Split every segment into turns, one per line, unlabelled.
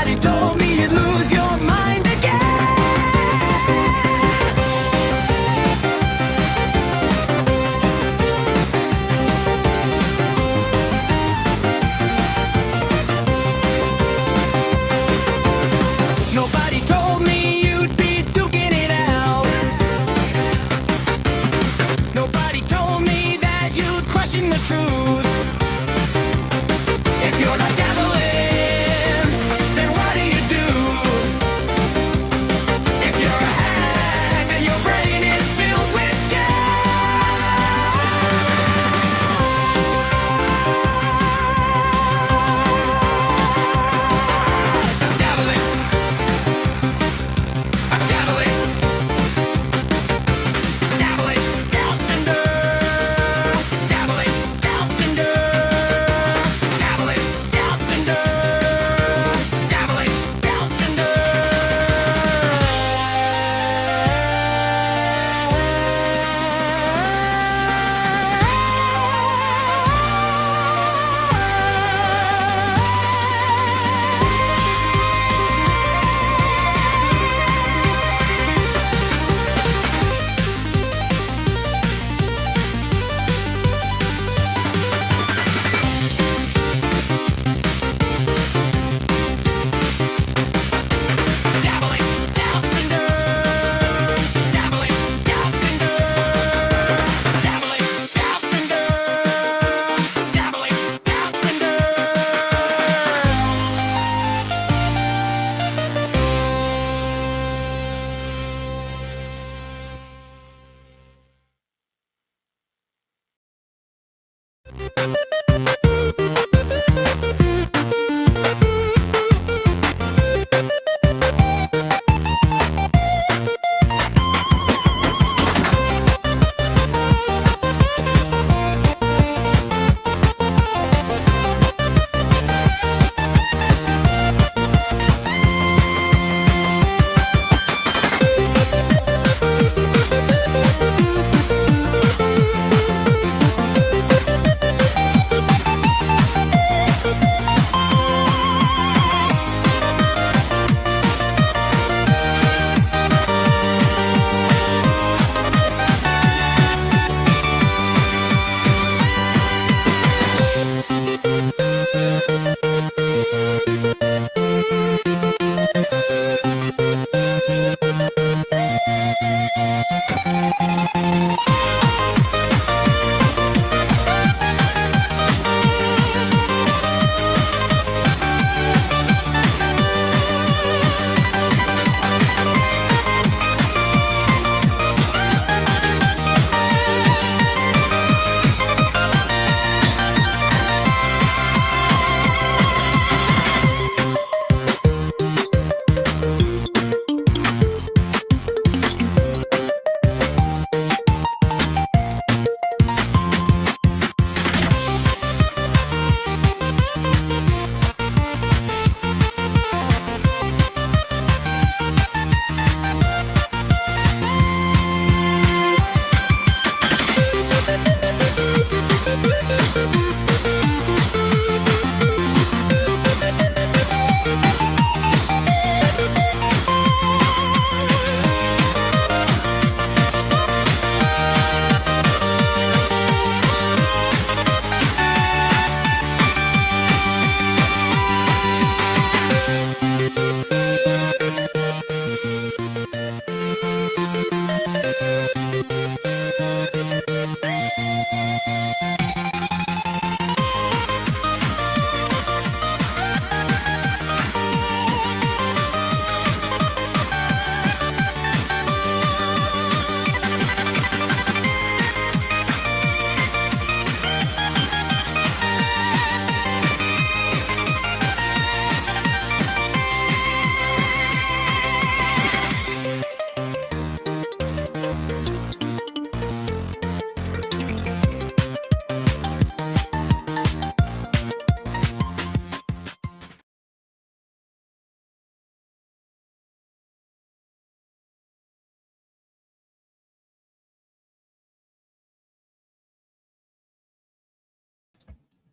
Nobody told me you'd lose your mind again. Nobody told me you'd be duking it out. Nobody told me that you'd question the truth. If you're not dabbling, then what do you do? If you're a hack and your brain is filled with I'm dabbling. I'm dabbling. Dabbling, dabbling, dabbling, dabbling, dabbling, dabbling, dabbling,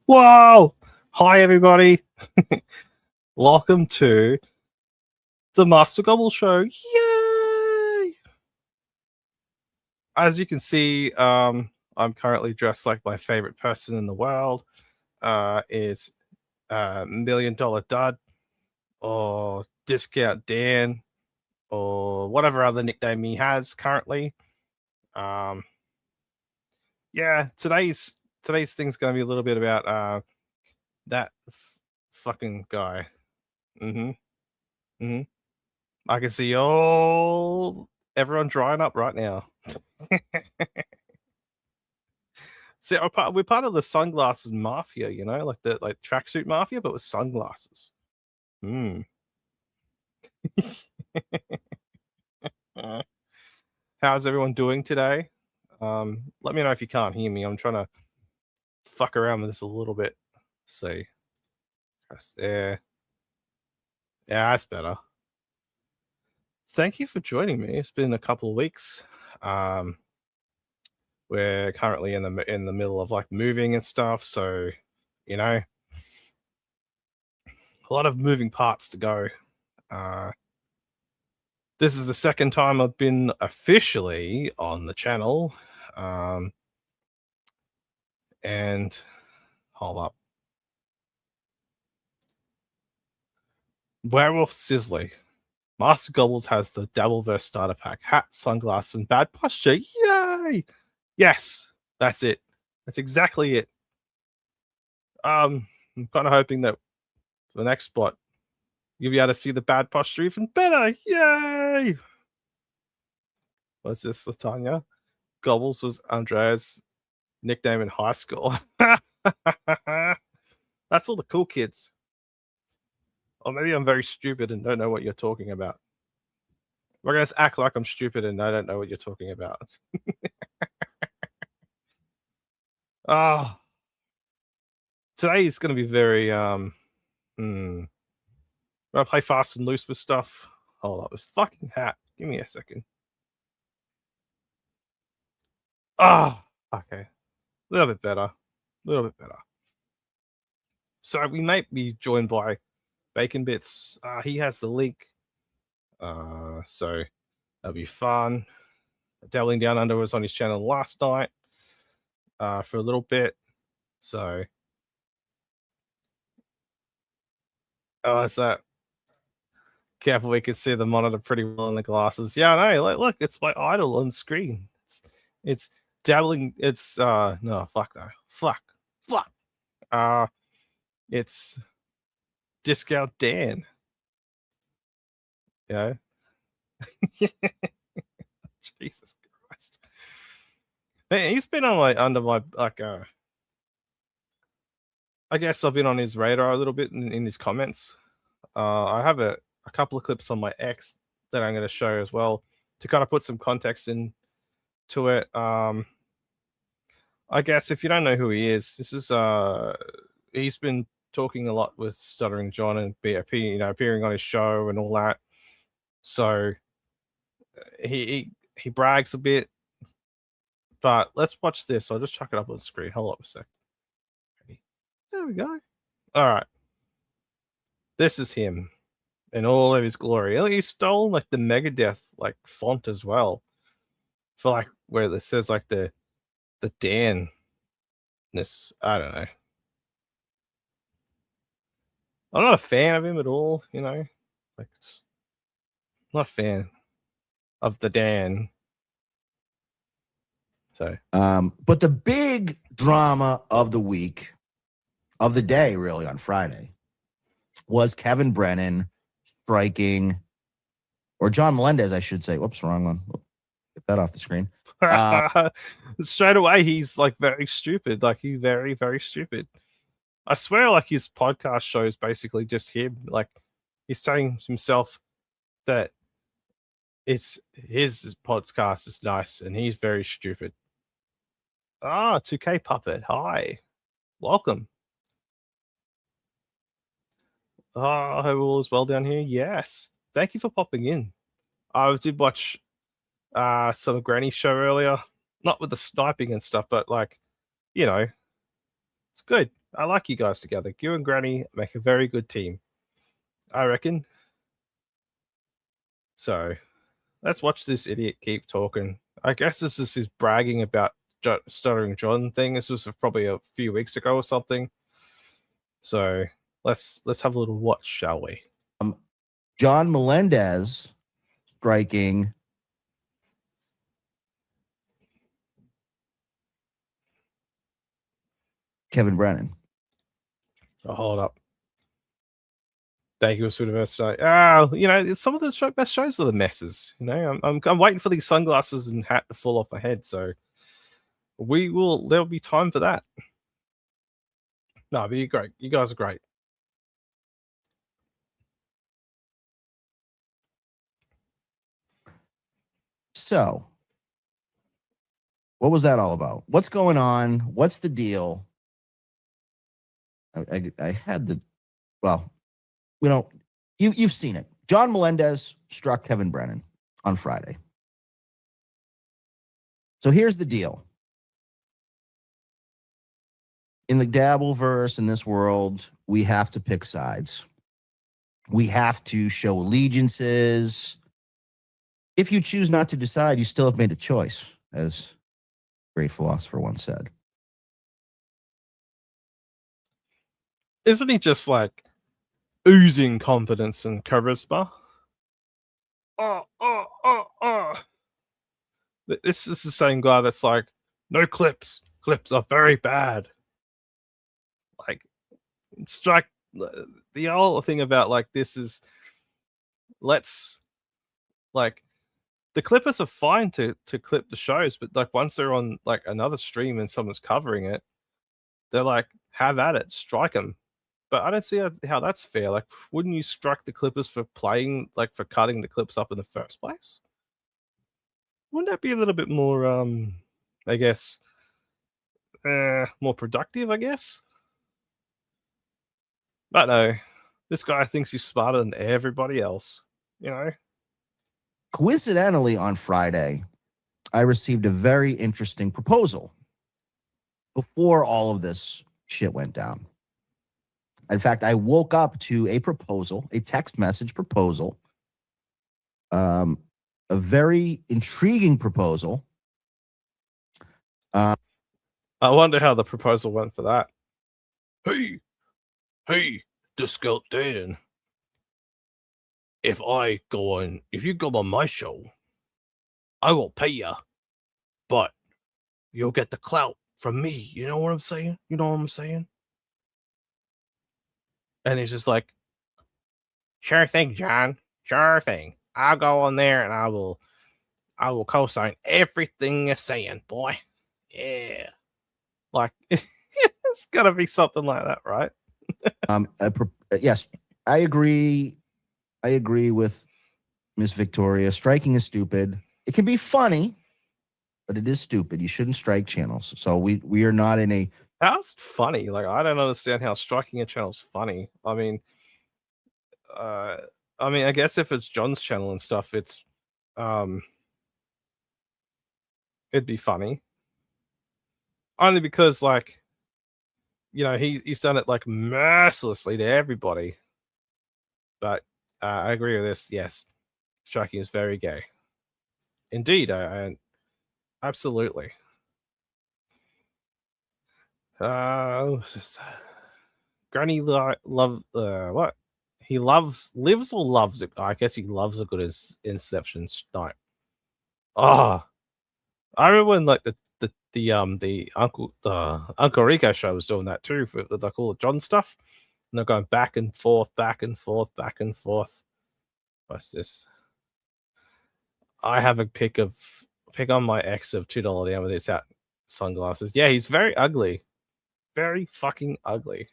Whoa! Hi, everybody. Welcome to the Master Gobbles Show. Yay! As you can see, I'm currently dressed like my favorite person in the world. Is $1 Million Dud or Discount Dan or whatever other nickname he has currently. Yeah, today's thing's gonna be a little bit about that fucking guy. I can see everyone drying up right now. See, we're part of the sunglasses mafia, you know, like the tracksuit mafia, but with sunglasses. How's everyone doing today? Let me know if you can't hear me. I'm trying to fuck around with this a little bit. See, press there. Yeah, that's better. Thank you for joining me. It's been a couple of weeks. We're currently in the middle of like moving and stuff, so you know, a lot of moving parts to go. This is the second time I've been officially on the channel. And hold up. Werewolf Sizzly. Master Gobbles has the Dabbleverse starter pack, hat, sunglasses, and bad posture. Yay! Yes, that's it. That's exactly it. I'm kind of hoping that for the next spot, you'll be able to see the bad posture even better. Yay! What's this, Latanya? Gobbles was Andrea's nickname in high school. That's all the cool kids. Or maybe I'm very stupid and don't know what you're talking about. We're going to act like I'm stupid and I don't know what you're talking about. Today is going to be very I'm going to play fast and loose with stuff. Hold up, this fucking hat. Give me a second. Okay. A little bit better. So we might be joined by Bacon Bits. He has the link. So that'll be fun. Dabbling Down Under was on his channel last night for a little bit. So is that? Careful, we can see the monitor pretty well in the glasses. Yeah, I know. Look, it's my idol on screen. It's dabbling. It's no, fuck no, fuck. It's Discount Dan. Yeah. Jesus Christ. Man, he's been on under my like I guess I've been on his radar a little bit in his comments. I have a couple of clips on my X that I'm going to show as well to kind of put some context into it. I guess if you don't know who he is, this is he's been talking a lot with Stuttering John and appearing on his show and all that. So he brags a bit. But let's watch this. I'll just chuck it up on the screen. Hold up a sec. There we go. All right. This is him in all of his glory. He stole like the Megadeth like font as well. For like where it says like the Dan-ness. I don't know. I'm not a fan of him at all, you know. Like it's I'm not a fan of the Dan. So
but the big drama of the week, of the day, really, on Friday, was Kevin Brennan striking, or John Melendez, I should say. Whoops, wrong one. Get that off the screen.
Straight away, he's like very stupid. Like he's very, very stupid. I swear, like his podcast show is basically just him. Like he's telling himself that it's his podcast is nice and he's very stupid. 2K Puppet. Hi. Welcome. I hope all is well down here. Yes. Thank you for popping in. I did watch some of Granny's show earlier. Not with the sniping and stuff, but like, you know, it's good. I like you guys together. You and Granny make a very good team. I reckon. So let's watch this idiot keep talking. I guess this is his bragging about Stuttering John thing. This was probably a few weeks ago or something. So let's have a little watch, shall we?
John Melendez striking Kevin Brennan.
Oh, hold up. Thank you for the best show. It's some of the best shows are the messes. I'm waiting for these sunglasses and hat to fall off my head. So there'll be time for that. No, but you're great. You guys are great.
So, what was that all about? What's going on? What's the deal? I had the, well, we don't, you've seen it. John Melendez struck Kevin Brennan on Friday. So here's the deal. In the Dabbleverse, in this world, we have to pick sides. We have to show allegiances. If you choose not to decide, you still have made a choice, as a great philosopher once said.
Isn't he just like oozing confidence and charisma? This is the same guy that's like, no clips. Clips are very bad. Like, strike. The whole thing about like this is, let's like, the clippers are fine to clip the shows, but like once they're on like another stream and someone's covering it, they're like, have at it, strike them. But I don't see how that's fair. Like, wouldn't you strike the clippers for playing, like for cutting the clips up in the first place? Wouldn't that be a little bit more, I guess, more productive, I guess? But no, this guy thinks he's smarter than everybody else,
Coincidentally, on Friday, I received a very interesting proposal before all of this shit went down. In fact, I woke up to a proposal, a text message proposal, a very intriguing proposal.
I wonder how the proposal went for that. Hey, the Scout Dan. If you go on my show, I will pay you, but you'll get the clout from me. You know what I'm saying? And he's just like, sure thing, John. Sure thing. I'll go on there and I will co-sign everything you're saying, boy. Yeah. Like, it's gotta be something like that, right?
Yes, I agree. I agree with Miss Victoria. Striking is stupid. It can be funny, but it is stupid. You shouldn't strike channels. So we are not in a.
How's funny? Like, I don't understand how striking a channel is funny. I mean, I guess if it's John's channel and stuff, it's, it'd be funny. Only because, like, he's done it like mercilessly to everybody. But I agree with this. Yes, striking is very gay. Indeed, I absolutely. Granny love what? He lives or loves it. I guess he loves it good as Inception Night. I remember when like the Uncle Rico show was doing that too for like all the John stuff. And they're going back and forth. What's this? I have a pic on my ex of $2 down with his sunglasses. Yeah, he's very ugly. Very fucking ugly.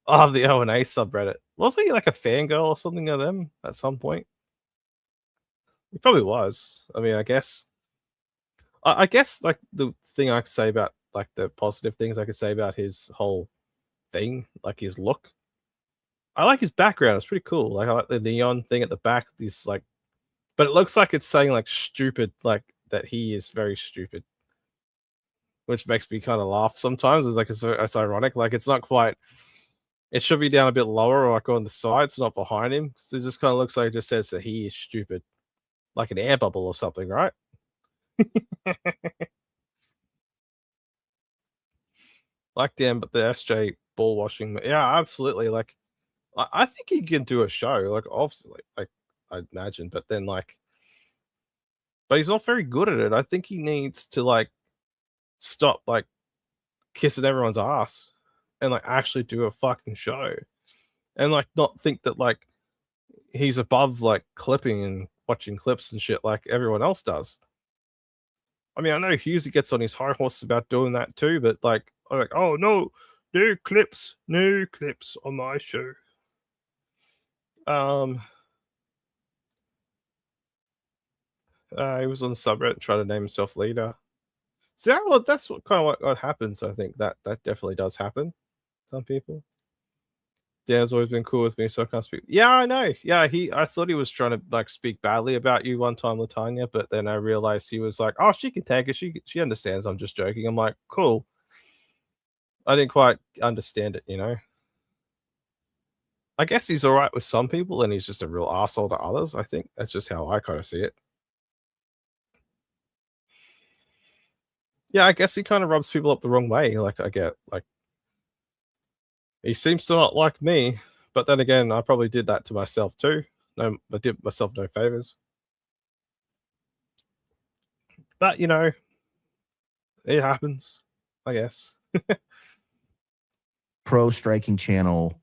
Oh, the O&A subreddit. Wasn't he like a fangirl or something of them at some point? He probably was. I mean, I guess like the thing I could say about like the positive things I could say about his whole thing, like his look. I like his background. It's pretty cool. Like I like the neon thing at the back. This like, but it looks like it's saying like stupid, like that he is very stupid, which makes me kind of laugh sometimes. It's like it's ironic. Like it's not quite It should be down a bit lower or like on the sides, not behind him. So it just kind of looks like it just says that he is stupid. Like an air bubble or something, right? Like damn, but the SJ ball washing. Yeah, absolutely. Like I think he can do a show. Like obviously, like I imagine, but then like, but he's not very good at it. I think he needs to like stop like kissing everyone's ass and like actually do a fucking show and like not think that like he's above like clipping and watching clips and shit like everyone else does. I mean, I know Husey gets on his high horse about doing that too, but like, I'm like, oh no, no clips on my show. He was on the subreddit trying to name himself leader. So that's what kind of what happens. I think that definitely does happen. Some people. Dan's always been cool with me, so I can't speak. Yeah, I know. Yeah, I thought he was trying to like speak badly about you one time, Latanya, but then I realized he was like, "Oh, she can take it. She understands. I'm just joking." I'm like, "Cool." I didn't quite understand it, you know. I guess he's all right with some people, and he's just a real asshole to others. I think that's just how I kind of see it. Yeah, I guess he kind of rubs people up the wrong way. Like I get like he seems to not like me, but then again, I probably did that to myself too. No, I did myself no favors. But you know, it happens, I guess.
Pro striking channel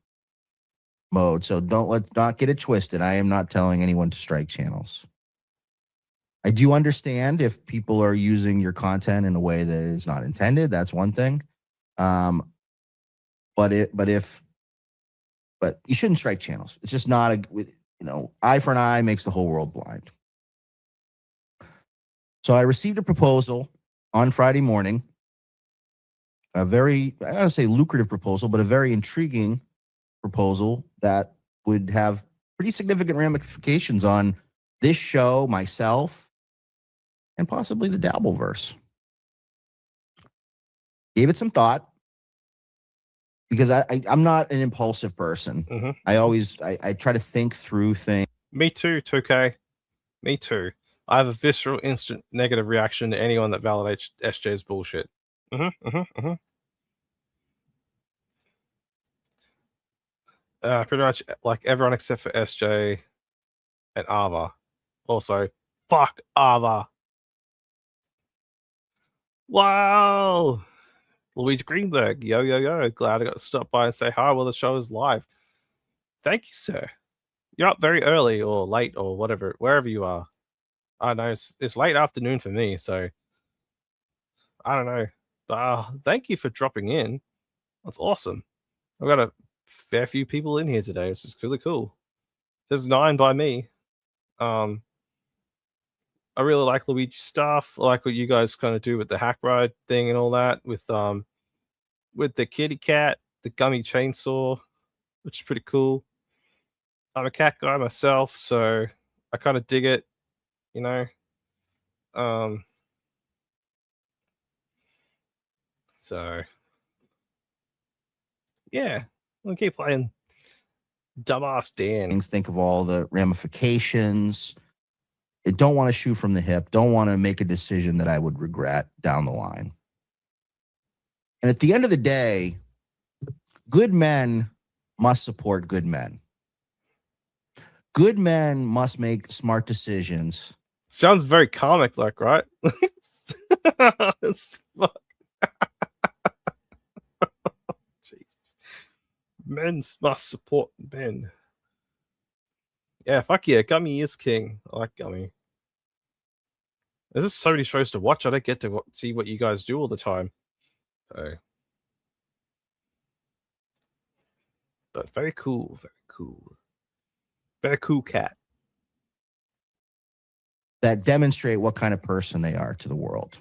mode. So not get it twisted. I am not telling anyone to strike channels. I do understand if people are using your content in a way that is not intended. That's one thing. But you shouldn't strike channels. It's just not eye for an eye makes the whole world blind. So I received a proposal on Friday morning. A very, I don't say lucrative proposal, but a very intriguing proposal that would have pretty significant ramifications on this show, myself, and possibly the Dabbleverse. Gave it some thought because I'm not an impulsive person.
Mm-hmm.
I try to think through things.
Me too, 2K. Me too. I have a visceral, instant negative reaction to anyone that validates SJ's bullshit. Pretty much like everyone except for SJ and Ava. Also, fuck Ava. Wow. Luigi Greenberg. Yo, yo, yo. Glad I got to stop by and say hi while the show is live. Thank you, sir. You're up very early or late or whatever, wherever you are. I know it's late afternoon for me, so I don't know. But thank you for dropping in. That's awesome. I've got a fair few people in here today, which is really cool. There's 9 by me. I really like Luigi's stuff. I like what you guys kind of do with the hack ride thing and all that with the kitty cat, the gummy chainsaw, which is pretty cool. I'm a cat guy myself, so I kind of dig it, you know. So yeah, we'll keep playing dumbass Dan.
Think of all the ramifications. I don't want to shoot from the hip. Don't want to make a decision that I would regret down the line. And at the end of the day, good men must support good men. Good men must make smart decisions.
Sounds very comic like, right? It's fuck. Jesus. Men must support men. Yeah, fuck yeah. Gummy is king. I like Gummy. There's just so many shows to watch. I don't get to see what you guys do all the time. So. But very cool. Very cool. Very cool cat.
That demonstrate what kind of person they are to the world.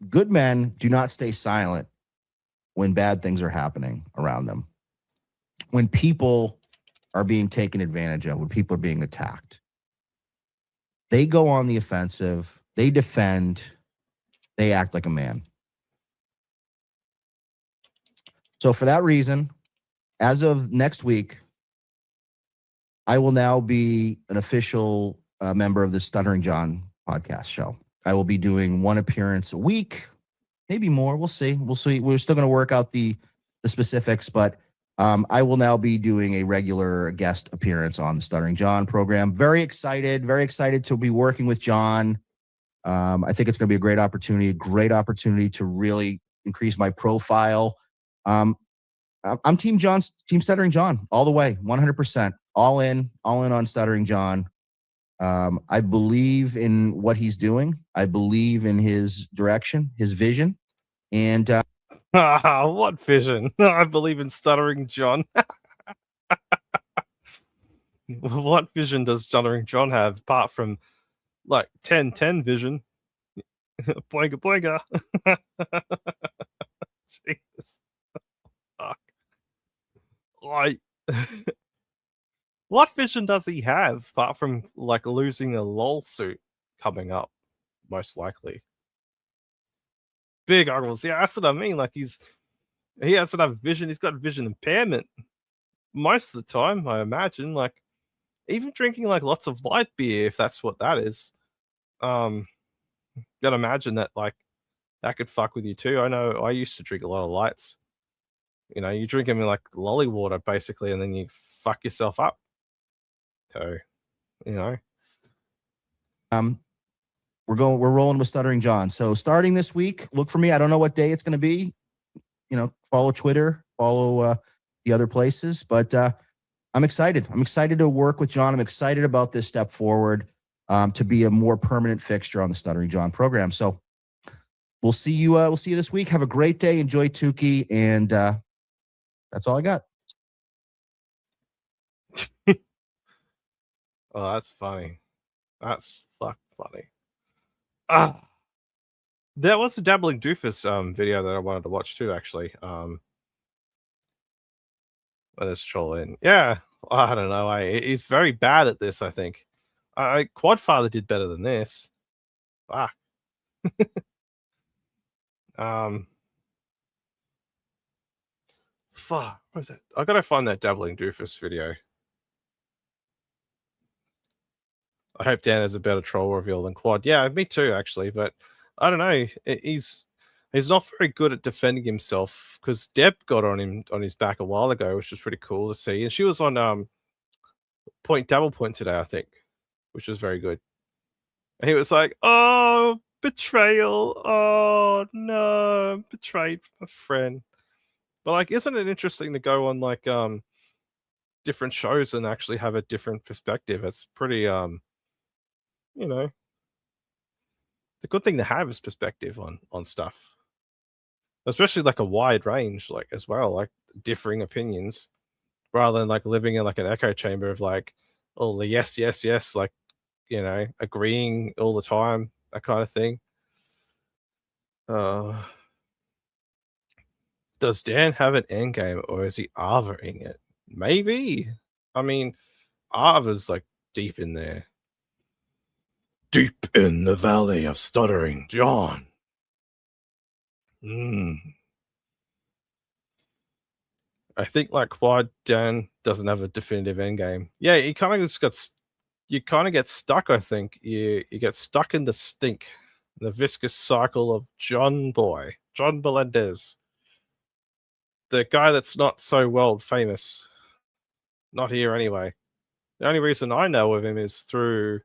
Good men do not stay silent when bad things are happening around them. When people are being taken advantage of, when people are being attacked. They go on the offensive. They defend. They act like a man. So for that reason, as of next week, I will now be an official member of the Stuttering John podcast show. I will be doing one appearance a week, maybe more. We'll see. We'll see. We're still going to work out the specifics, but I will now be doing a regular guest appearance on the Stuttering John program. Very excited to be working with John. I think it's going to be a great opportunity to really increase my profile. I'm Team Stuttering John all the way, 100%, all in on Stuttering John. I believe in what he's doing. I believe in his direction, his vision, and
What vision? I believe in Stuttering John. What vision does Stuttering John have apart from like 10/10 vision? Boinga boinga. Jesus. Fuck. Like, what vision does he have apart from like losing a LOL suit coming up, most likely? Big Gobbles, yeah, that's what I mean. Like he hasn't have vision, he's got vision impairment most of the time, I imagine. Like even drinking like lots of light beer, if that's what that is. Gotta imagine that like that could fuck with you too. I know I used to drink a lot of lights. You know, you drink them in like lolly water basically, and then you fuck yourself up. So, you know.
We're rolling with Stuttering John. So starting this week, look for me. I don't know what day it's going to be. You know, follow Twitter, follow the other places, but I'm excited. I'm excited to work with John. I'm excited about this step forward to be a more permanent fixture on the Stuttering John program. So we'll see you this week. Have a great day. Enjoy Tukey, and that's all I got.
Oh, that's funny. That's funny. There was a Dabbling Doofus video that I wanted to watch too, actually. Let's troll in. Yeah, I don't know. He's very bad at this, I think. Quadfather did better than this. Fuck. Fuck. What is it? I gotta find that Dabbling Doofus video. I hope Dan has a better troll reveal than Quad. Yeah, me too, actually. But I don't know. He's not very good at defending himself because Deb got on his back a while ago, which was pretty cool to see. And she was on Double Point today, I think, which was very good. And he was like, "Oh, betrayal! Oh no, betrayed a friend." But like, isn't it interesting to go on like different shows and actually have a different perspective? It's pretty you know, the good thing to have is perspective on stuff, especially like a wide range, like as well, like differing opinions, rather than like living in like an echo chamber of like, oh, the yes, yes, yes, like, you know, agreeing all the time, that kind of thing. Does Dan have an end game, or is he arvoring it? Maybe. I mean, Arva's like deep in there. Deep in the valley of Stuttering John. I think like Quad Dan doesn't have a definitive end game. Yeah, you kind of get stuck, I think. You get stuck in the stink, the viscous cycle of John Melendez. The guy that's not so world famous. Not here anyway. The only reason I know of him is through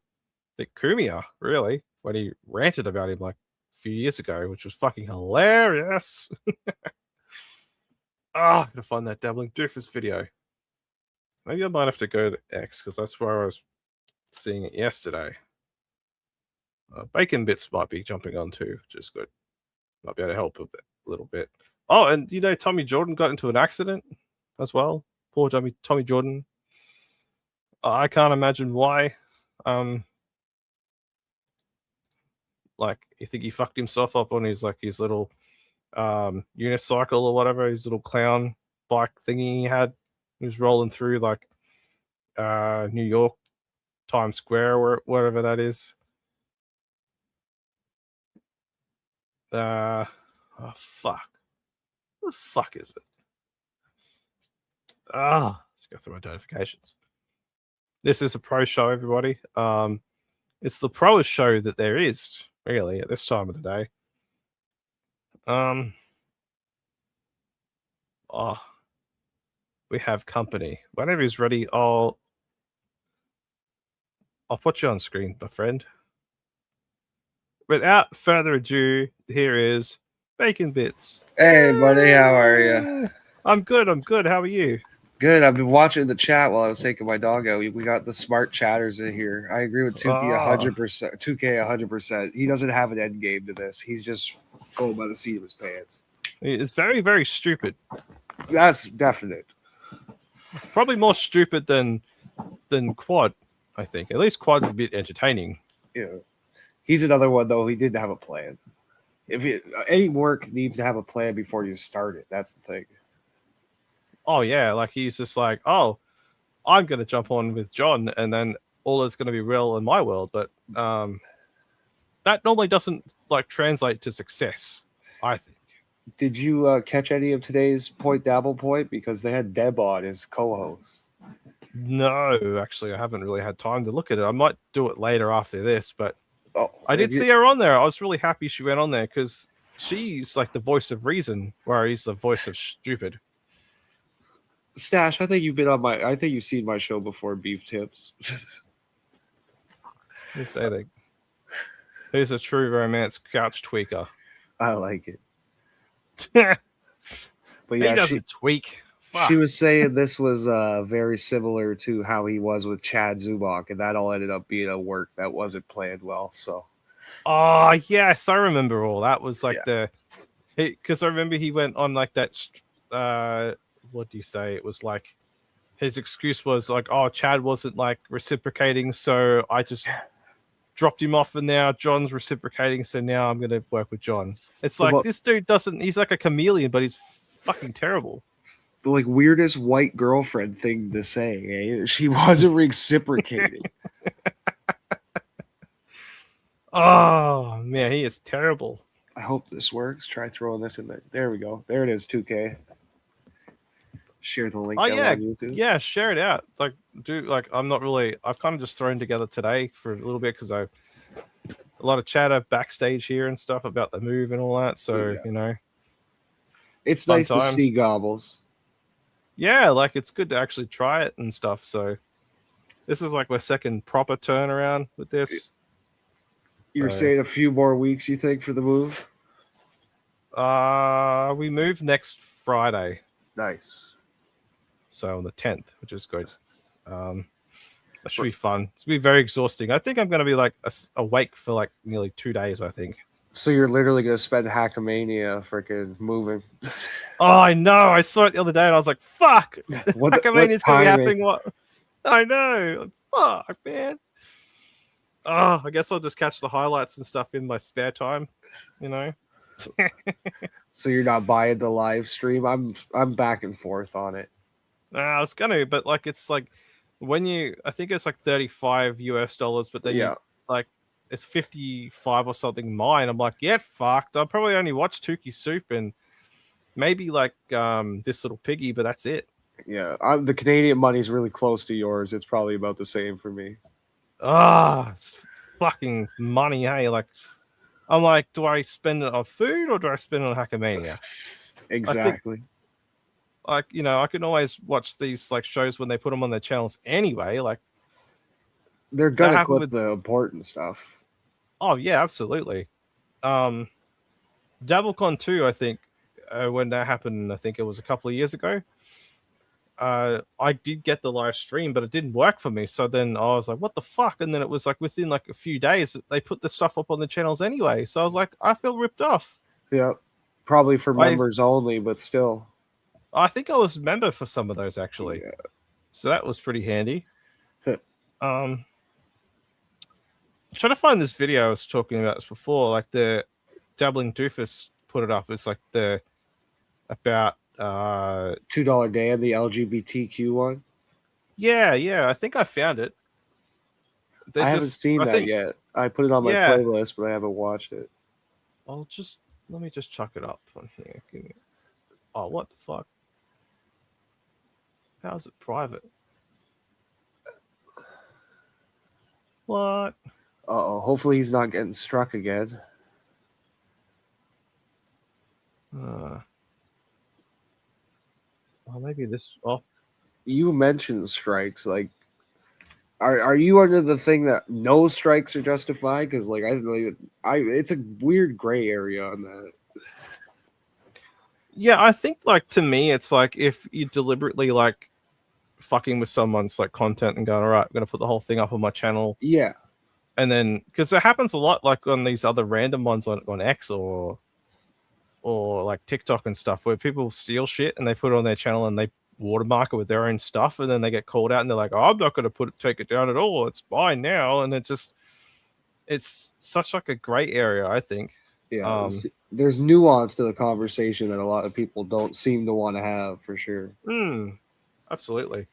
the Kumia, really, when he ranted about him like a few years ago, which was fucking hilarious. I'm gonna find that Dabbling Doofus video. Maybe I might have to go to X because that's where I was seeing it yesterday. Bacon Bits might be jumping on too, which is good. Might be able to help a little bit. Oh, and you know, Tommy Jordan got into an accident as well. Poor Tommy Jordan. I can't imagine why. Like, you think he fucked himself up on his little unicycle or whatever, his little clown bike thingy he had. He was rolling through like New York, Times Square, or whatever that is. Oh fuck. What the fuck is it? Let's go through my notifications. This is a pro show, everybody. It's the proest show that there is, really, at this time of the day. We have company. Whenever he's ready, I'll put you on screen, my friend. Without further ado, here is Bacon Bits.
Hey, buddy, how are you?
I'm good. How are you?
Good. I've been watching the chat while I was taking my dog out. We got the smart chatters in here. I agree with 2K 100%. 2K 100%. He doesn't have an end game to this. He's just going by the seat of his pants.
It's very, very stupid.
That's definite.
Probably more stupid than Quad, I think. At least Quad's a bit entertaining.
Yeah. He's another one, though. He didn't have a plan. Any work needs to have a plan before you start it. That's the thing.
Oh, yeah. Like, he's just like, oh, I'm going to jump on with John, and then all is going to be real in my world. But that normally doesn't, like, translate to success, I think.
Did you catch any of today's Dabble Point? Because they had Deb on as co-host.
No, actually, I haven't really had time to look at it. I might do it later after this, but I did
see
see her on there. I was really happy she went on there because she's like the voice of reason, where he's the voice of stupid.
Stash, I think you've been on I think you've seen my show before, Beef Tips.
You say that. Who's a true romance couch tweaker?
I like it.
But
yeah,
he doesn't tweak. Fuck.
She was saying this was very similar to how he was with Chad Zubak, and that all ended up being a work that wasn't planned well. So,
oh yes, I remember all that was like because I remember he went on like that. What do you say? It was like his excuse was like, oh, Chad wasn't like reciprocating, so I just dropped him off, and now John's reciprocating, so now I'm gonna work with John. It's like this dude doesn't. He's like a chameleon, but he's fucking terrible.
The like weirdest white girlfriend thing to say. Eh? She wasn't reciprocating.
Oh man, he is terrible.
I hope this works. Try throwing this in there. There we go. There it is. 2K. Share the link.
Oh
down on YouTube.
Yeah, share it out. Like, I'm not really. I've kind of just thrown together today for a little bit because a lot of chatter backstage here and stuff about the move and all that. So you know,
it's nice to see Gobbles.
Yeah, like it's good to actually try it and stuff. So this is like my second proper turnaround with this.
You're saying a few more weeks, you think, for the move?
We move next Friday.
Nice.
So on the 10th, which is good. That should be fun. It's gonna be very exhausting. I think I'm gonna be like awake for like nearly 2 days, I think.
So you're literally gonna spend Hackamania freaking moving.
Oh, I know. I saw it the other day and I was like, fuck. Hackamania's gonna be happening. What? I know. Fuck, man. Oh, I guess I'll just catch the highlights and stuff in my spare time, you know.
So you're not buying the live stream? I'm back and forth on it.
I was gonna, but like it's like when I think it's like $35 US, but then you, like it's 55 or something mine. I'm like, get fucked. I'll probably only watch Tukey Soup and maybe like this little piggy, but that's it.
Yeah, the Canadian money's really close to yours. It's probably about the same for me.
It's fucking money, hey. Like I'm like, do I spend it on food or do I spend it on Hackamania?
Exactly.
Like, you know, I can always watch these like shows when they put them on their channels anyway. Like
they're gonna clip the important stuff.
Oh yeah, absolutely. DabbleCon 2, I think, when that happened, I think it was a couple of years ago. I did get the live stream, but it didn't work for me. So then I was like, what the fuck? And then it was like within like a few days, they put the stuff up on the channels anyway. So I was like, I feel ripped off.
Yeah, probably for members only, but still.
I think I was a member for some of those actually. Yeah. So that was pretty handy. I'm trying to find this video I was talking about this before, like the Dabbling Doofus put it up. It's like about
$2 Dan, the LGBTQ one.
Yeah, I think I found it.
I haven't seen that yet. I put it on my playlist, but I haven't watched it.
Let me just chuck it up on here. Oh, what the fuck? How is it private? What?
Uh-oh. Hopefully he's not getting struck again.
Oh, maybe this off.
You mentioned strikes. Like, are you under the thing that no strikes are justified? Because it's a weird gray area on that.
Yeah, I think like to me, it's like if you deliberately like fucking with someone's like content and going, all right, I'm gonna put the whole thing up on my channel.
Yeah.
And then because it happens a lot like on these other random ones on X or like TikTok and stuff where people steal shit and they put it on their channel and they watermark it with their own stuff and then they get called out and they're like, oh, I'm not gonna take it down at all. It's fine now. And it's such like a gray area, I think.
Yeah. There's nuance to the conversation that a lot of people don't seem to want to have for sure.
Absolutely.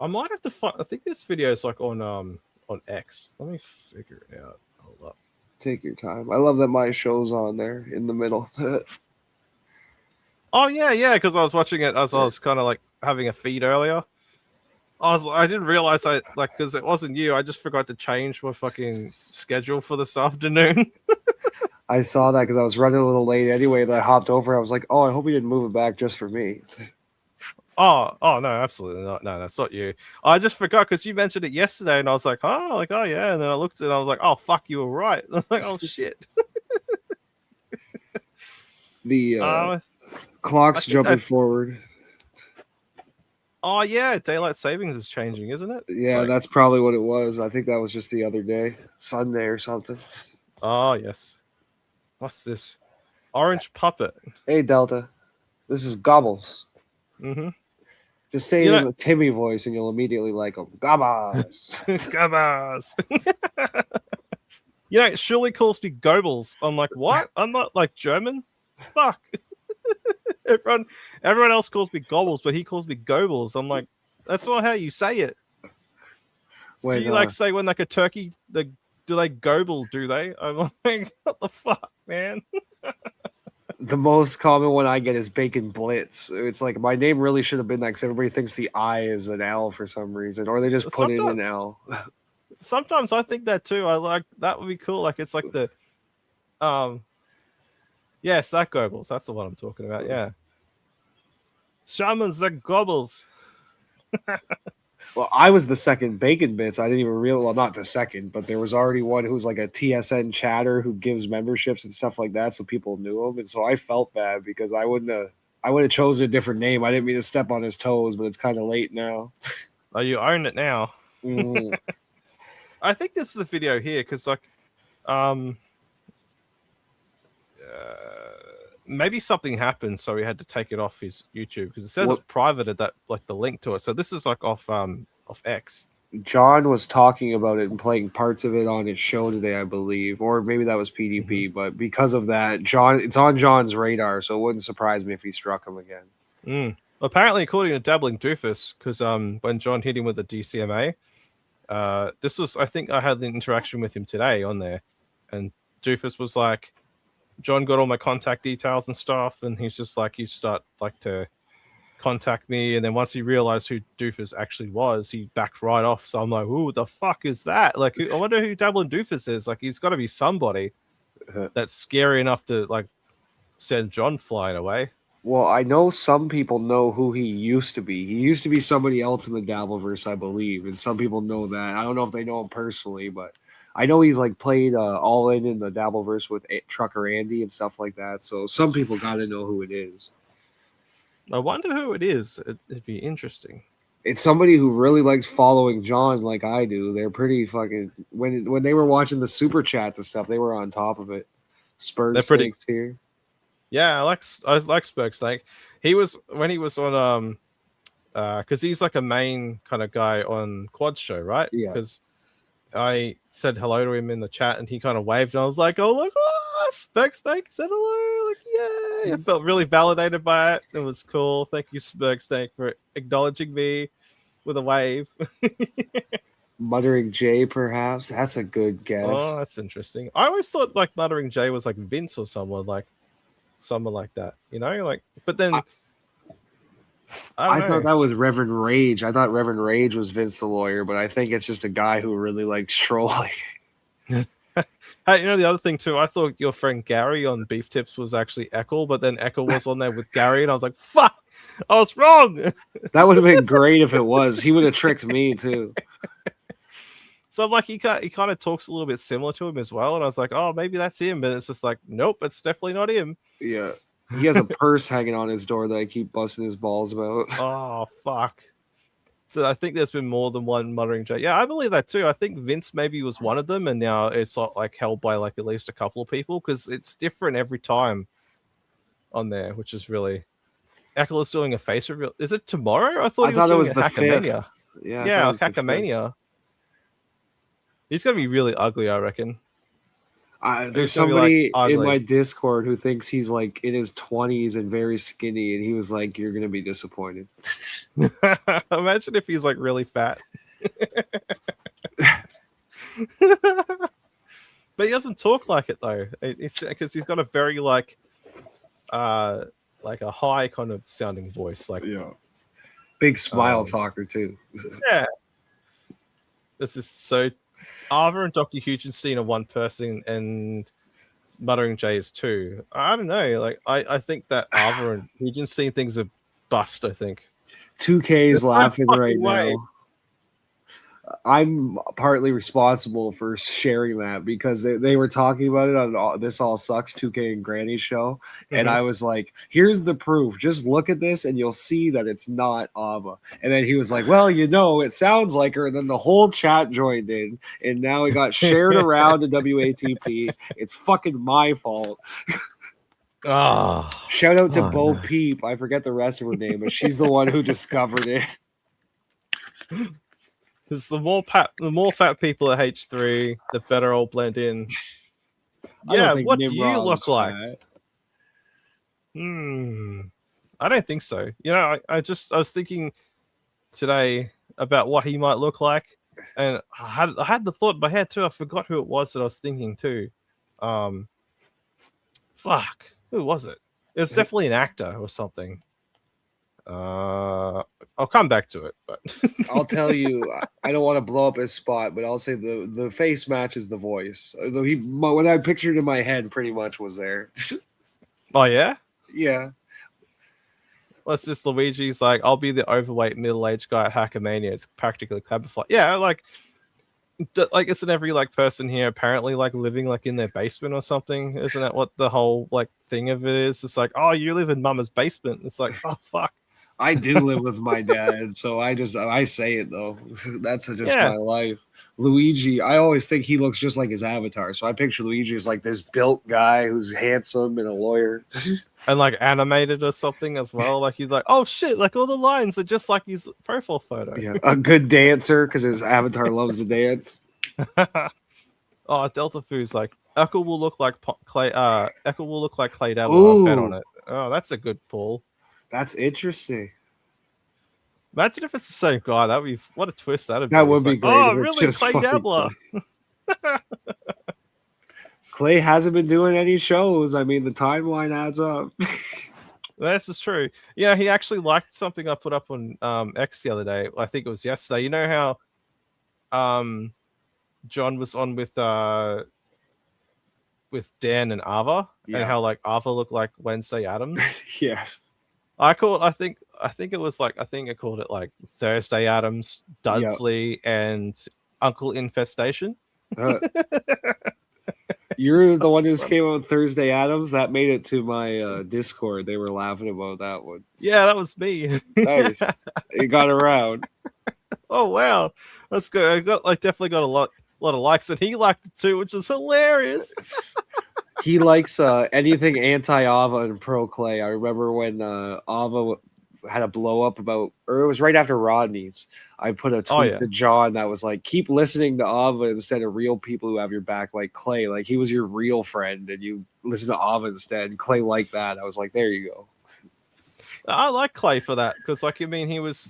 I might have to find. I think this video is like on X. Let me figure it out. Hold up.
Take your time. I love that my show's on there in the middle.
Oh yeah, because I was watching it as I was kind of like having a feed earlier. I didn't realize because it wasn't you. I just forgot to change my fucking schedule for this afternoon.
I saw that because I was running a little late anyway. That I hopped over. I was like, oh, I hope he didn't move it back just for me.
Oh no, absolutely not. No, that's not you. I just forgot because you mentioned it yesterday, and I was like, oh yeah, and then I looked at it, and I was like, oh fuck, you were right. I was like, oh shit.
The clock's jumping forward.
Oh yeah, daylight savings is changing, isn't it?
Yeah, that's probably what it was. I think that was just the other day, Sunday or something.
Oh yes. What's this? Orange puppet.
Hey Delta, this is Gobbles.
Mm-hmm.
Just say it in a Timmy voice, and you'll immediately like him. Gobbles.
Gobbles. Shirley calls me Gobbles. I'm like, what? I'm not like German. Fuck. Everyone else calls me Gobbles, but he calls me Gobbles. I'm like, that's not how you say it. Do you like say when like a turkey? Do they gobble? Do they? I'm like, what the fuck, man?
The most common one I get is Bacon Blitz. It's like my name really should have been that because everybody thinks the I is an L for some reason, or they just put in an L.
Sometimes I think that too. I like that would be cool. Like it's like the, yes, that Gobbles. That's the one I'm talking about. Yeah, shamans that Gobbles.
Well, I was the second Bacon Bits. I didn't even realize. Well, not the second, but there was already one who was like a TSN chatter who gives memberships and stuff like that, so people knew him. And so I felt bad because I would have chosen a different name. I didn't mean to step on his toes, but it's kind of late now.
Oh, you own it now.
Mm.
I think this is the video here because like, maybe something happened, so he had to take it off his YouTube because it says it's private at that like the link to it. So this is like off X.
John was talking about it and playing parts of it on his show today, I believe, or maybe that was PDP. But because of that, it's on John's radar, so it wouldn't surprise me if he struck him again.
Apparently, according to Dabbling Doofus, because when John hit him with the DCMA, this was I think I had an interaction with him today on there, and Doofus was like, John got all my contact details and stuff, and he's just like, you start like to contact me, and then once he realized who Doofus actually was, he backed right off. So I'm like, who the fuck is that? Like, I wonder who Dabbling Doofus is. Like, he's got to be somebody that's scary enough to like send John flying away.
Well, I know some people know who he used to be. He used to be somebody else in the Dabbleverse, I believe, and some people know that. I don't know if they know him personally, but I know he's like played all in the Dabbleverse with Trucker Andy and stuff like that. So some people got to know who it is.
I wonder who it is. It'd be interesting.
It's somebody who really likes following John like I do. They're pretty fucking when they were watching the super chats and stuff, they were on top of it. Spurs Snakes here.
Yeah, I like Spurg Snake. He was when he was on because he's like a main kind of guy on Quad's show, right?
Yeah.
Because I said hello to him in the chat and he kind of waved and I was like, oh, look, Spurg Snake said hello. Like, yay. I felt really validated by it. It was cool. Thank you, Spurg Snake, for acknowledging me with a wave.
Muttering J, perhaps. That's a good guess.
Oh, that's interesting. I always thought like Muttering J was like Vince or someone like that, you know? Like, but then I don't know.
thought that was Reverend Rage. I thought Reverend Rage was Vince the lawyer, but I think it's just a guy who really likes trolling.
Hey, you know the other thing too. I thought your friend Gary on Beef Tips was actually Eccles, but then Eccles was on there with Gary, and I was like, "Fuck, I was wrong."
That would have been great if it was. He would have tricked me too.
So I'm like, he kind of talks a little bit similar to him as well, and I was like, "Oh, maybe that's him," but it's just like, nope, it's definitely not him.
Yeah. He has a purse hanging on his door that I keep busting his balls about.
Oh fuck. So I think there's been more than one Muttering Jay. Yeah, I believe that too. I think Vince maybe was one of them, and now it's like held by like at least a couple of people because it's different every time on there, which is really. Eccles is doing a face reveal. Is it tomorrow? I thought he was
it
doing
was
a
the
Hackamania.
5th. Yeah,
Yeah, Hackamania. He's gonna be really ugly, I reckon.
There's
gonna be, like,
somebody in
ugly.
my Discord who thinks he's like in his 20s and very skinny, and he was like, "You're gonna be disappointed."
Imagine if he's like really fat. But he doesn't talk like it though. It's because he's got a very like a high kind of sounding voice. Like
Yeah, big smile talker too.
yeah. This is so. Ava and Dr. Hugenstein are one person, and Muttering Jay is two. I don't know. Like I think that Ava and Hugenstein things are bust. I think
2K is
There's no
laughing right
fucking way.
now. I'm partly responsible for sharing that because they were talking about it on This All Sucks 2K and Granny show. And I was like, here's the proof. Just look at this and you'll see that it's not Ava. And then he was like, well, it sounds like her. And then the whole chat joined in. And now it got shared around to WATP. It's fucking my fault.
Oh,
Shout out to Bo Peep. I forget the rest of her name, but she's the one who discovered it.
because the more fat people at H3, the better I'll blend in. Yeah, what do you look like? I don't think so. I was thinking today about what he might look like, and I had the thought in my head too. I forgot who it was that I was thinking too. Fuck, who was it? It was definitely an actor or something. I'll come back to it, but
I'll tell you, I don't want to blow up his spot, but I'll say the face matches the voice. Although what I pictured in my head pretty much was there.
oh yeah.
Yeah.
Well, it's just Luigi's like, I'll be the overweight middle-aged guy at Hackamania. It's practically Clabberfly. Yeah, like isn't every like person here apparently like living like in their basement or something? Isn't that what the whole like thing of it is? It's like, oh, you live in Mama's basement. It's like, oh fuck.
I do live with my dad, so I say it though. That's just my life. Luigi, I always think he looks just like his avatar. So I picture Luigi as like this built guy who's handsome and a lawyer.
And like animated or something as well. Like he's like, oh shit, like all the lines are just like his profile photo.
Yeah, a good dancer because his avatar loves to dance.
Oh, Delta Foo's like Echo will look like Clay. Echo will look like Clay Dabble. I'll bet on it. Oh, that's a good pull.
That's interesting.
Imagine if it's the same guy. That would be what a twist that'd be.
That would be great.
Oh, really? Clay Dabbler.
Clay hasn't been doing any shows. I mean, the timeline adds up.
This is true. Yeah, he actually liked something I put up on X the other day. I think it was yesterday. You know how John was on with Dan and Ava, and how like Ava looked like Wednesday Addams.
Yes.
I think I called it like Thursday Addams, Dudsley, and Uncle Infestation.
You're the one who came out with Thursday Addams. That made it to my Discord. They were laughing about that one.
Yeah, that was me.
Nice. It got around.
Oh wow, that's good. I definitely got a lot of likes, and he liked it too, which is hilarious.
He likes anything anti-Ava and pro Clay. I remember when Ava had a blow up about, or it was right after Rodney's. I put a tweet to John that was like, keep listening to Ava instead of real people who have your back, like Clay. Like he was your real friend, and you listen to Ava instead. And Clay liked that. I was like, there you go.
I like Clay for that because, like, I mean, he was.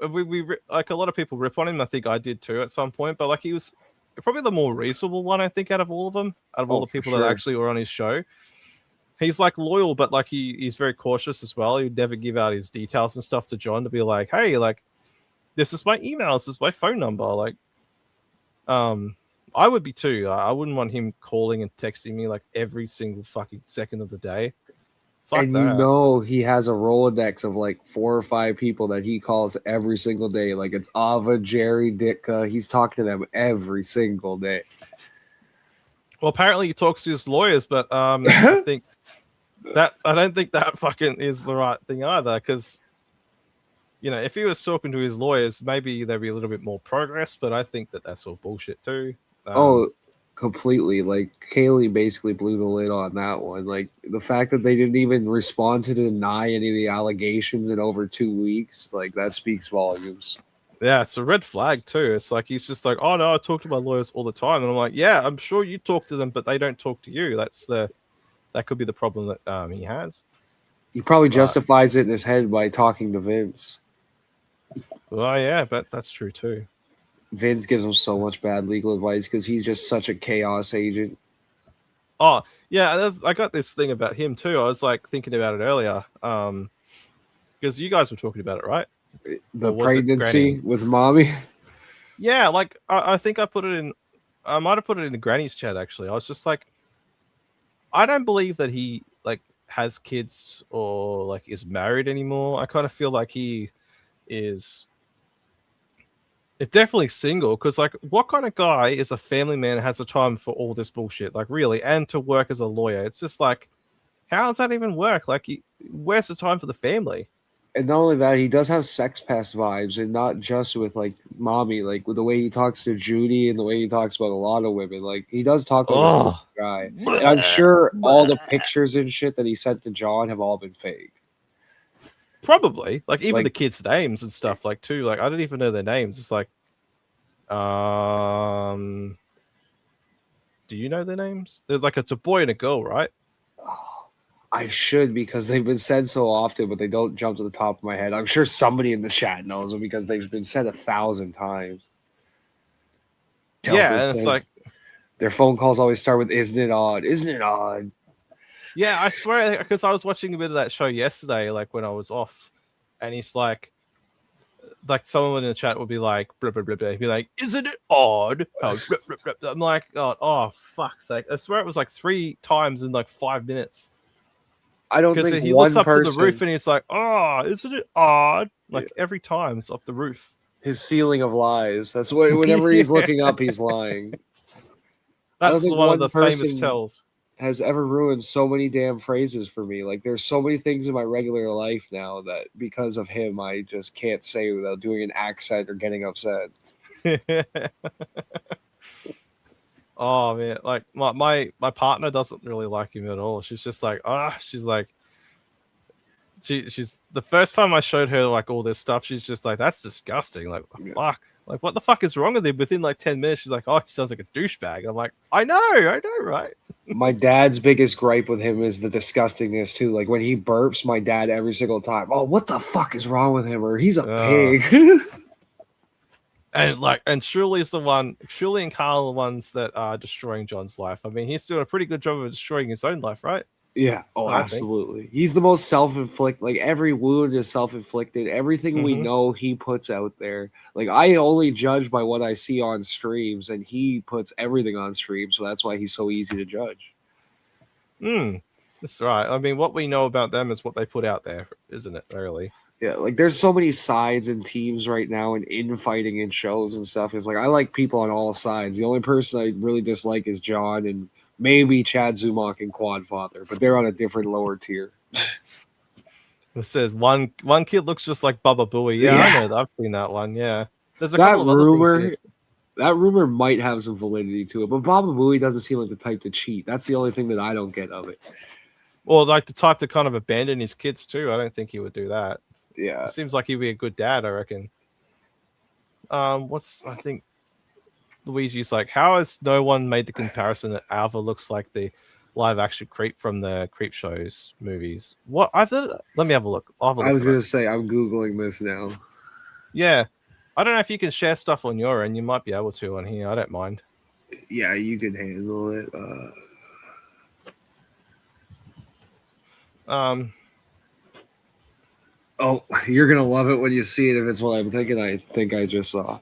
We like a lot of people rip on him. I think I did too at some point, but like he was probably the more reasonable one, I think, out of all of them, out of all the people that actually were on his show. he's like loyal, but like he's very cautious as well. He'd never give out his details and stuff to John to be like, hey, like this is my email, this is my phone number. Like, I would be too. I wouldn't want him calling and texting me like every single fucking second of the day. Fuck
And
that.
you know he has a Rolodex of like 4 or 5 people that he calls every single day. Like it's Ava, Jerry, Ditka. He's talking to them every single day.
Well, apparently he talks to his lawyers, but I don't think that fucking is the right thing either. Because you know, if he was talking to his lawyers, maybe there'd be a little bit more progress. But I think that that's all bullshit too.
Completely. Like Kaylee basically blew the lid on that one. Like the fact that they didn't even respond to deny any of the allegations in over 2 weeks, like that speaks volumes.
Yeah, it's a red flag too. It's like he's just like, oh no, I talk to my lawyers all the time, and I'm like, yeah, I'm sure you talk to them, but they don't talk to you. That could be the problem that he has.
He probably justifies it in his head by talking to Vince.
Well, yeah, but that's true too.
Vince gives him so much bad legal advice because he's just such a chaos agent.
Oh, yeah, I got this thing about him too. I was like thinking about it earlier, because you guys were talking about it, right?
The pregnancy with mommy.
Yeah, like I think I put it in. I might have put it in the Granny's chat actually. I was just like, I don't believe that he like has kids or like is married anymore. I kind of feel like he is. It's definitely single, because like what kind of guy is a family man and has the time for all this bullshit, like really, and to work as a lawyer? It's just like, how does that even work? Like, where's the time for the family?
And not only that, he does have sex pest vibes, and not just with like mommy, like with the way he talks to Judy and the way he talks about a lot of women. Like he does talk like this guy. And I'm sure all the pictures and shit that he sent to John have all been fake.
Probably, like even
Like-
the kids' names and stuff, like too. Like I don't even know their names. It's like, do you know their names? There's like it's a boy and a girl, right?
I should, because they've been said so often, but they don't jump to the top of my head. I'm sure somebody in the chat knows them because they've been said 1,000 times.
Yeah, and it's like
their phone calls always start with "Isn't it odd? Isn't it odd?"
Yeah, I swear, because I was watching a bit of that show yesterday, like when I was off, and he's like someone in the chat would be like, blah, blah, blah, blah. He'd be like, isn't it odd? Blah, blah, blah. I'm like, oh, fuck's sake. I swear it was like 3 times in like 5 minutes.
I don't think
he looks up to the roof and he's like, oh, isn't it odd? Like every time it's up the roof.
His ceiling of lies. That's what, whenever he's looking up, he's lying.
That's one of the famous tells.
Has ever ruined so many damn phrases for me. Like there's so many things in my regular life now that because of him I just can't say without doing an accent or getting upset.
Oh man, like my partner doesn't really like him at all. She's just like, she's like, she's the first time I showed her like all this stuff, she's just like, that's disgusting. Like, fuck. Like, what the fuck is wrong with him? Within like 10 minutes, she's like, oh, he sounds like a douchebag. I'm like, I know, right?
My dad's biggest gripe with him is the disgustingness too. Like when he burps, my dad every single time, oh, what the fuck is wrong with him? Or he's a pig.
And Shirley and Carl are the ones that are destroying John's life. I mean, he's doing a pretty good job of destroying his own life, right?
Yeah. Oh, absolutely. He's the most self-inflicted. Like every wound is self-inflicted. Everything we know, he puts out there. Like I only judge by what I see on streams, and he puts everything on stream, so that's why he's so easy to judge.
That's right. I mean, what we know about them is what they put out there, isn't it? Really?
Yeah. Like there's so many sides and teams right now, and infighting in shows and stuff. It's like I like people on all sides. The only person I really dislike is John and maybe Chad Zumach and Quadfather, but they're on a different lower tier.
It says one kid looks just like Baba Booey. Yeah, I know that. I've seen that one. Yeah, there's a
that
couple of
rumor.
other things here.
That rumor might have some validity to it, but Baba Booey doesn't seem like the type to cheat. That's the only thing that I don't get of it.
Or like the type to kind of abandon his kids too. I don't think he would do that.
Yeah,
it seems like he'd be a good dad, I reckon. I think Luigi's like, how has no one made the comparison that Alva looks like the live action Creep from the Creep Shows movies? What? Let me have a look. I
was going to say, I'm Googling this now.
Yeah. I don't know if you can share stuff on your end. You might be able to on here. I don't mind.
Yeah, you can handle it. Oh, you're gonna love it when you see it if it's what I'm thinking. I think I just saw.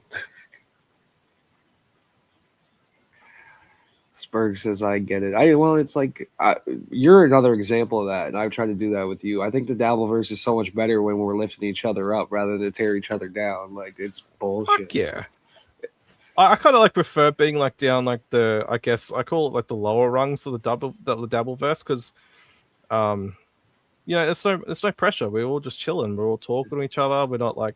Spurg says, "I get it." Well, it's like you're another example of that, and I've tried to do that with you. I think the Dabbleverse is so much better when we're lifting each other up rather than tear each other down. Like it's bullshit.
Fuck yeah. I kind of like prefer being like down like the, I guess I call it like the lower rungs of the Dabbleverse, because you know, there's no pressure. We're all just chilling. We're all talking to each other. We're not like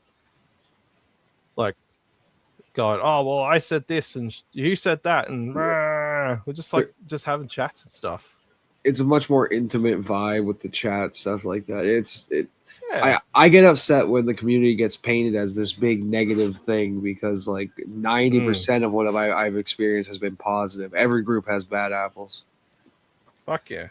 going, oh well, I said this and you said that, and we're just like just having chats and stuff.
It's a much more intimate vibe with the chat stuff like that.
Yeah.
I get upset when the community gets painted as this big negative thing because like 90% of what I've experienced has been positive. Every group has bad apples.
Fuck yeah.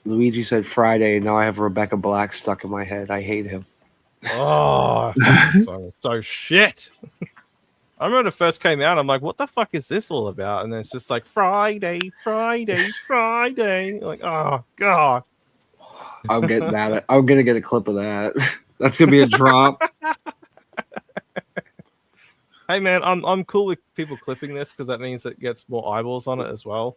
Luigi said Friday, and now I have Rebecca Black stuck in my head. I hate him.
Oh, that song is so shit. I remember when it first came out, I'm like, what the fuck is this all about? And then it's just like Friday. Like, oh god.
I'm getting that. I'm gonna get a clip of that. That's gonna be a drop.
Hey man, I'm cool with people clipping this because that means it gets more eyeballs on it as well.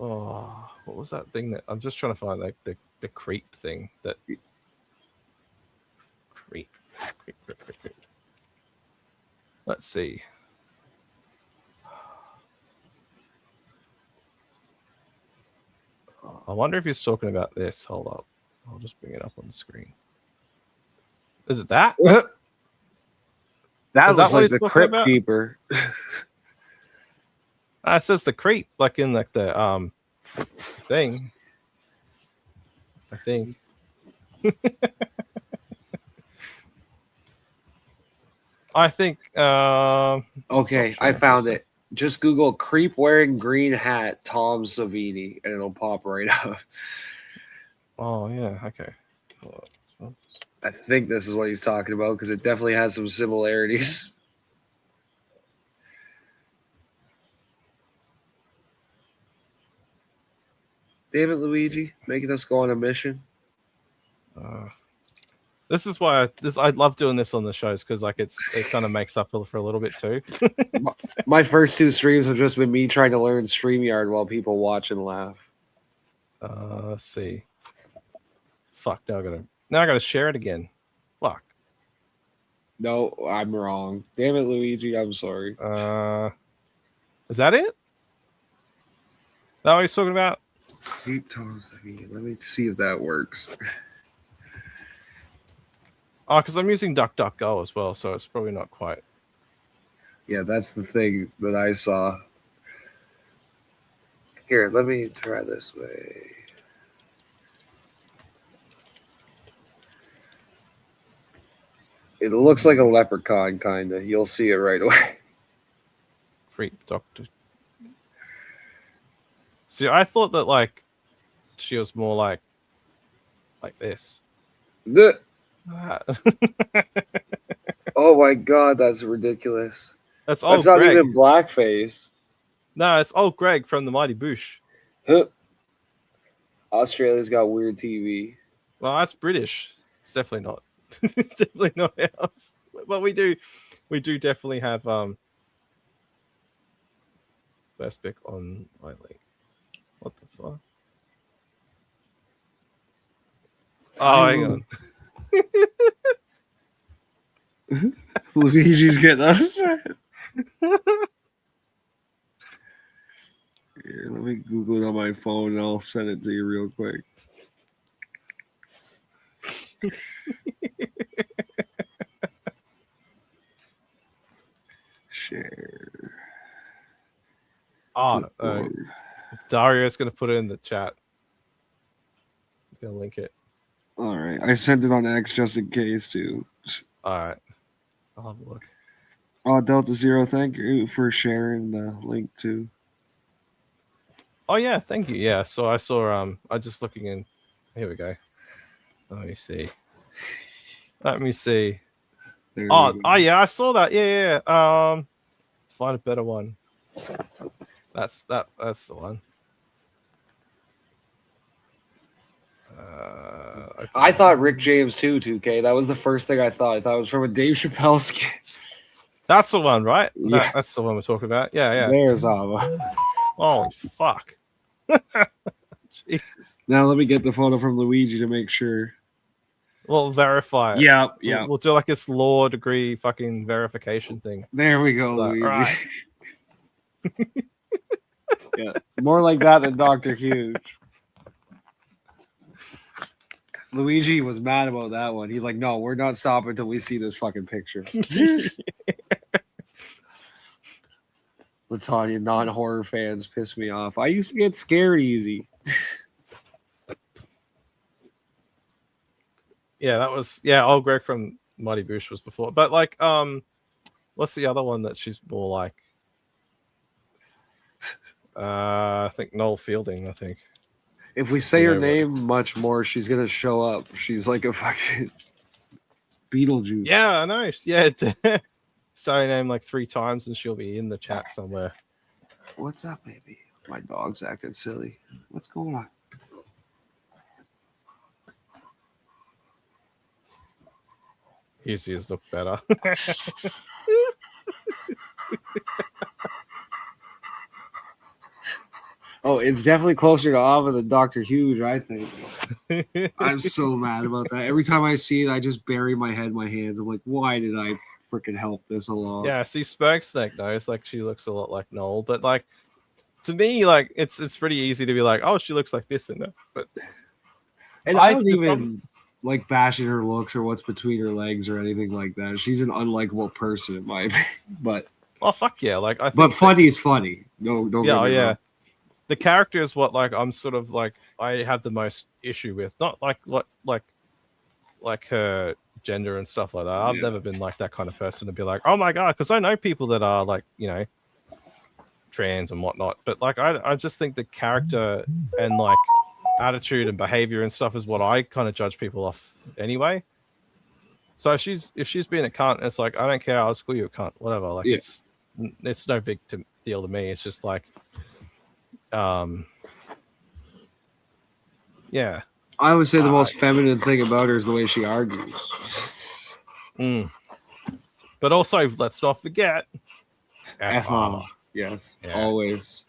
Oh, what was that thing that I'm just trying to find, like the creep thing that creep. Let's see. I wonder if he's talking about this. Hold up. I'll just bring it up on the screen. Is it that?
That
Is
looks
that what
like
he's
the
talking
Crypt
about?
Keeper.
It says the creep, like in like the thing. I think. I think.
Okay, I found it. Just Google "creep wearing green hat Tom Savini" and it'll pop right up.
Oh yeah. Okay.
I think this is what he's talking about because it definitely has some similarities. Damn it, Luigi, making us go on a mission.
This is why I love doing this on the shows, because like it kind of makes up for a little bit too.
My first two streams have just been me trying to learn StreamYard while people watch and laugh.
Let's see. Fuck, now I gotta share it again. Fuck.
No, I'm wrong. Damn it, Luigi, I'm sorry.
Is that it? Is that what he's talking about?
Creep Tom Savini. Let me see if that works.
Oh, because I'm using DuckDuckGo as well, so it's probably not quite.
Yeah, that's the thing that I saw. Here, let me try this way. It looks like a leprechaun, kind of. You'll see it right away.
Creep Doctor. See, I thought that like she was more like this.
Oh my god, that's ridiculous.
That's
not
Greg.
even blackface.
No, it's old Greg from the Mighty Boosh.
Australia's got weird TV.
Well, that's British. It's definitely not. It's definitely not ours. But we do definitely have first pick on my link. What the fuck? Oh, hang on.
Luigi's getting upset. Here, let me Google it on my phone and I'll send it to you real quick. Share.
Oh, Dario's going to put it in the chat. I'm going to link it.
All right. I sent it on X just in case, too.
All right. I'll have a look.
Oh, Delta Zero, thank you for sharing the link, too.
Oh, yeah. Thank you. Yeah. So I saw, I'm just looking in. Here we go. Let me see.
There we
Oh,
go.
oh yeah, I saw that. Yeah. Find a better one. That's the one.
I thought Rick James too, 2K. That was the first thing I thought. I thought it was from a Dave Chappelle skit.
That's the one, right?
Yeah.
That's the one we're talking about. Yeah.
There's Ava.
Oh fuck. Jesus.
Now let me get the photo from Luigi to make sure.
We'll verify it.
Yep.
We'll do like this law degree fucking verification thing.
There we go,
Like,
Luigi.
right.
Yeah, more like that than Dr. Huge. Luigi was mad about that one. He's like, no, we're not stopping until we see this fucking picture. Latanya non-horror fans piss me off. I used to get scared easy.
Yeah, that was old Greg from Mighty Boosh was before. But like what's the other one that she's more like? I think Noel Fielding, I think.
If we say her
Yeah,
name much more, she's gonna show up. She's like a fucking Beetlejuice.
Yeah, I know. Yeah, say her name like 3 times and she'll be in the chat somewhere.
What's up, baby? My dog's acting silly. What's going on?
His ears look better.
Oh, it's definitely closer to Ava than Dr. Huge, I think. I'm so mad about that. Every time I see it, I just bury my head in my hands. I'm like, why did I freaking help this along?
Yeah, see, Spurg Snake though, it's like she looks a lot like Noel, but like to me, like it's pretty easy to be like, oh, she looks like this in there. But
and I don't even like bashing her looks or what's between her legs or anything like that. She's an unlikable person in my opinion. But
oh fuck yeah, like I think
but funny is funny. No, don't
yeah,
get me wrong.
The character is what like I'm sort of like I have the most issue with, not like what like her gender and stuff like that. I've never been like that kind of person to be like, oh my god, because I know people that are like, you know, trans and whatnot, but like I just think the character and like attitude and behavior and stuff is what I kind of judge people off anyway. So if she's being a cunt, it's like I don't care, I'll school you a cunt, whatever. Like it's no big deal to me. It's just like yeah.
I would say the most feminine thing about her is the way she argues.
But also, let's not forget
F-Ava. Yes,
Yeah.
always.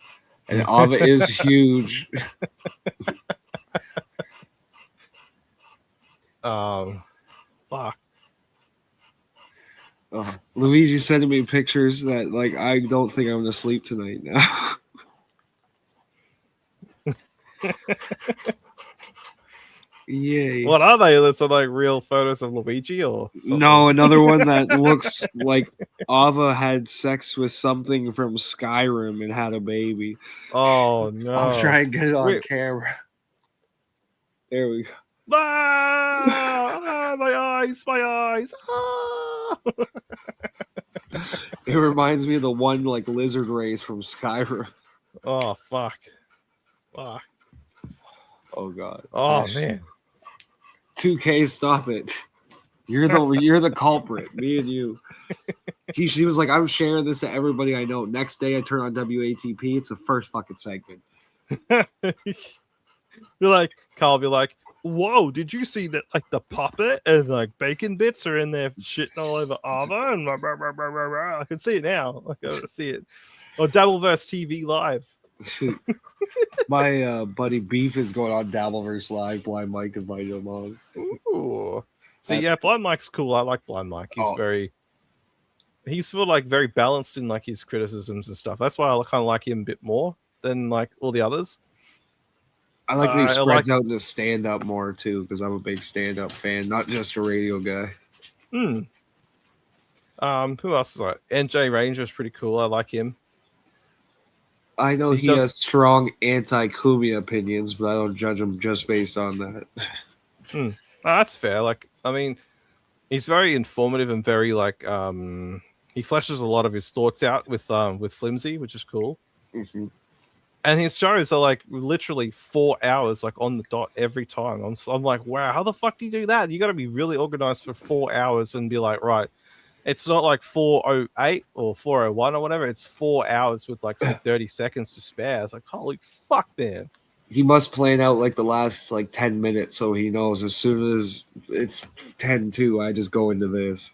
And Ava is huge.
Fuck.
Luigi sending me pictures that like I don't think I'm gonna sleep tonight now. Yay.
What are they? That's like real photos of Luigi or something?
No, another one that looks like Ava had sex with something from Skyrim and had a baby.
Oh no.
I'll try and get it on camera. There we go.
My eyes. Ah!
It reminds me of the one like lizard race from Skyrim.
Oh fuck.
Oh god.
Oh man.
2K, stop it. You're the culprit. Me and you. She was like, I'm sharing this to everybody I know. Next day I turn on WATP. It's the first fucking segment.
You're like, Carl be like, whoa, did you see that like the puppet and like bacon bits are in there shitting all over Ava and blah, blah, blah, blah, blah. I can see it now. Like, I can see it. Or Dabbleverse TV live.
My buddy Beef is going on Dabbleverse Live. Blind Mike invited him on.
Ooh. See, yeah, Blind Mike's cool. I like Blind Mike. He's feel like very balanced in like his criticisms and stuff. That's why I kind of like him a bit more than like all the others.
I like that he spreads out into stand-up more too, because I'm a big stand-up fan, not just a radio guy.
Who else is like NJ Ranger is pretty cool. I like him.
I know he has strong anti-Kumi opinions, but I don't judge him just based on that.
Oh, that's fair. Like, I mean, he's very informative and very like he fleshes a lot of his thoughts out with Flimsy, which is cool.
Mm-hmm.
And his shows are like literally 4 hours, like on the dot every time. I'm like, wow, how the fuck do you do that? You got to be really organized for 4 hours and be like, right, it's not like 4:08 or 4:01 or whatever. It's 4 hours with like say 30 seconds to spare. It's like, holy fuck, man.
He must plan out like the last like 10 minutes so he knows as soon as it's 10:02, I just go into this.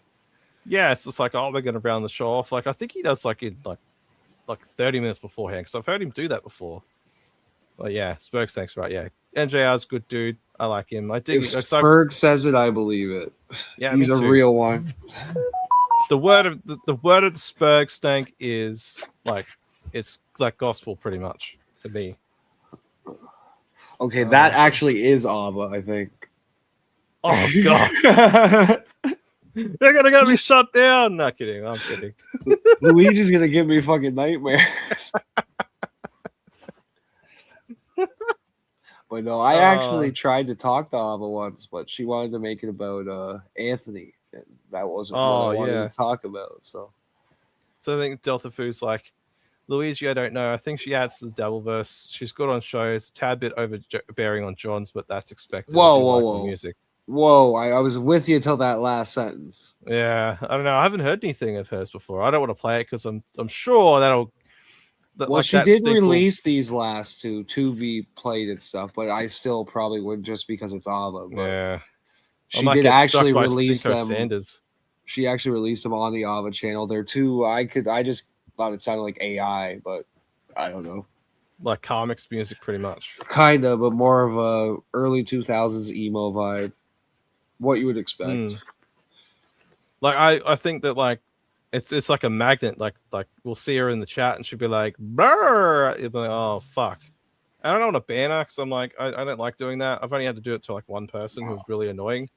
Yeah, it's just like, oh, we're gonna round the show off. Like I think he does like in like 30 minutes beforehand, because I've heard him do that before. But yeah, Spurgs, thanks, right? Yeah, NJR's a good dude. I like him. I dig
If
it.
Spurg says it, I believe it.
Yeah,
he's
me
a
too.
real one.
The word of the word of the Spurg stank is like it's like gospel pretty much to me.
Okay, that actually is Ava, I think.
Oh god. They're gonna get me shut down. Not kidding. I'm kidding.
Luigi's gonna give me fucking nightmares. But no, I actually tried to talk to Ava once, but she wanted to make it about Anthony. And that wasn't what I wanted to talk about. So
I think Delta Foo's like, Luigi, I don't know. I think she adds to the Dabbleverse. She's good on shows, a tad bit overbearing on John's, but that's expected.
Whoa.
Music.
Whoa, I was with you until that last sentence.
Yeah, I don't know. I haven't heard anything of hers before. I don't want to play it because I'm sure that'll.
Well,
like,
she
that
did
staple...
release these last two to be played and stuff, but I still probably would just because it's Ava. But
yeah,
she did actually release them.
Sanders.
She actually released them on the Ava channel. They're two. I just thought it sounded like AI, but I don't know.
Like comics music, pretty much.
Kind of, but more of a early 2000s emo vibe. What you would expect.
Like I think that like it's like a magnet. Like we'll see her in the chat and she'll be like, "Brr!" You'll be like, "Oh fuck." I don't want to ban her because I'm like I don't like doing that. I've only had to do it to like one person who's really annoying.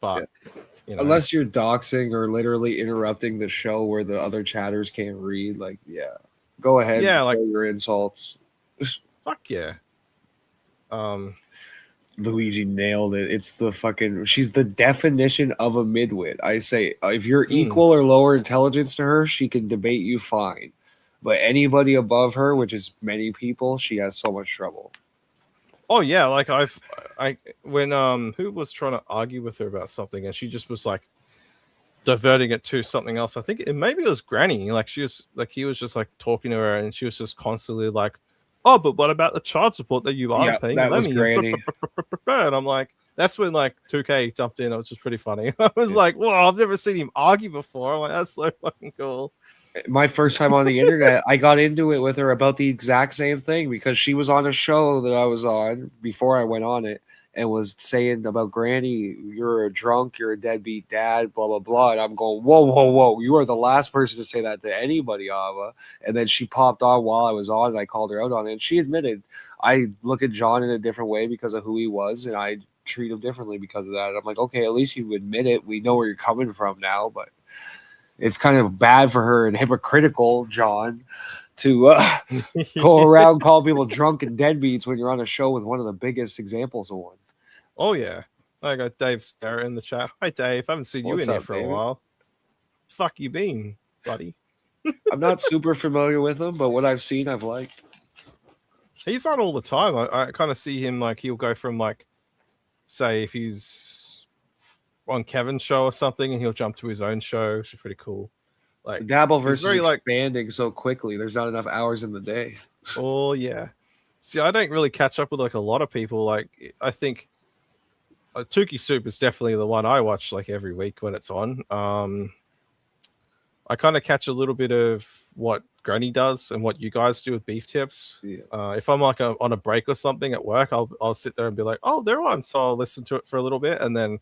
But you know.
Unless you're doxing or literally interrupting the show where the other chatters can't read, like go ahead.
Yeah,
and
like
your insults.
Fuck yeah.
Luigi nailed it. It's the fucking. She's the definition of a midwit. I say, if you're equal or lower intelligence to her, she can debate you fine. But anybody above her, which is many people, she has so much trouble.
Oh yeah, like when who was trying to argue with her about something and she just was like diverting it to something else. I think maybe it was Granny. Like she was like he was just like talking to her and she was just constantly like, "Oh, but what about the child support that you are paying?"
That was Granny.
And I'm like, that's when like 2K jumped in. It was just pretty funny. I was like, "Whoa, I've never seen him argue before." I'm like, that's so fucking cool.
My first time on the internet, I got into it with her about the exact same thing because she was on a show that I was on before I went on it and was saying about Granny, "You're a drunk, you're a deadbeat dad, blah, blah, blah." And I'm going, whoa. You are the last person to say that to anybody, Ava. And then she popped on while I was on and I called her out on it. And she admitted, I look at John in a different way because of who he was and I treat him differently because of that. And I'm like, okay, at least you admit it. We know where you're coming from now, but it's kind of bad for her and hypocritical, John, to go around calling people drunk and deadbeats when you're on a show with one of the biggest examples of one.
Oh yeah, I got Dave Starrett in the chat. Hi Dave, I haven't seen you in here for a while. Fuck you been, buddy?
I'm not super familiar with him, but what I've seen, I've liked.
He's on all the time. I kind of see him like he'll go from like, say if he's on Kevin's show or something, and he'll jump to his own show, which is pretty cool. Like
the Dabbleverse is expanding so quickly. There's not enough hours in the day.
Oh yeah. See, I don't really catch up with like a lot of people. Like I think Tuki Soup is definitely the one I watch like every week when it's on. I kind of catch a little bit of what Granny does and what you guys do with Beef Tips.
Yeah.
If I'm like on a break or something at work, I'll sit there and be like, "Oh, they're on," so I'll listen to it for a little bit, and then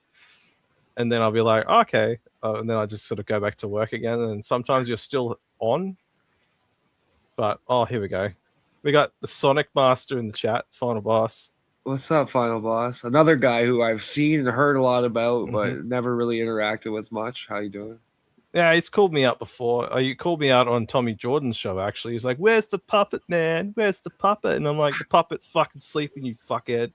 I'll be like, oh, okay, and then I just sort of go back to work again. And sometimes you're still on, but here we go. We got the Sonic Master in the chat, Final Boss.
What's up, Final Boss? Another guy who I've seen and heard a lot about, but never really interacted with much. How you doing?
Yeah, he's called me out before. You called me out on Tommy Jordan's show, actually. He's like, "Where's the puppet, man? Where's the puppet?" And I'm like, "The puppet's fucking sleeping, you fuckhead."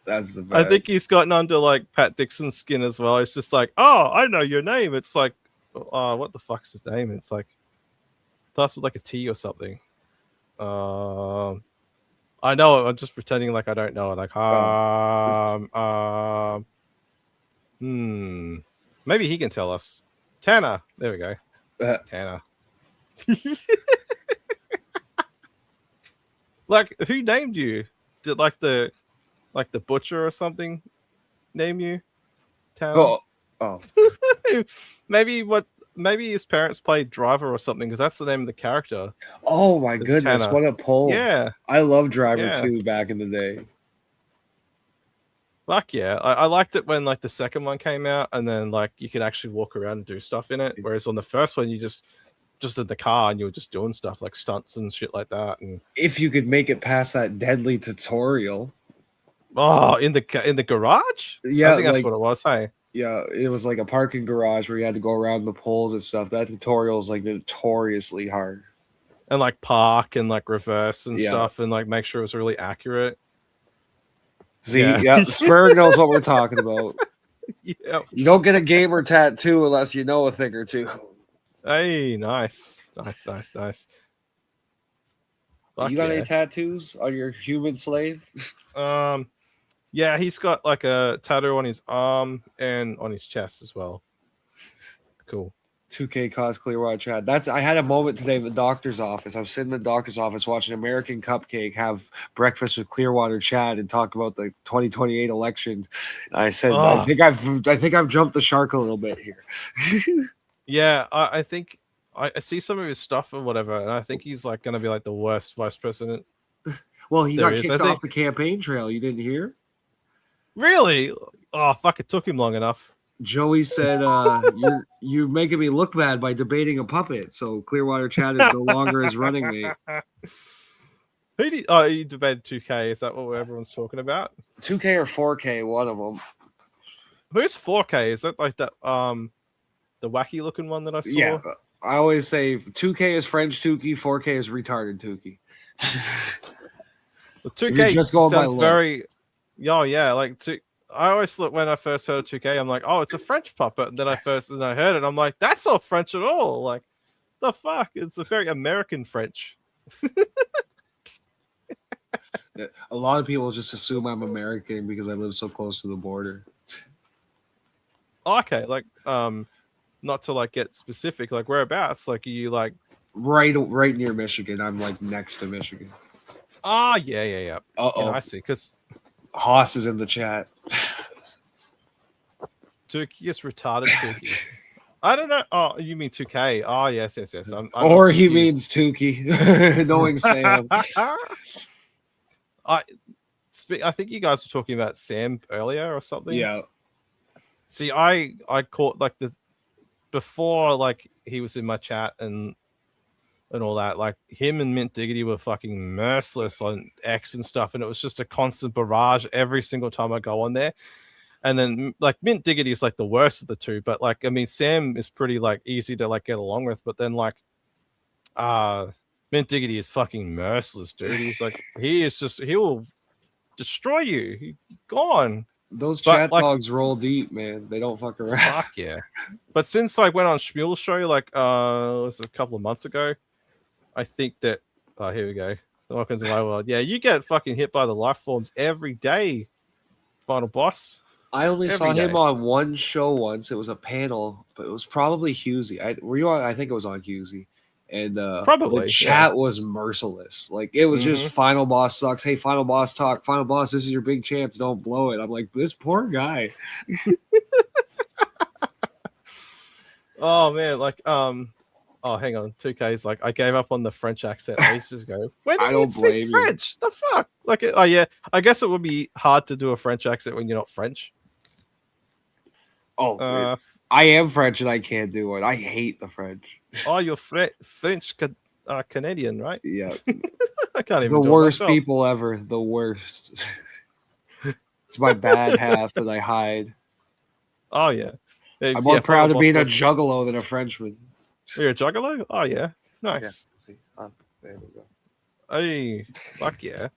That's the best.
I think he's gotten under like Pat Dixon's skin as well. It's just like, "Oh, I know your name." It's like, what the fuck's his name? It's like, starts with like a T or something. I know it. I'm just pretending like I don't know it. Like, Maybe he can tell us. Tanner. There we go. Tanner. Like, who named you? Did like the butcher or something name you? Tanner?
Oh.
Maybe his parents played Driver or something, because that's the name of the character.
Oh my goodness,
Tanner.
what a pull.
Yeah.
I love Driver
Yeah.
2 back in the day.
Fuck yeah. I liked it when like the second one came out, and then like you could actually walk around and do stuff in it. Whereas on the first one, you just in the car and you were just doing stuff like stunts and shit like that. And
If you could make it past that deadly tutorial.
oh, in the garage?
Yeah,
I think that's
like,
what it was. Hey.
Yeah, it was like a parking garage where you had to go around the poles and stuff. That tutorial is like notoriously hard.
And like park and like reverse and
Yeah.
stuff, and like make sure it was really accurate.
See, yeah, Spurg knows what we're talking about.
Yeah.
You don't get a gamer tattoo unless you know a thing or two.
Hey, nice. Fuck
You got
yeah.
any tattoos on your human slave?
Yeah, he's got like a tattoo on his arm and on his chest as well. Cool.
2K cause Clearwater Chad. I had a moment today in the doctor's office. I was sitting in the doctor's office watching American Cupcake have breakfast with Clearwater Chad and talk about the 2028 election. And I said, I think I've jumped the shark a little bit here.
Yeah, I think I see some of his stuff or whatever, and I think he's like going to be like the worst vice president.
Well, he got
There is,
kicked
I think.
off the campaign trail. You didn't hear?
Really? Oh fuck! It took him long enough.
Joey said, "You're making me look bad by debating a puppet." So Clearwater Chad is no longer his running mate.
Who did? Oh, you debated 2K. Is that what everyone's talking about?
2K or 4K, one of them.
Who's 4K? Is that like that the wacky looking one that I saw?
Yeah, I always say 2K is French Tukey, 4K is retarded Tukey.
Well,
You're
2K
just going by
sounds
looks.
very. Oh yeah, like I always thought when I first heard 2K, I'm like, oh, it's a French puppet. And then I heard it, I'm like, that's not French at all. Like, the fuck? It's a very American French.
A lot of people just assume I'm American because I live so close to the border.
Okay, like not to like get specific, like whereabouts? Like, are you like
Right near Michigan. I'm like next to Michigan.
ah yeah.
Uh-oh.
Yeah, I see. Because
Haas is in the chat.
Turkey is retarded. Turkey. I don't know. Oh, you mean 2K? Oh, yes. I'm
Or he means Tukey, knowing Sam.
I think you guys were talking about Sam earlier or something.
Yeah.
See, I caught like before like he was in my chat and all that, like him and Mint Diggity were fucking merciless on X and stuff, and it was just a constant barrage every single time I go on there. And then like Mint Diggity is like the worst of the two, but like I mean Sam is pretty like easy to like get along with, but then like Mint Diggity is fucking merciless, dude. He's like he will destroy you. He's gone.
Those
But,
chat
like-
dogs roll deep, man. They don't fuck around.
Fuck yeah. But since I went on Shmuel's show like it was a couple of months ago, I think that here we go. Welcome to my world. Yeah, you get fucking hit by the life forms every day, Final Boss.
I only
Every
saw him
day.
on one show once. It was a panel, but it was probably Husey. Were you on? I think it was on Husey. And
Probably,
the chat was merciless. Like it was just Final Boss sucks. Hey, Final Boss talk. Final Boss, this is your big chance. Don't blow it. I'm like, this poor guy.
Oh man, like oh hang on, 2K is like I gave up on the French accent ages ago. When did
I
you
don't
speak
blame you.
French? The fuck? Like oh yeah, I guess it would be hard to do a French accent when you're not French.
Oh, I am French and I can't do it. I hate the French.
Oh, you're French Canadian, right?
Yeah.
I can't even
The
do it
worst
myself.
people ever. The worst. It's my bad half that I hide.
Oh yeah.
I'm more proud of being a juggalo than a Frenchman.
You're a juggalo? Oh yeah. Nice.
See, there we go.
Hey, fuck yeah.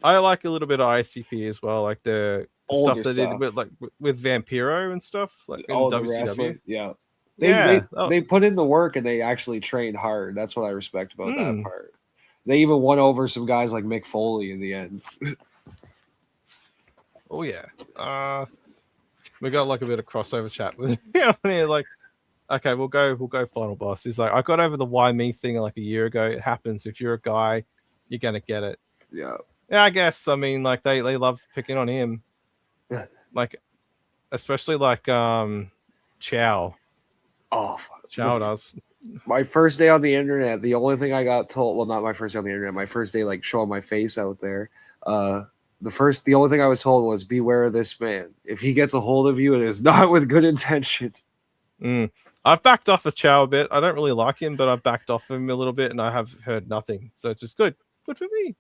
I like a little bit of ICP as well, like the
Older
stuff they did
stuff.
with like with Vampiro and stuff, like in
Oh, the
WCW.
wrestling? Yeah.
Yeah.
They put in the work and they actually trained hard. That's what I respect about that
Mm.
part. They even won over some guys like Mick Foley in the end.
Oh yeah. We got like a bit of crossover chat with him. Like, okay, we'll go final boss. He's like, I got over the why me thing like a year ago. It happens. If you're a guy, you're gonna get it.
Yeah.
Yeah, I guess. I mean, like they love picking on him.
Yeah.
Like, especially like Chow.
Oh, fuck.
Chow does.
My first day on the internet, the only thing I got told, well, not my first day on the internet, my first day like showing my face out there. The only thing I was told was beware of this man. If he gets a hold of you, it is not with good intentions.
I've backed off of Chow a bit. I don't really like him, but I've backed off him a little bit, and I have heard nothing. So it's just good for me.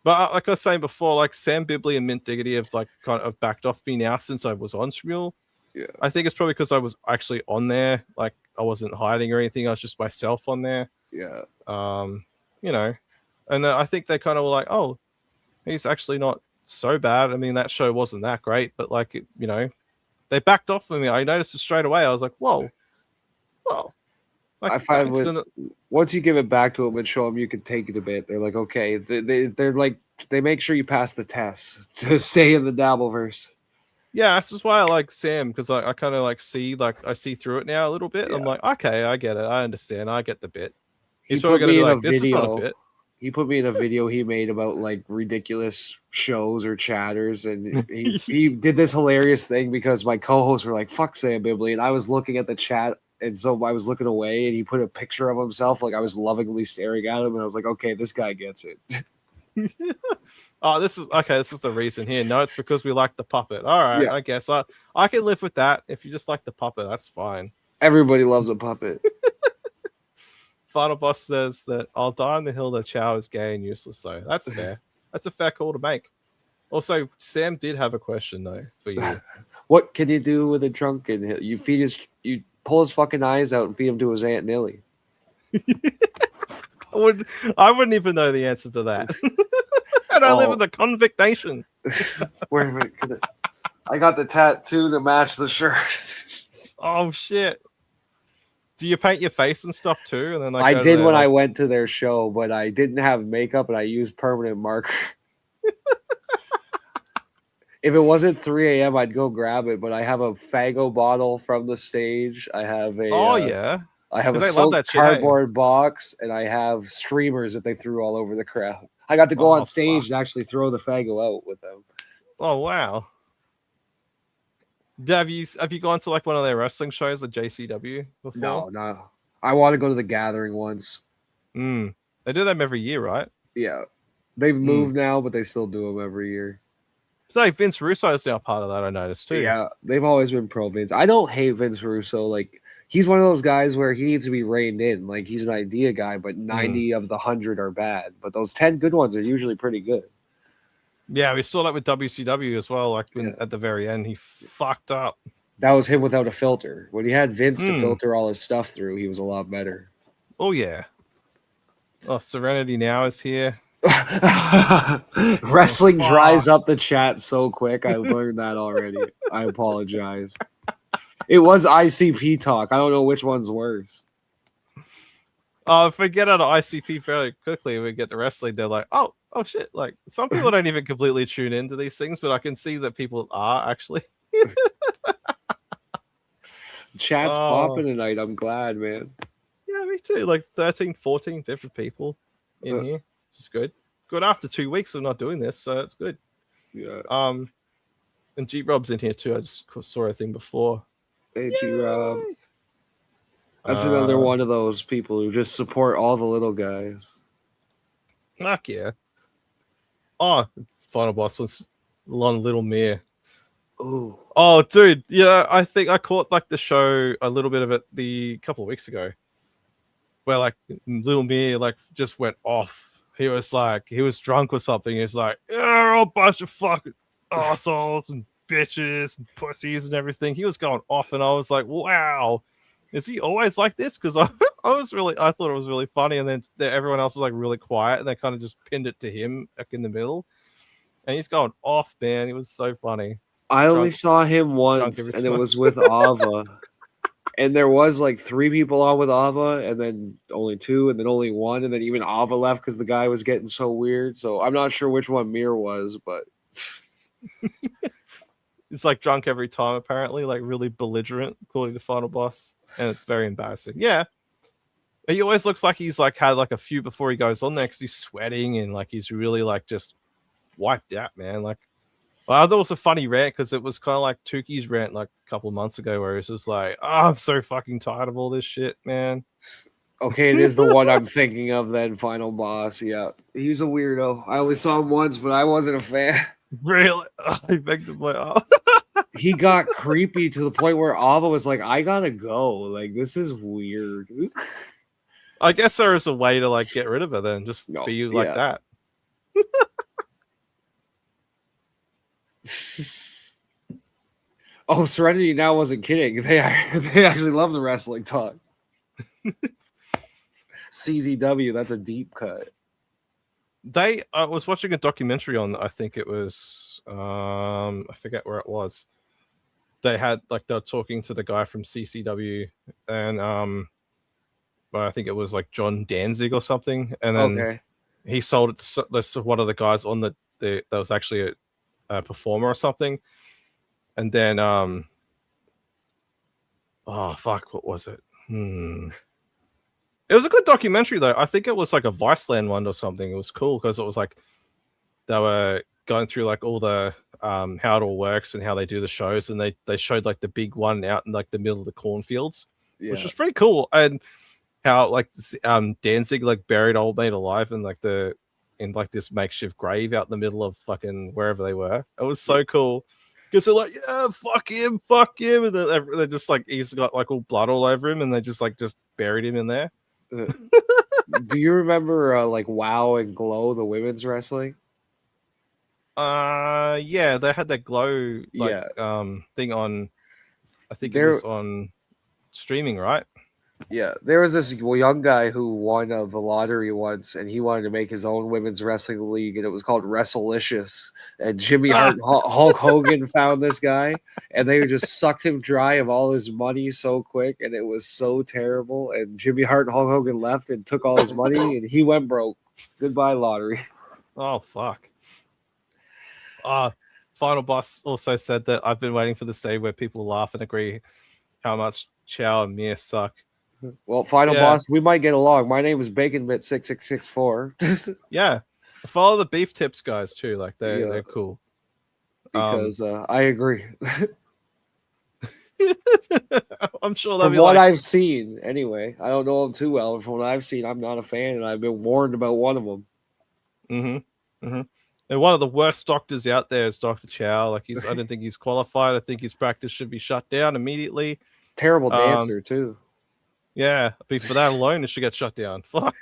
But like I was saying before, like Sam Bibley and Mint Diggity have like kind of backed off me now since I was on Shmuel.
Yeah.
I think it's probably because I was actually on there. Like I wasn't hiding or anything. I was just myself on there.
Yeah.
You know, and I think they kind of were like, oh, he's actually not so bad. I mean, that show wasn't that great, but like, you know, they backed off of me. I noticed it straight away. I was like, whoa. Like,
I find once you give it back to them and show them you can take it a bit, they're like, okay. They're like, they make sure you pass the test to stay in the Dabbleverse.
Yeah, this is why I like Sam, because I kind of like I see through it now a little bit. Yeah. I'm like, okay, I get it. I understand. I get the bit. He's probably going to be like, this is not a bit.
He put me in a video he made about like ridiculous shows or chatters, and he did this hilarious thing because my co-hosts were like, fuck Sam Bibley, and I was looking at the chat, and so I was looking away, and he put a picture of himself, like I was lovingly staring at him, and I was like, okay, this guy gets it.
Oh, this is the reason here. No, it's because we like the puppet. All right, yeah. I guess I can live with that. If you just like the puppet, that's fine.
Everybody loves a puppet.
Final boss says that I'll die on the hill that Chow is gay and useless, though. That's fair. That's a fair call to make. Also, Sam did have a question though for you.
What can you do with a drunken? You pull his fucking eyes out and feed him to his Aunt Nilly.
I wouldn't even know the answer to that. And I live in the convict nation.
Wait a minute. I got the tattoo to match the shirt.
Oh shit. Do you paint your face and stuff too? And then
I did when I went to their show, but I didn't have makeup and I used permanent marker. If it wasn't 3 a.m., I'd go grab it, but I have a Fago bottle from the stage. I have a I have a silk cardboard box, and I have streamers that they threw all over the crowd. I got to go on stage and actually throw the Fago out with them.
Oh wow. Have you gone to like one of their wrestling shows at JCW before?
No. I want to go to the Gathering once.
They do them every year, right?
Yeah. They've moved now, but they still do them every year.
So Vince Russo is now part of that, I noticed too.
Yeah, they've always been pro Vince. I don't hate Vince Russo. Like, he's one of those guys where he needs to be reined in. Like, he's an idea guy, but 90 of the 100 are bad. But those 10 good ones are usually pretty good.
Yeah, we saw that with WCW as well. Like at the very end, he fucked up.
That was him without a filter. When he had Vince to filter all his stuff through, he was a lot better.
Oh yeah. Oh, Serenity Now is here.
Wrestling dries up the chat so quick. I learned that already. I apologize. It was ICP talk. I don't know which one's worse.
If we get out of ICP fairly quickly, we get to wrestling. They're like, oh shit! Like some people don't even completely tune into these things, but I can see that people are actually.
Chat's popping tonight. I'm glad, man.
Yeah, me too. Like 13, 14, 50 people in here. It's good. Good after 2 weeks of not doing this, so it's good.
Yeah.
And G Rob's in here too. I just saw a thing before.
Hey, G Rob. That's another one of those people who just support all the little guys.
Fuck yeah. Oh, final boss was Lon Little Mere.
Ooh.
Oh, dude. Yeah, I think I caught like the show a little bit of it a couple of weeks ago, where like Little Mere like just went off. He was drunk or something. He's like, "You're a bunch of fucking assholes and bitches and pussies and everything." He was going off, and I was like, "Wow, is he always like this?" Because I thought it was really funny, and then everyone else was like really quiet, and they kind of just pinned it to him like in the middle, and he's going off, man. It was so funny.
I only saw him once, and it was with Ava. And there was like 3 people on with Ava, and then only 2, and then only 1, and then even Ava left because the guy was getting so weird. So I'm not sure which one Mir was, but
He's like drunk every time, apparently, like really belligerent, according to Final Boss, and it's very embarrassing. Yeah, he always looks like he's like had like a few before he goes on there because he's sweating and like he's really like just wiped out, man. Like, well, I thought it was a funny rant because it was kind of like Tuki's rant like a couple of months ago, where it's just like, oh, I'm so fucking tired of all this shit, man.
Okay, it is the one I'm thinking of then, Final Boss. Yeah. He's a weirdo. I only saw him once, but I wasn't a fan.
Really? I begged him like, oh.
He got creepy to the point where Ava was like, I gotta go. Like, this is weird.
I guess there is a way to like get rid of it then, just
No,
be like that.
Oh, Serenity now wasn't kidding. They actually love the wrestling talk. CZW, that's a deep cut.
I was watching a documentary on, I think it was I forget where it was. They had like they're talking to the guy from CCW and I think it was like John Danzig or something, and then he sold it to one of the guys on the that was actually a performer or something, and then oh fuck, what was it? It was a good documentary though. I think it was like a Viceland one or something. It was cool because it was like they were going through like all the how it all works and how they do the shows, and they showed like the big one out in like the middle of the cornfields, which was pretty cool. And how like Danzig like buried old mate alive in like this makeshift grave out in the middle of fucking wherever they were. It was so cool because they're like, yeah, fuck him, and then they're just like he's got like all blood all over him, and they just buried him in there.
Do you remember like WoW and Glow, the women's wrestling?
Yeah, they had that Glow thing on. I think it was on streaming, right?
Yeah, there was this young guy who won the lottery once, and he wanted to make his own women's wrestling league, and it was called Wrestlelicious. And Jimmy Hart, Hulk Hogan found this guy, and they just sucked him dry of all his money so quick, and it was so terrible. And Jimmy Hart and Hulk Hogan left and took all his money, and he went broke. Goodbye, lottery.
Oh fuck. Final Boss also said that I've been waiting for the day where people laugh and agree how much Chow and Mia suck.
Well, Final Boss, we might get along. My name is BaconBit6664.
Yeah, follow the beef tips guys too. Like they're cool.
Because I agree.
I'm sure
from what I've seen, anyway. I don't know them too well. From what I've seen, I'm not a fan, and I've been warned about one of them.
And one of the worst doctors out there is Dr. Chow. Like I don't think he's qualified. I think his practice should be shut down immediately.
Terrible dancer too.
Yeah, but for that alone, it should get shut down. Fuck.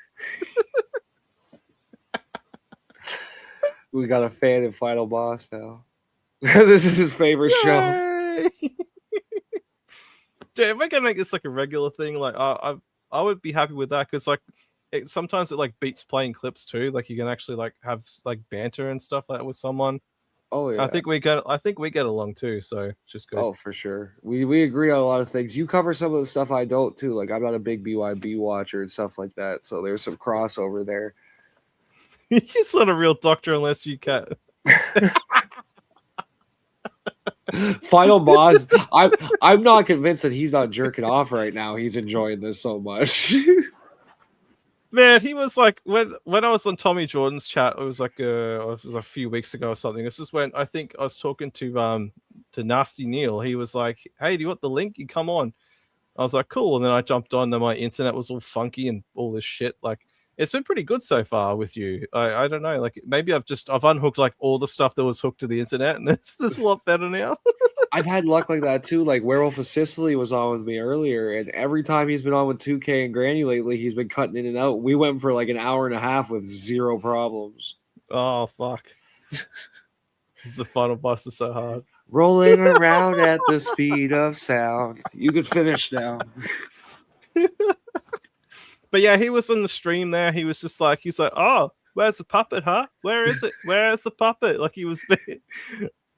We got a fan in Final Boss now. This is his favorite show.
Dude, if I can make this like a regular thing, like I would be happy with that because like sometimes it like beats playing clips too. Like you can actually like have like banter and stuff like that with someone.
Oh yeah,
I think we get along too. So it's just good.
Oh, for sure. We agree on a lot of things. You cover some of the stuff I don't too. Like I'm not a big BYB watcher and stuff like that. So there's some crossover there.
He's not a real doctor unless you can.
Final Boss. I'm not convinced that he's not jerking off right now. He's enjoying this so much.
Man, he was like when I was on Tommy Jordan's chat, it was like a few weeks ago or something. This is when I think I was talking to Nasty Neil. He was like, "Hey, do you want the link? You come on." I was like, "Cool." And then I jumped on, and my internet was all funky and all this shit. Like, it's been pretty good so far with you. I don't know. Like, maybe I've unhooked like all the stuff that was hooked to the internet, and it's just a lot better now.
I've had luck like that too. Like Werewolf of Sicily was on with me earlier, and every time he's been on with 2K and Granny lately, he's been cutting in and out. We went for like an hour and a half with zero problems.
Oh fuck! The Final Boss is so hard.
Rolling around at the speed of sound. You could finish now.
But yeah, he was on the stream there. He was just like, he's like, "Oh, where's the puppet, huh? Where is it? Where is the puppet?" Like he was there.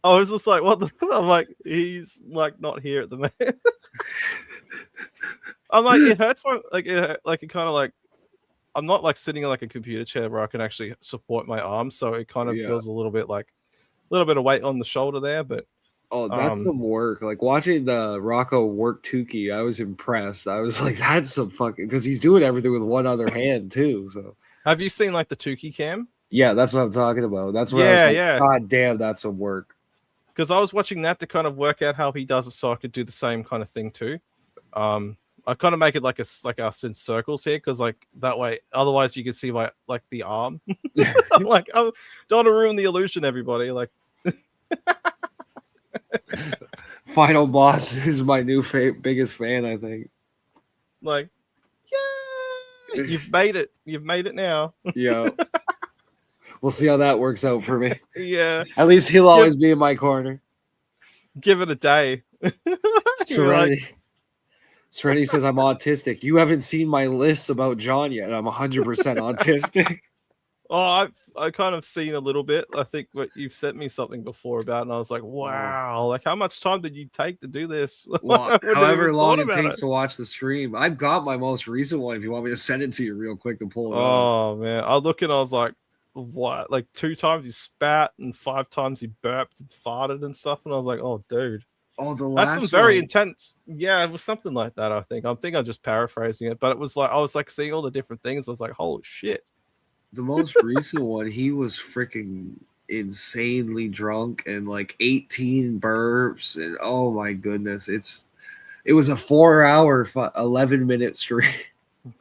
I was just like, what the fuck? I'm like, he's like not here at the moment. I'm like, it hurts my it kind of like I'm not like sitting in like a computer chair where I can actually support my arms, so it kind of feels a little bit of weight on the shoulder there. But
Oh, that's some work. Like watching the Rocco work Tukey, I was impressed. I was like, that's some fucking because he's doing everything with one other hand too. So
Have you seen like the Tukey cam?
yeah, that's what I'm talking about. That's where I was like, God damn, that's some work.
Because I was watching that to kind of work out how he does it, so I could do the same kind of thing too. I kind of make it like us in circles here, because like that way, otherwise you can see my like the arm. Like I don't want to ruin the illusion, everybody. Like.
Final Boss is my new biggest fan, I think.
Like, yeah, you've made it. You've made it now.
Yeah. We'll see how that works out for me.
Yeah.
At least he'll always be in my corner.
Give it a day.
Serenity. Serenity says I'm autistic. You haven't seen my lists about John yet. I'm 100% autistic.
Oh, I kind of seen a little bit. I think what you've sent me something before about, and I was like, wow, like how much time did you take to do this?
Well, however long it takes to watch the stream. I've got my most recent one if you want me to send it to you real quick to pull it up.
Oh man. I look and I was like, what? Like 2 times you spat and 5 times you burped and farted and stuff, and I was like, oh dude.
Oh, the last
that's some very intense. Yeah, it was something like that. I think I'm just paraphrasing it, but it was like I was like seeing all the different things. I was like, holy shit.
The most recent one, he was freaking insanely drunk and like 18 burps, and oh my goodness, it was a 4-hour, 11-minute stream.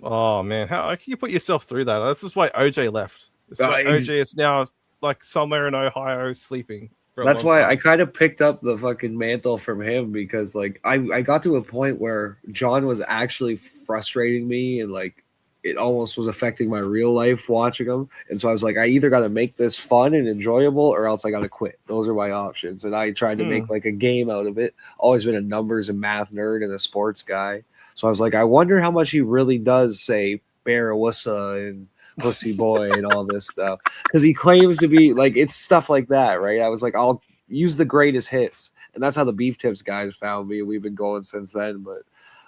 Oh man, how can you put yourself through that? This is why OJ left. OJ is now like somewhere in Ohio sleeping.
That's why I kind of picked up the fucking mantle from him, because like I got to a point where John was actually frustrating me, and like it almost was affecting my real life watching him. And so I was like, I either got to make this fun and enjoyable, or else I got to quit. Those are my options. And I tried to make like a game out of it. Always been a numbers and math nerd and a sports guy. So I was like, I wonder how much he really does say Barrawussa and Pussy Boy and all this stuff, because he claims to be like, it's stuff like that, right? I was like, I'll use the greatest hits. And that's how the Beef Tips guys found me. We've been going since then, but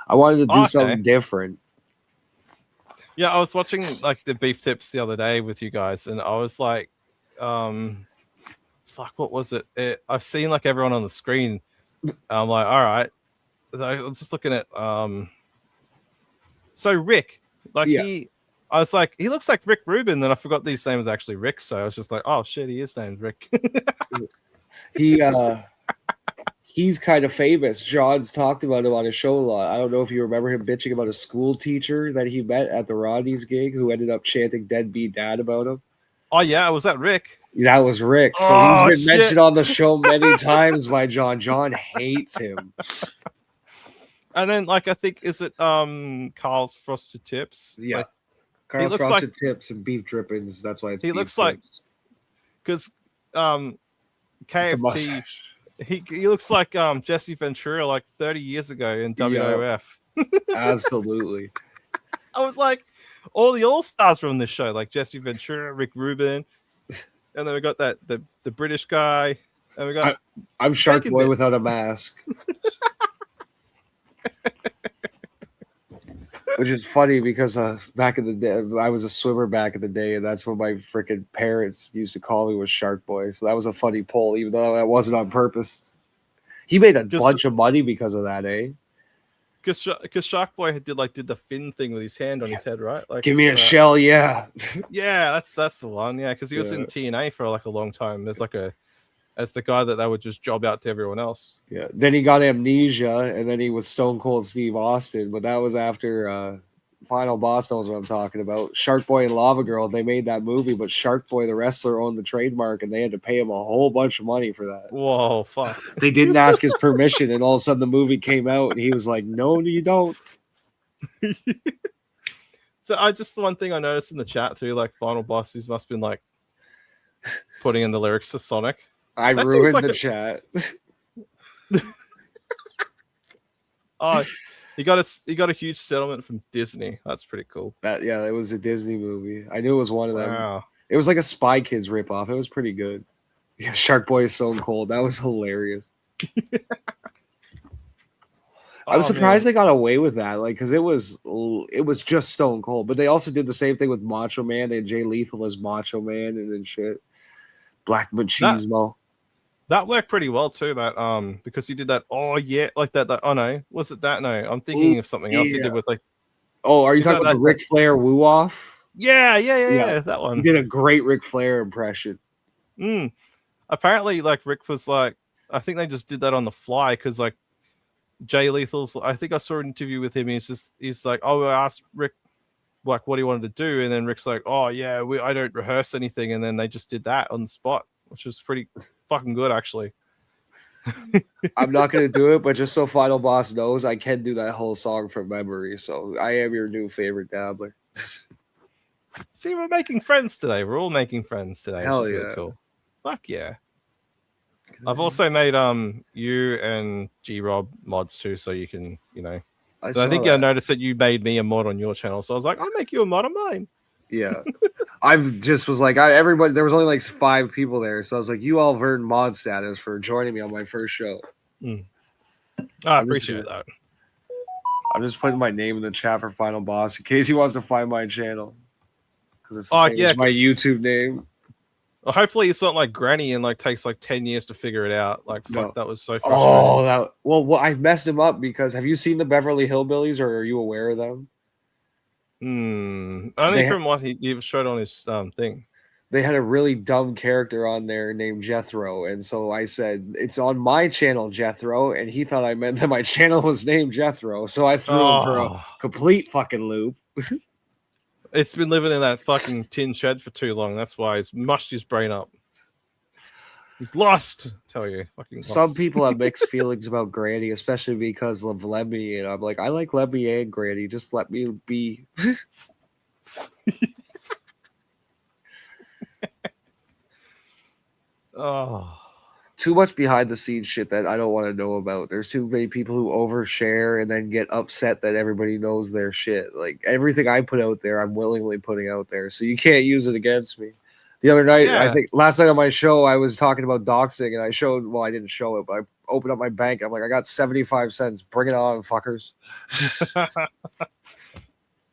I wanted to do something different.
Yeah, I was watching like the Beef Tips the other day with you guys, and I was like, fuck, what was it? I've seen like everyone on the screen. I'm like, all right. I was just looking at so Rick, like I was like, he looks like Rick Rubin, then I forgot his name was actually Rick, so I was just like, oh shit, he is named Rick.
He's kind of famous. John's talked about him on his show a lot. I don't know if you remember him bitching about a school teacher that he met at the Rodney's gig who ended up chanting Deadbeat Dad about him.
Oh, yeah. Was that Rick?
That was Rick. So he's been mentioned on the show many times by John. John hates him.
And then, like, I think, is it Carl's Frosted Tips?
Yeah.
Like,
Carl's Frosted Tips and beef drippings. That's why it's
he
beef
looks
tips.
like, because KFT... He looks like Jesse Ventura like 30 years ago in WWF.
Absolutely.
I was like, all the all-stars were on this show, like Jesse Ventura, Rick Rubin, and then we got the British guy, and we got
I'm Shark Boy without a mask. Which is funny because back in the day, I was a swimmer back in the day, and that's what my freaking parents used to call me, was Shark Boy. So that was a funny pull, even though that wasn't on purpose. He made a bunch of money because of that, eh?
Because Shark Boy did the fin thing with his hand on his head, right? Like,
give me a shell, yeah.
Yeah, that's the one. Yeah, because he was in TNA for like a long time. There's like as the guy that they would just job out to everyone else.
Yeah. Then he got amnesia, and then he was Stone Cold Steve Austin. But that was after Final Boss knows what I'm talking about. Shark Boy and Lava Girl, they made that movie, but Shark Boy, the wrestler, owned the trademark, and they had to pay him a whole bunch of money for that.
Whoa, fuck.
They didn't ask his permission, and all of a sudden the movie came out, and he was like, no, you don't.
So the one thing I noticed in the chat too, like Final Bosses must have been like putting in the lyrics to Sonic.
I ruined the chat.
Oh, he got a huge settlement from Disney. That's pretty cool.
It was a Disney movie. I knew it was one of them.
Wow.
It was like a Spy Kids ripoff. It was pretty good. Yeah, Shark Boy is Stone Cold. That was hilarious. I was surprised they got away with that, like, because it was just Stone Cold. But they also did the same thing with Macho Man. They had Jay Lethal as Macho Man and then shit. Black Machismo.
That worked pretty well too. That because he did that. Oh yeah, like that. Oh no, was it that? No, I'm thinking of something else he did with like.
Oh, are you
Was
talking
that
about the
that?
Ric Flair woo off?
Yeah,
Yeah,
that
he
one.
did a great Ric Flair impression.
Apparently, like Rick was like, I think they just did that on the fly because like Jay Lethal's. I think I saw an interview with him. He's like, oh, I asked Rick like what he wanted to do, and then Rick's like, oh yeah, I don't rehearse anything, and then they just did that on the spot, which was pretty fucking good actually.
I'm not gonna do it, but just so Final Boss knows, I can do that whole song from memory. So I am your new favorite dabbler.
See, we're making friends today. We're all making friends today,
Hell
which is really
yeah.
cool. Fuck yeah. I've also made you and G Rob mods too, so you can, you know. I think I noticed that you made me a mod on your channel, so I was like, I'll make you a mod on mine.
Yeah. I just was like, everybody, there was only like 5 people there, so I was like, you all have earned mod status for joining me on my first show.
I appreciate that.
I'm just putting my name in the chat for Final Boss in case he wants to find my channel, because it's the same as my YouTube name.
Well, hopefully it's not like Granny and like takes like 10 years to figure it out. Like, fuck, that was so frustrating.
Well, I messed him up because have you seen the Beverly Hillbillies or are you aware of them?
Only from what he showed on his thing.
They had a really dumb character on there named Jethro, and so I said it's on my channel, Jethro, and he thought I meant that my channel was named Jethro, so I threw him for a complete fucking loop.
It's been living in that fucking tin shed for too long. That's why he's mushed his brain up. He's lost. I tell you, fucking lost.
Some people have mixed feelings about Granny, especially because of Lemmy, and I'm like, I like Lemmy and Granny. Just let me be. Too much behind the scenes shit that I don't want to know about. There's too many people who overshare and then get upset that everybody knows their shit. Like everything I put out there, I'm willingly putting out there, so you can't use it against me. The other night, I think last night on my show, I was talking about doxing, and I showed. Well, I didn't show it, but I opened up my bank. I'm like, I got 75 cents. Bring it on, fuckers.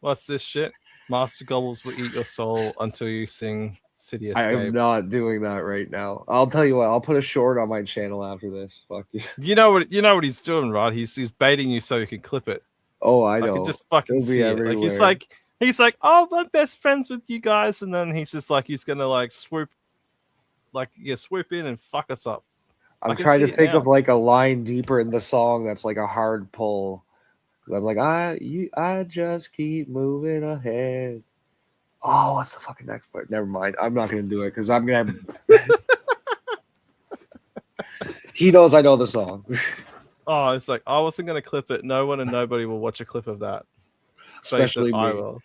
What's this shit? Master Gobbles will eat your soul until you sing City Escape.
I am not doing that right now. I'll tell you what. I'll put a short on my channel after this. Fuck you.
You know what he's doing, right? He's baiting you so you can clip it.
Oh, I know.
I can just fucking see it. Like he's like, oh, I'm best friends with you guys, and then he's just like, he's gonna like swoop in and fuck us up.
I'm trying to think of like a line deeper in the song that's like a hard pull. I'm like, I just keep moving ahead. Oh, what's the fucking next part? Never mind. I'm not gonna do it because I'm gonna. He knows I know the song.
Oh, it's like I wasn't gonna clip it. No one and nobody will watch a clip of that.
Especially me.
I will.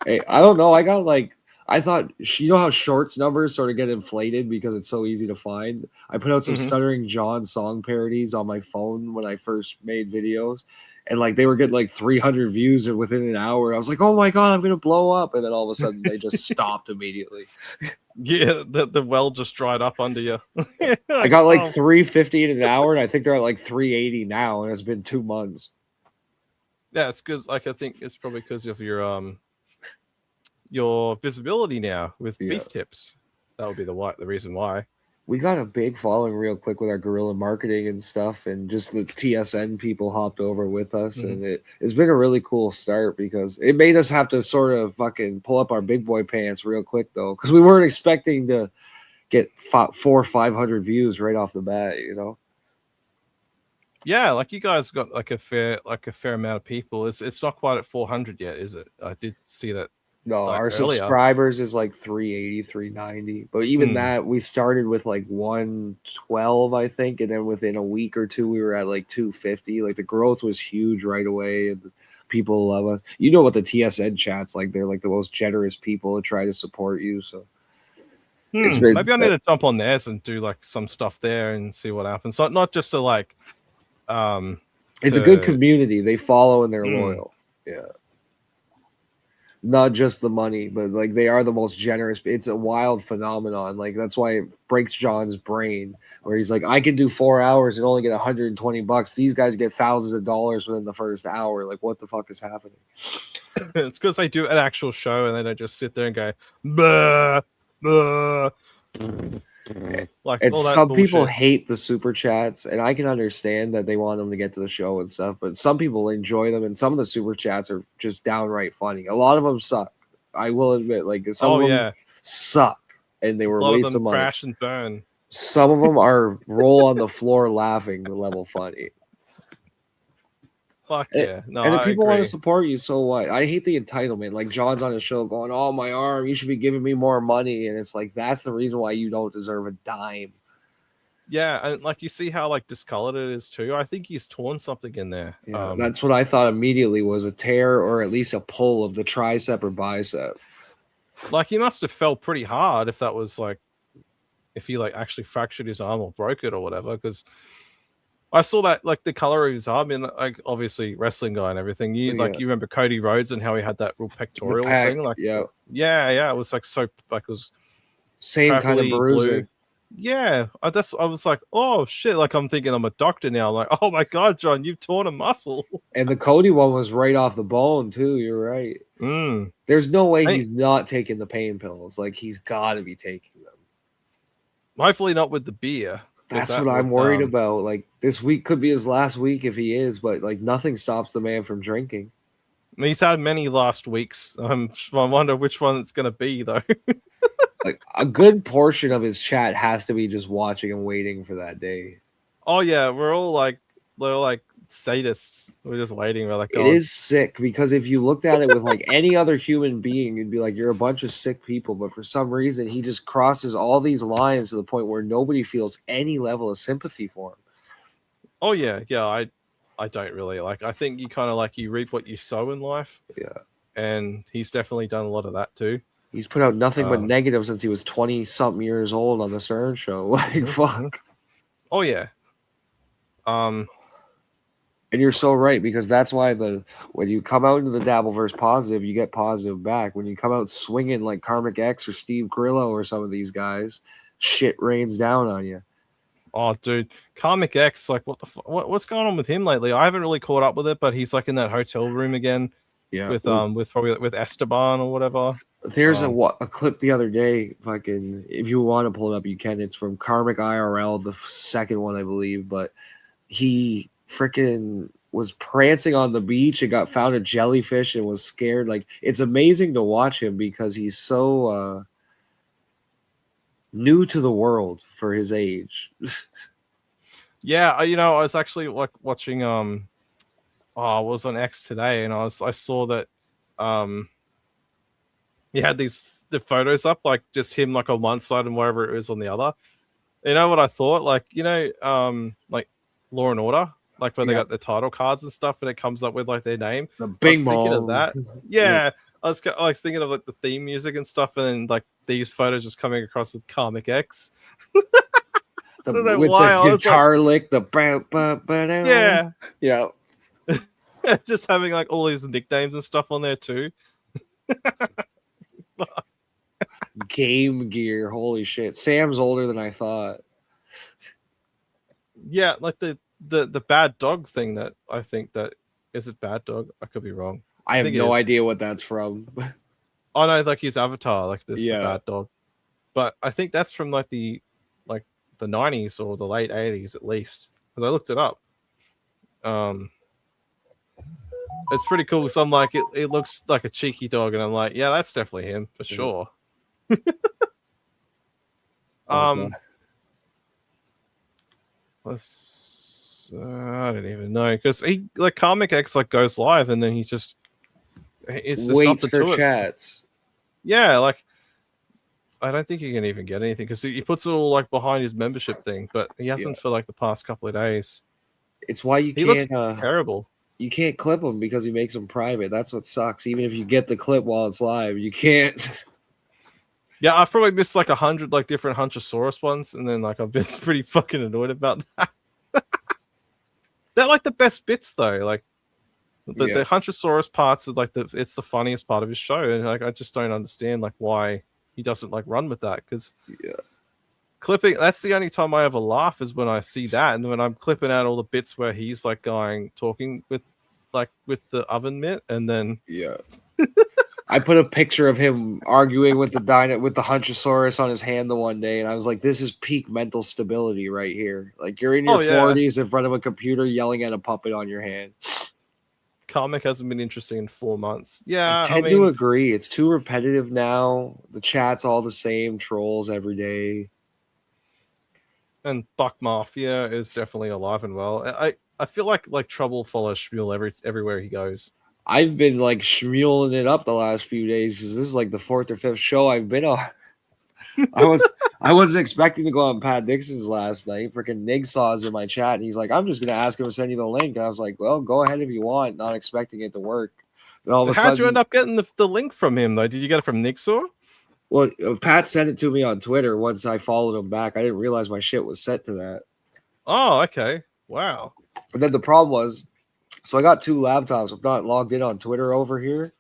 Hey, I don't know. I thought, you know how shorts numbers sort of get inflated because it's so easy to find. I put out some Stuttering John song parodies on my phone when I first made videos, and like they were getting like 300 views within an hour. I was like, oh my god, I'm gonna blow up, and then all of a sudden they just stopped immediately.
Yeah, the well just dried up under you.
I got like 350 in an hour, and I think they're at like 380 now, and it's been 2 months.
Yeah, it's because like I think it's probably because of your visibility now with beef tips. That would be the reason why.
We got a big following real quick with our guerrilla marketing and stuff, and just the TSN people hopped over with us, and it's been a really cool start because it made us have to sort of fucking pull up our big boy pants real quick though, because we weren't expecting to get 400 or 500 views right off the bat, you know.
Yeah, like you guys got like a fair amount of people. It's not quite at 400 yet, is it? I did see that.
No, our subscribers is like 380, 390. But even that, we started with like 112, I think. And then within a week or two, we were at like 250. Like the growth was huge right away. And people love us. You know what the TSN chat's like. They're like the most generous people to try to support you. So
maybe I need to jump on theirs and do like some stuff there and see what happens. So not just to like...
it's a good community. They follow and they're loyal. Yeah. Not just the money, but like they are the most generous. It's a wild phenomenon. Like that's why it breaks John's brain, where he's like, I can do 4 hours and only get $120. These guys get thousands of dollars within the first hour. Like, what the fuck is happening?
It's because they do an actual show and they don't just sit there and go, bah, bah. Like
And
all that
some people
bullshit.
hate the super chats, and I can understand that they want them to get to the show and stuff, but some people enjoy them, and some of the super chats are just downright funny. A lot of them suck. I will admit, like some
Oh
of them
yeah,
suck, and they
a
were a
lot of
waste
them
of money.
crash and burn.
Some of them are roll on the floor laughing level funny.
Fuck
And-
yeah, no,
And if
I
people want
agree.
to support you, so what? I hate the entitlement. Like John's on his show going, "Oh, my arm, you should be giving me more money," and it's like that's the reason why you don't deserve a dime.
Yeah, and like you see how like discolored it is too. I think he's torn something in there.
Yeah, that's what I thought immediately was a tear or at least a pull of the tricep or bicep.
Like he must have fell pretty hard if that was like if he like actually fractured his arm or broke it or whatever. Because I saw that like the color of his arm, and like obviously wrestling guy and everything. You like
Yeah.
you remember Cody Rhodes and how he had that real pectoral
pack,
thing, like
yeah.
yeah, it was like so like it was
Same kind of
purpley
bruising.
blue. Yeah, I was like, oh shit, like I'm thinking I'm a doctor now. I'm like, oh my god, John, you've torn a muscle.
And the Cody one was right off the bone too. You're right. There's no way he's not taking the pain pills. Like he's got to be taking them.
Hopefully not with the beer.
That's what I'm worried about. Like this week could be his last week if he is, but like nothing stops the man from drinking.
I mean, he's had many last weeks. I wonder which one it's going to be though.
Like a good portion of his chat has to be just watching and waiting for that day.
Oh yeah, we're all like sadists. We're just waiting. We're like,
it is sick because if you looked at it with like any other human being, you'd be like, you're a bunch of sick people. But for some reason, he just crosses all these lines to the point where nobody feels any level of sympathy for him.
Oh yeah, I don't really like. I think you kind of like you reap what you sow in life.
Yeah,
and he's definitely done a lot of that too.
He's put out nothing but negative since he was 20-something years old on the Stern Show. Like, fuck.
Oh yeah.
And you're so right, because that's why when you come out into the Dabbleverse positive, you get positive back. When you come out swinging like Karmic X or Steve Grillo or some of these guys, shit rains down on you.
Oh, dude, Karmic X, like what's going on with him lately? I haven't really caught up with it, but he's like in that hotel room again.
Yeah,
with Esteban or whatever.
There's a clip the other day. If you want to pull it up, you can. It's from Karmic IRL, the second one, I believe. But he freaking was prancing on the beach and got found a jellyfish and was scared. Like, it's amazing to watch him because he's so new to the world for his age.
Yeah, I was actually like watching I was on X today, and I saw that he had the photos up, like just him like on one side and wherever it was on the other. You know what I thought? Like, like Law and Order, like where they got the title cards and stuff, and it comes up with like their name.
The Bing
thinking of that. Yeah. I was like thinking of like the theme music and stuff, and then like these photos just coming across with Karmic X.
With the guitar lick, the yeah.
Just having like all these nicknames and stuff on there too.
Game Gear, holy shit! Sam's older than I thought.
Yeah, like the bad dog thing. That I think that is it. Bad dog. I could be wrong.
I have no idea what that's from.
Oh no, like his avatar, like this, the bad dog. But I think that's from like the 90s or the late 80s at least, because I looked it up. It's pretty cool. So I'm like, it looks like a cheeky dog, and I'm like, yeah, that's definitely him for sure. I don't even know, because he like Karmic X like goes live and then he just
waits for chats.
Yeah, like I don't think he can even get anything because he puts it all like behind his membership thing, but he hasn't for like the past couple of days.
It's why he
looks terrible.
You can't clip him because he makes them private. That's what sucks. Even if you get the clip while it's live, you can't. Yeah,
I've probably missed like 100 like different Hunchosaurus ones, and then like I've been pretty fucking annoyed about that. They're like the best bits though. Like the Hunchosaurus parts are like it's the funniest part of his show, and like I just don't understand like why he doesn't like run with that, because clipping, that's the only time I ever laugh is when I see that, and when I'm clipping out all the bits where he's like talking with the oven mitt, and then
I put a picture of him arguing with the Hunchosaurus on his hand the one day, and I was like, "This is peak mental stability right here. Like you're in your 40s in front of a computer yelling at a puppet on your hand."
Comic hasn't been interesting in 4 months. Yeah,
I tend to agree. It's too repetitive now. The chat's all the same, trolls every day.
And Buck Mafia is definitely alive and well. I feel like Trouble follows Shmuel everywhere he goes.
I've been like shmuling it up the last few days because this is like the 4th or 5th show I've been on. I wasn't expecting to go on Pat Dixon's last night. Freaking Nig saw us in my chat, and he's like, "I'm just gonna ask him to send you the link." And I was like, "Well, go ahead if you want." Not expecting it to work. Then all of a sudden,
how'd you end up getting the link from him though? Did you get it from Nixor?
Well, Pat sent it to me on Twitter once I followed him back. I didn't realize my shit was set to that.
Oh, okay. Wow.
But then the problem was, so I got 2 laptops. I'm not logged in on Twitter over here.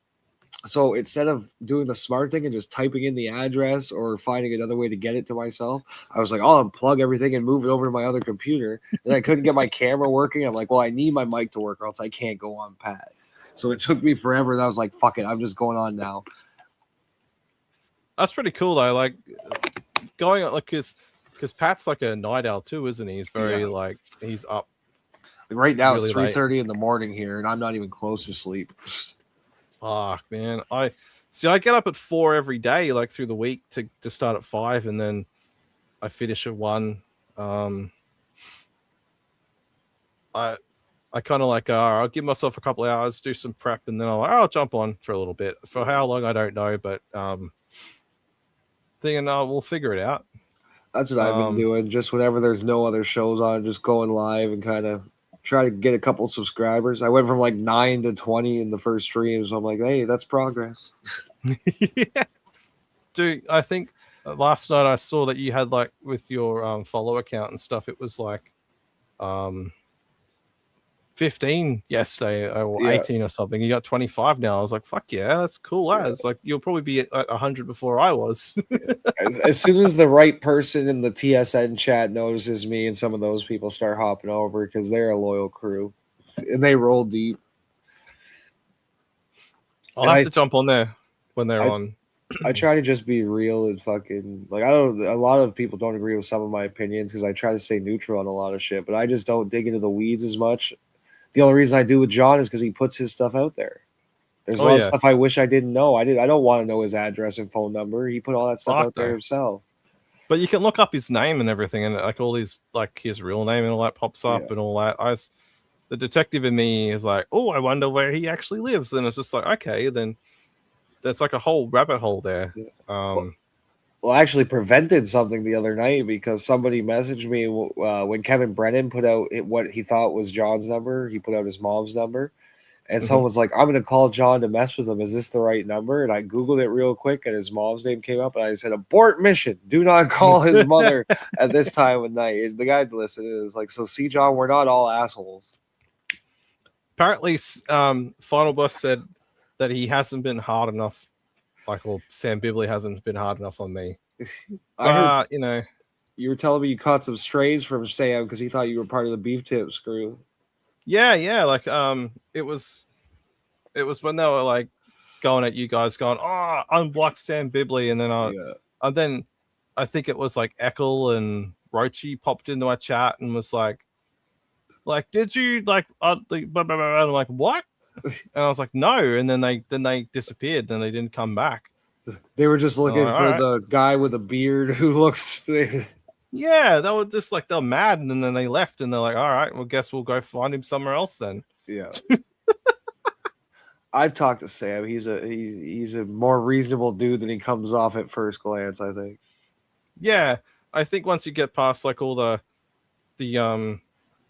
So instead of doing the smart thing and just typing in the address or finding another way to get it to myself, I was like, I'll unplug everything and move it over to my other computer. Then I couldn't get my camera working. I'm like, well, I need my mic to work or else I can't go on Pat. So it took me forever. And I was like, fuck it. I'm just going on now.
That's pretty cool though. Like going like because Pat's like a night owl too, isn't he? He's very like he's up.
Right now really it's 3:30 in the morning here, and I'm not even close to sleep.
Fuck, man. I get up at 4 every day, like through the week to start at 5, and then I finish at 1. I kind of like I'll give myself a couple of hours, do some prep, and then I'll jump on for a little bit. For how long I don't know, but thinking we'll figure it out.
That's what I've been doing. Just whenever there's no other shows on, just going live and kind of try to get a couple subscribers. I went from like 9 to 20 in the first stream, so I'm like, hey, that's progress.
Yeah. Dude, I think last night I saw that you had like with your follow account and stuff, it was like 15 yesterday or 18 or something. You got 25 now. I was like, fuck yeah, that's cool as like you'll probably be at 100 before I was.
As soon as the right person in the TSN chat notices me, and some of those people start hopping over because they're a loyal crew and they roll deep.
I'll have to jump on there when they're on.
I try to just be real and fucking like a lot of people don't agree with some of my opinions because I try to stay neutral on a lot of shit, but I just don't dig into the weeds as much. The only reason I do with John is because he puts his stuff out there. There's a lot of stuff I wish I didn't know. I don't want to know his address and phone number. He put all that stuff out there himself.
But you can look up his name and everything, and like all his like his real name and all that pops up and all that. The detective in me is like, oh, I wonder where he actually lives, and it's just like, okay, then that's like a whole rabbit hole there.
Well, I actually prevented something the other night because somebody messaged me when Kevin Brennan put out what he thought was John's number. He put out his mom's number. And someone was like, I'm going to call John to mess with him. Is this the right number? And I Googled it real quick, and his mom's name came up. And I said, abort mission. Do not call his mother at this time of night. And the guy listened. It was like, so see, John, we're not all assholes.
Apparently, Final Boss said that he hasn't been hard enough. Like, well, Sam Bibley hasn't been hard enough on me.
I heard,
you know,
you were telling me you caught some strays from Sam because he thought you were part of the Beef Tips crew.
Yeah. Like, it was when they were like going at you guys, going, "Oh, unblock Sam Bibley," and then and then I think it was like Eckel and Rochi popped into my chat and was like, did you like, blah, blah, blah. I'm like, what? And I was like, no. And then they disappeared and they didn't come back.
They were just looking for the guy with a beard who looks.
Yeah, they were just like, they're mad, and then they left, and they're like, all right, well, guess we'll go find him somewhere else then.
Yeah. I've talked to Sam. He's a more reasonable dude than he comes off at first glance, I think.
Yeah, I think once you get past like all the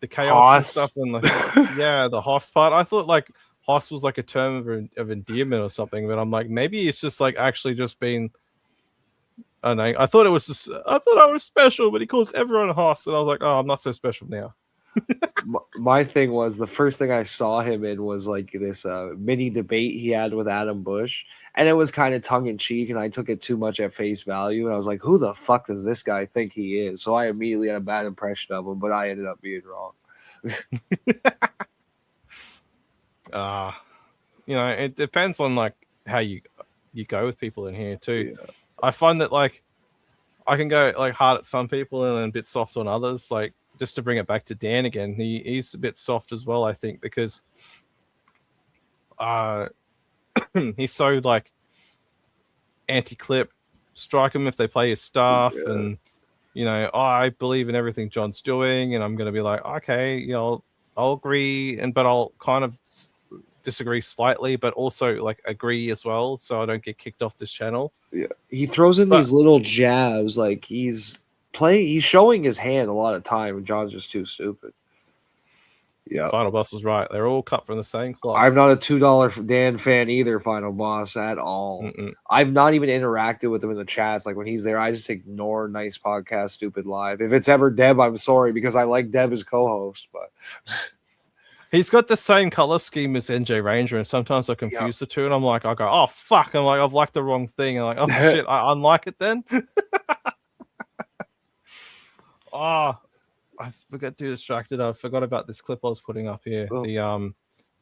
chaos and stuff, and like the host part, I thought like host was like a term of endearment or something, but I'm like, maybe it's just like actually just being. I don't know. I thought I was special, but he calls everyone a host, and I was like, oh, I'm not so special now.
My thing was the first thing I saw him in was like this mini debate he had with Adam Bush, and it was kind of tongue in cheek, and I took it too much at face value, and I was like, who the fuck does this guy think he is? So I immediately had a bad impression of him, but I ended up being wrong.
You know, it depends on like how you you go with people in here too.
Yeah.
I find that like I can go like hard at some people and then a bit soft on others. Like just to bring it back to Dan again, he's a bit soft as well, I think, because he's so like anti-clip, strike him if they play his stuff, and you know, I believe in everything John's doing, and I'm going to be like, okay, you know, I'll agree, but I'll kind of disagree slightly, but also like agree as well, so I don't get kicked off this channel.
Yeah, he throws in these little jabs, like he's showing his hand a lot of time, and John's just too stupid. Yeah,
Final Boss was right. They're all cut from the same cloth.
I'm not a $2 Dan fan either, Final Boss, at all. I've not even interacted with him in the chats. Like when he's there, I just ignore Nice Podcast, Stupid Live. If it's ever Deb, I'm sorry, because I like Deb as co-host, but
he's got the same color scheme as NJ Ranger, and sometimes I confuse the two, and I'm like, I go, oh fuck, I'm like, I've liked the wrong thing, and I'm like, oh shit, I unlike it then. I forgot too distracted. I forgot about this clip I was putting up here. The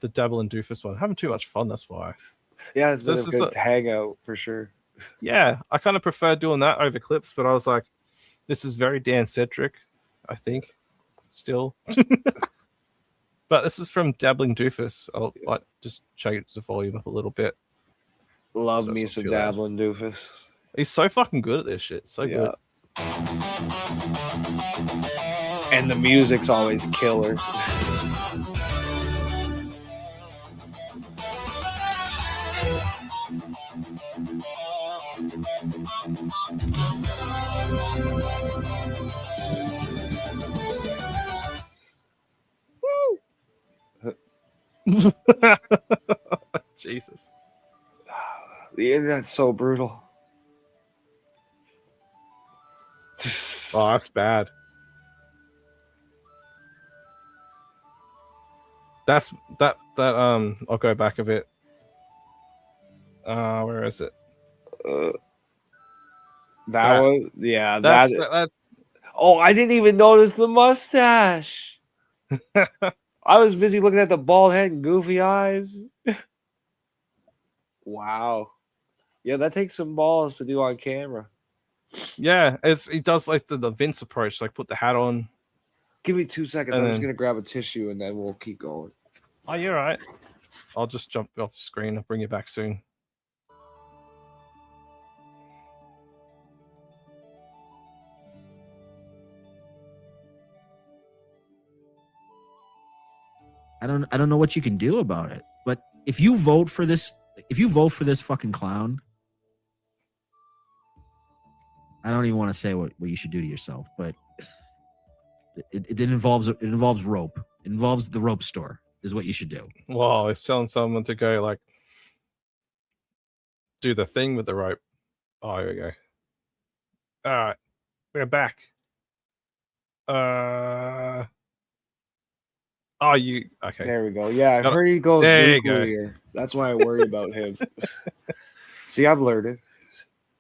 Dabble and Doofus one. I'm having too much fun, that's why.
Yeah, it's been a good hangout for sure.
Yeah, I kind of prefer doing that over clips, but I was like, this is very Dan Cedric, I think, still. But this is from Dabbling Doofus. I'll like just change the volume up a little bit.
Love me some Dabbling Doofus.
He's so fucking good at this shit. So good.
And the music's always killer.
Jesus.
The internet's so brutal.
Oh, that's bad. That I'll go back a bit. Where is it?
That one? Yeah,
that.
Oh, I didn't even notice the mustache. I was busy looking at the bald head and goofy eyes. Wow. Yeah, that takes some balls to do on camera.
Yeah, he does like the Vince approach, like put the hat on.
Give me 2 seconds. I'm just gonna grab a tissue and then we'll keep going.
Oh, you're right. I'll just jump off the screen. I'll bring you back soon.
I don't know what you can do about it. But if you vote for this fucking clown, I don't even want to say what you should do to yourself, but it involves rope. It involves the rope store is what you should do.
Wow, it's telling someone to go like do the thing with the rope. Oh, here we go. All right, we're back. Oh, you okay?
There we go. Yeah, I've heard he goes nuclear. That's why I worry about him. See, I've learned.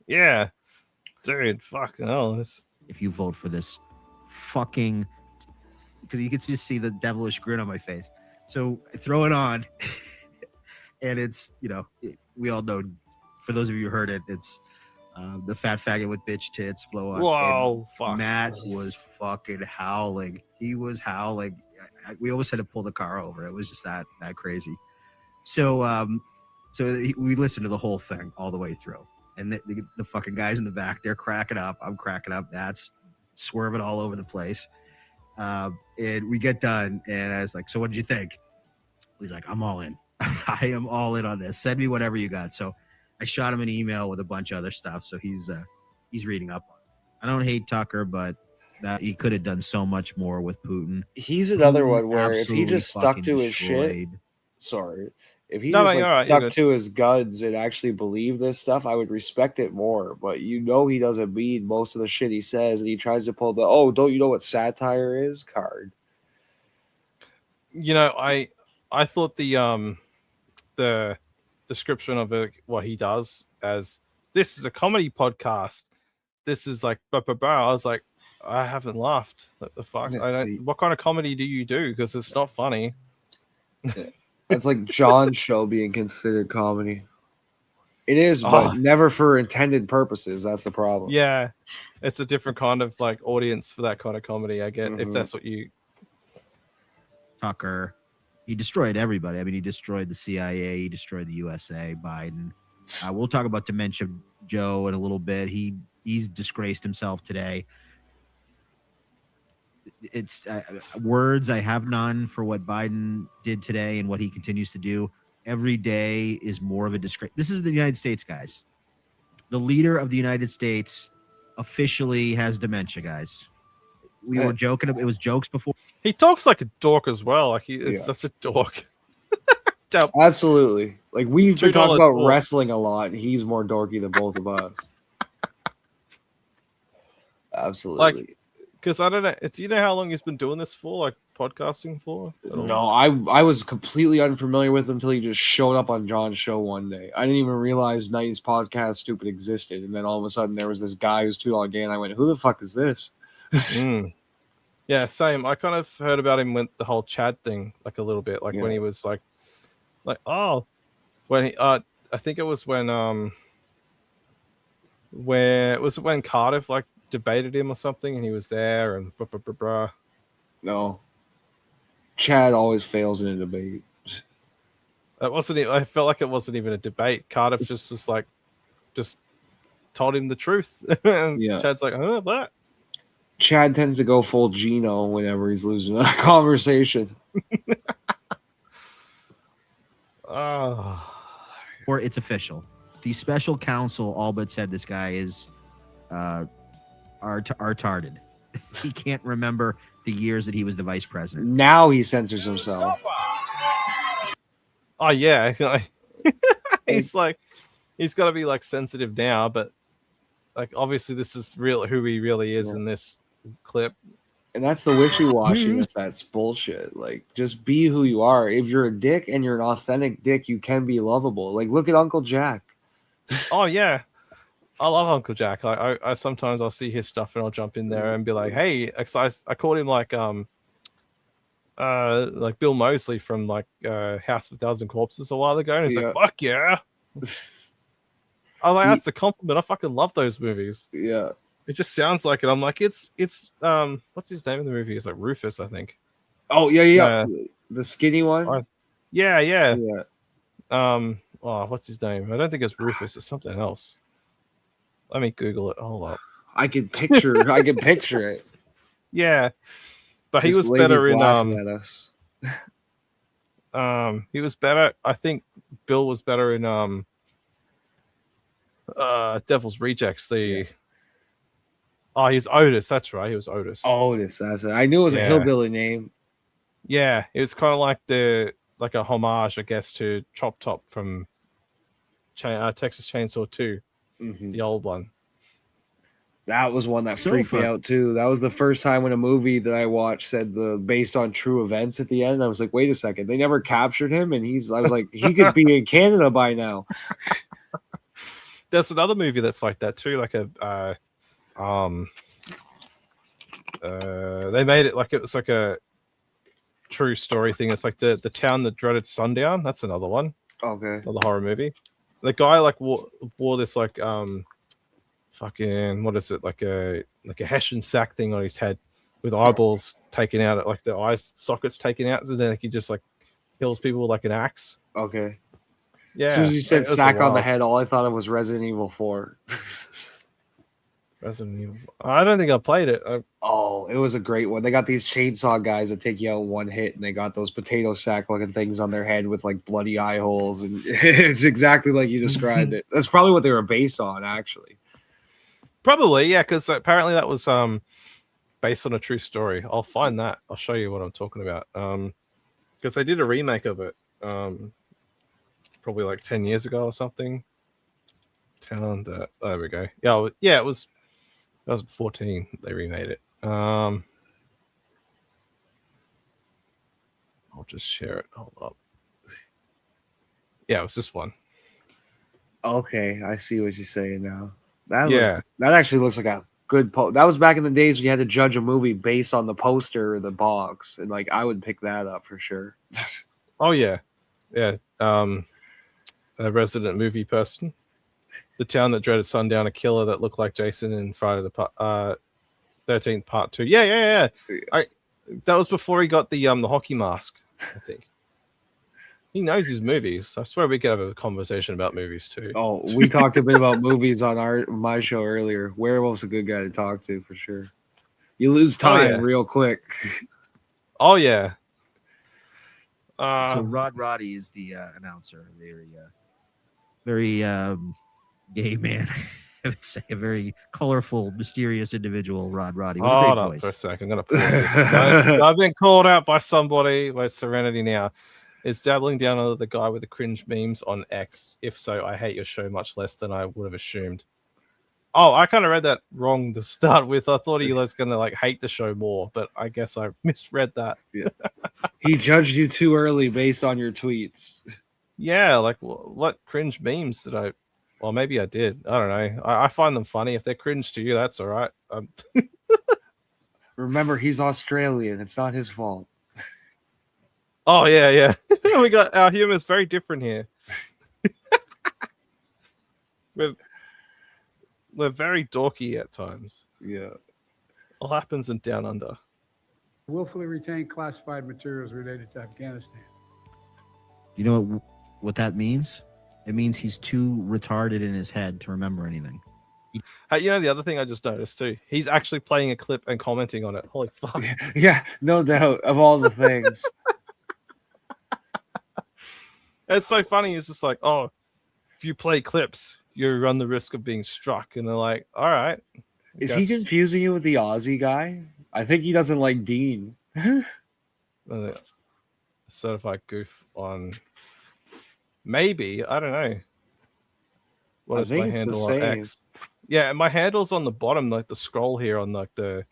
Yeah, dude, fucking hell.
If you vote for this fucking, because you can just see the devilish grin on my face. So I throw it on, and it's, you know, we all know. For those of you who heard it, it's the fat faggot with bitch tits flow on.
Whoa, fuck!
Matt was fucking howling. He was howling. We almost had to pull the car over. It was just that crazy. So we listened to the whole thing all the way through, and the fucking guys in the back, they're cracking up. I'm cracking up. That's swerving all over the place. And we get done, and I was like, "So what did you think?" He's like, "I'm all in. I am all in on this. Send me whatever you got." So I shot him an email with a bunch of other stuff, so he's reading up on it. I don't hate Tucker, but that he could have done so much more with Putin.
He's another one where if he just stuck to his shit, if he stuck to his guns and actually believed this stuff, I would respect it more. But you know he doesn't mean most of the shit he says, and he tries to pull the don't you know what satire is card.
You know, I thought the description of what he does as this is a comedy podcast. This is like blah, blah, blah. I was like, I haven't laughed. What the fuck? What kind of comedy do you do? Because it's not funny.
It's like John's show being considered comedy. It is, but
Oh.
never for intended purposes. That's the problem.
Yeah, it's a different kind of like audience for that kind of comedy. I get if that's what you.
Tucker, he destroyed everybody. I mean, he destroyed the CIA, he destroyed the USA. Biden. We'll talk about Dementia Joe in a little bit. He's disgraced himself today. It's words. I have none for what Biden did today and what he continues to do. Every day is more of a disgrace. This is the United States, guys. The leader of the United States officially has dementia, guys. We were joking. It was jokes before.
He talks like a dork as well. Like he is such a dork.
Absolutely. Like we've been talking
$2
about
dork.
wrestling a lot. And he's more dorky than both of us. Absolutely.
Because I don't know. Do you know how long he's been doing this for? Like podcasting for?
No, I was completely unfamiliar with him until he just showed up on John's show one day. I didn't even realize 90s Podcast Stupid existed. And then all of a sudden there was this guy who's $2 gay, and I went, who the fuck is this?
Yeah, same. I kind of heard about him with the whole Chad thing, like a little bit, like when he was like when he I think it was when where was it when Cardiff like debated him or something, and he was there and blah, blah, blah, blah.
No. Chad always fails in a debate.
It wasn't. I felt like it wasn't even a debate. Cardiff just was like, just told him the truth. And Chad's like, what?
Chad tends to go full Gino whenever he's losing a conversation.
Or it's official. The special counsel all but said this guy is retarded. He can't remember the years that he was the vice president.
Now he censors himself.
Oh yeah, he's like, he's got to be like sensitive now, but like obviously this is real who he really is in this clip.
And that's the wishy-washiness that's bullshit. Like, just be who you are. If you're a dick and you're an authentic dick, you can be lovable. Like, look at Uncle Jack.
Oh yeah, I love Uncle Jack. Like, I sometimes I'll see his stuff and I'll jump in there and be like, hey, I called him like Bill Moseley from like House of a Thousand Corpses a while ago, and he's like, fuck yeah. I was like, that's a compliment. I fucking love those movies.
Yeah.
It just sounds like it. I'm like, it's what's his name in the movie? It's like Rufus, I think.
Oh yeah. The skinny one.
Yeah. Oh, what's his name? I don't think it's Rufus. It's something else. Let me Google it. Hold up.
I can picture it.
Yeah, but he was better in he was better. I think Bill was better in Devil's Rejects. Oh, he's Otis. That's right. He was Otis.
Otis. That's it. I knew it was a hillbilly name.
Yeah, it was kind of like a homage, I guess, to Chop Top from Texas Chainsaw 2, the old one.
That was one that freaked me out too. That was the first time when a movie that I watched said based on true events at the end. I was like, wait a second, they never captured him, and I was like, he could be in Canada by now.
There's another movie that's like that too, like they made it like it was like a true story thing. It's like the town that dreaded sundown. That's another one.
Okay.
Another horror movie. The guy like wore this like fucking what is it, like a Hessian sack thing on his head with eyeballs taken out, like the eye sockets taken out, and then he just like kills people with like an axe.
Okay.
Yeah.
As soon as you said sack on the head, all I thought of was Resident Evil 4.
Resident Evil. I don't think I played it.
Oh, it was a great one. They got these chainsaw guys that take you out in one hit, and they got those potato sack looking things on their head with like bloody eye holes, and it's exactly like you described it. That's probably what they were based on, actually.
Probably, yeah, because apparently that was based on a true story. I'll find that. I'll show you what I'm talking about. Because they did a remake of it probably like 10 years ago or something. There we go. Yeah, it was 2014 they remade it. I'll just share it. Hold up. Yeah, it was this one.
Okay, I see what you're saying now. That actually looks like a good that was back in the days when you had to judge a movie based on the poster or the box, and like I would pick that up for sure.
Oh yeah. A resident movie person. the town that dreaded sundown, a killer that looked like Jason in Friday the 13th Part 2. Yeah. That was before he got the hockey mask, I think. He knows his movies. I swear we could have a conversation about movies too.
Oh, we talked a bit about movies on my show earlier. Werewolf's a good guy to talk to for sure. You lose time real quick.
Oh yeah.
So Rod Roddy is the announcer. Very gay man. I would say a very colorful, mysterious individual, Rod Roddy. What a
Hold
great
up
voice.
for a second. I'm gonna pause this. I've been called out by somebody with Serenity now. It's dabbling down under the guy with the cringe memes on X. If so, I hate your show much less than I would have assumed. Oh, I kind of read that wrong to start with. I thought he was gonna like hate the show more, but I guess I misread that.
Yeah. He judged you too early based on your tweets.
Yeah, like what cringe memes did I? Well, maybe I did. I don't know. I find them funny. If they're cringe to you, that's all right.
Remember, he's Australian. It's not his fault.
Oh yeah. We got our humor is very different here. We're very dorky at times.
Yeah.
All happens in Down Under.
Willfully retain classified materials related to Afghanistan.
You know what that means? It means he's too retarded in his head to remember anything.
Hey, you know the other thing I just noticed too? He's actually playing a clip and commenting on it. Holy fuck.
Yeah, no doubt. Of all the things.
It's so funny. It's just like, oh, if you play clips, you run the risk of being struck. And they're like, all right.
Is he confusing you with the Aussie guy? I think he doesn't like Dean.
Certified goof on maybe. I don't know. What is my handle on X? Yeah, my handle's on the bottom, like the scroll here on like on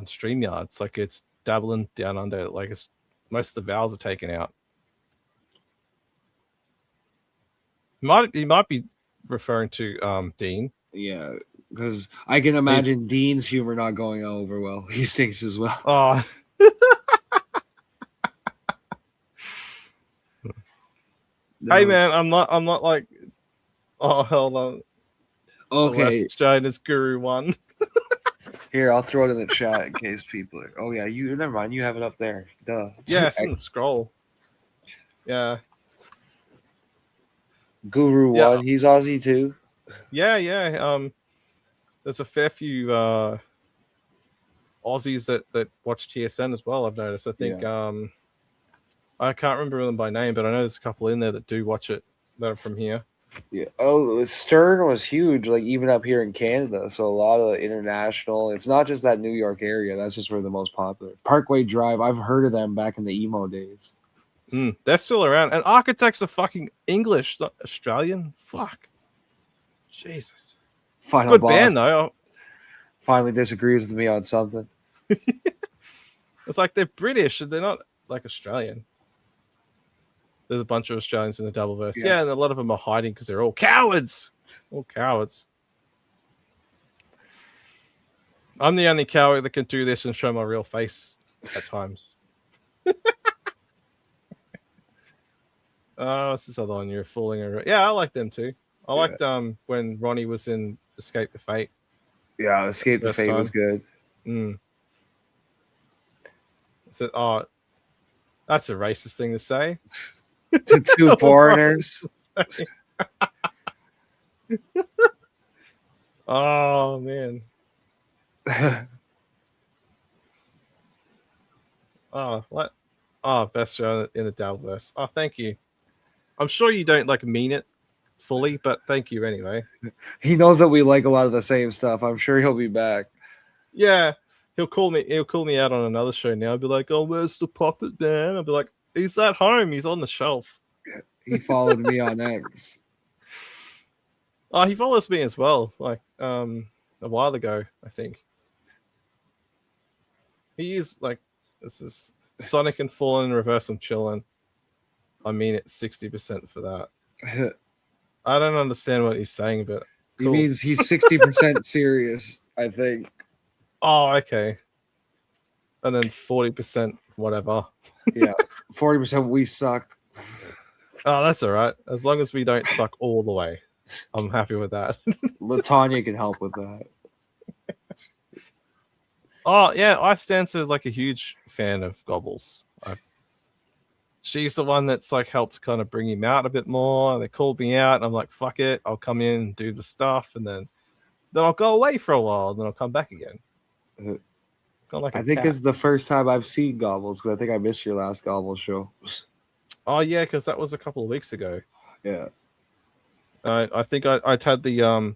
StreamYard. It's like it's dabbling down under, like it's most of the vowels are taken out. He might be referring to Dean.
Yeah, because I can imagine Dean's humor not going over well. He stinks as well.
Oh. No. Hey man, I'm not like, oh hold on.
Okay,
China's Guru 1.
Here, I'll throw it in the chat in case people are. Oh yeah, you never mind. You have it up there. Duh.
Yeah, it's in the scroll. Yeah.
Guru 1, he's Aussie too.
Yeah. There's a fair few Aussies that watch TSN as well. I've noticed. I think I can't remember them by name, but I know there's a couple in there that do watch it that are from here.
Yeah. Oh, Stern was huge, like even up here in Canada. So a lot of international. It's not just that New York area. That's just where the most popular. Parkway Drive. I've heard of them back in the emo days.
They're still around. And Architects are fucking English, not Australian. Fuck. Jesus.
Final
Good
boss
band though.
Finally disagrees with me on something.
It's like they're British and they're not like Australian. There's a bunch of Australians in the Dabbleverse. Yeah, and a lot of them are hiding because they're all cowards. All cowards. I'm the only coward that can do this and show my real face at times. Oh, what's this other one? You're fooling around. Yeah, I like them too. I liked when Ronnie was in Escape the Fate.
Yeah, Escape the Fate was good.
So, oh, that's a racist thing to say.
To two foreigners.
Oh man. Oh, what? Oh, best show in the Dabbleverse. Oh, thank you. I'm sure you don't like mean it fully, but thank you anyway.
He knows that we like a lot of the same stuff. I'm sure he'll be back.
Yeah, he'll call me out on another show now. I'll be like, "Oh, where's the puppet man?" I'll be like, "He's at home. He's on the shelf."
He followed me on X.
Oh, he follows me as well. Like a while ago, I think. He is like, this is Sonic and Fallen in Reverse. I'm chilling. I mean it 60% for that. I don't understand what he's saying, but
cool. He means he's 60% serious, I think.
Oh, okay. And then 40% whatever.
Yeah, 40% we suck.
Oh, that's all right. As long as we don't suck all the way, I'm happy with that.
Latanya can help with that.
Oh yeah, I stand as like a huge fan of Gobbles. She's the one that's like helped kind of bring him out a bit more. They called me out, and I'm like, fuck it, I'll come in and do the stuff, and then I'll go away for a while, and then I'll come back again. Kind of like
I
a
think
cat.
this is the first time I've seen Gobbles because I think I missed your last Gobbles show.
Oh yeah, because that was a couple of weeks ago.
Yeah.
I think I'd had the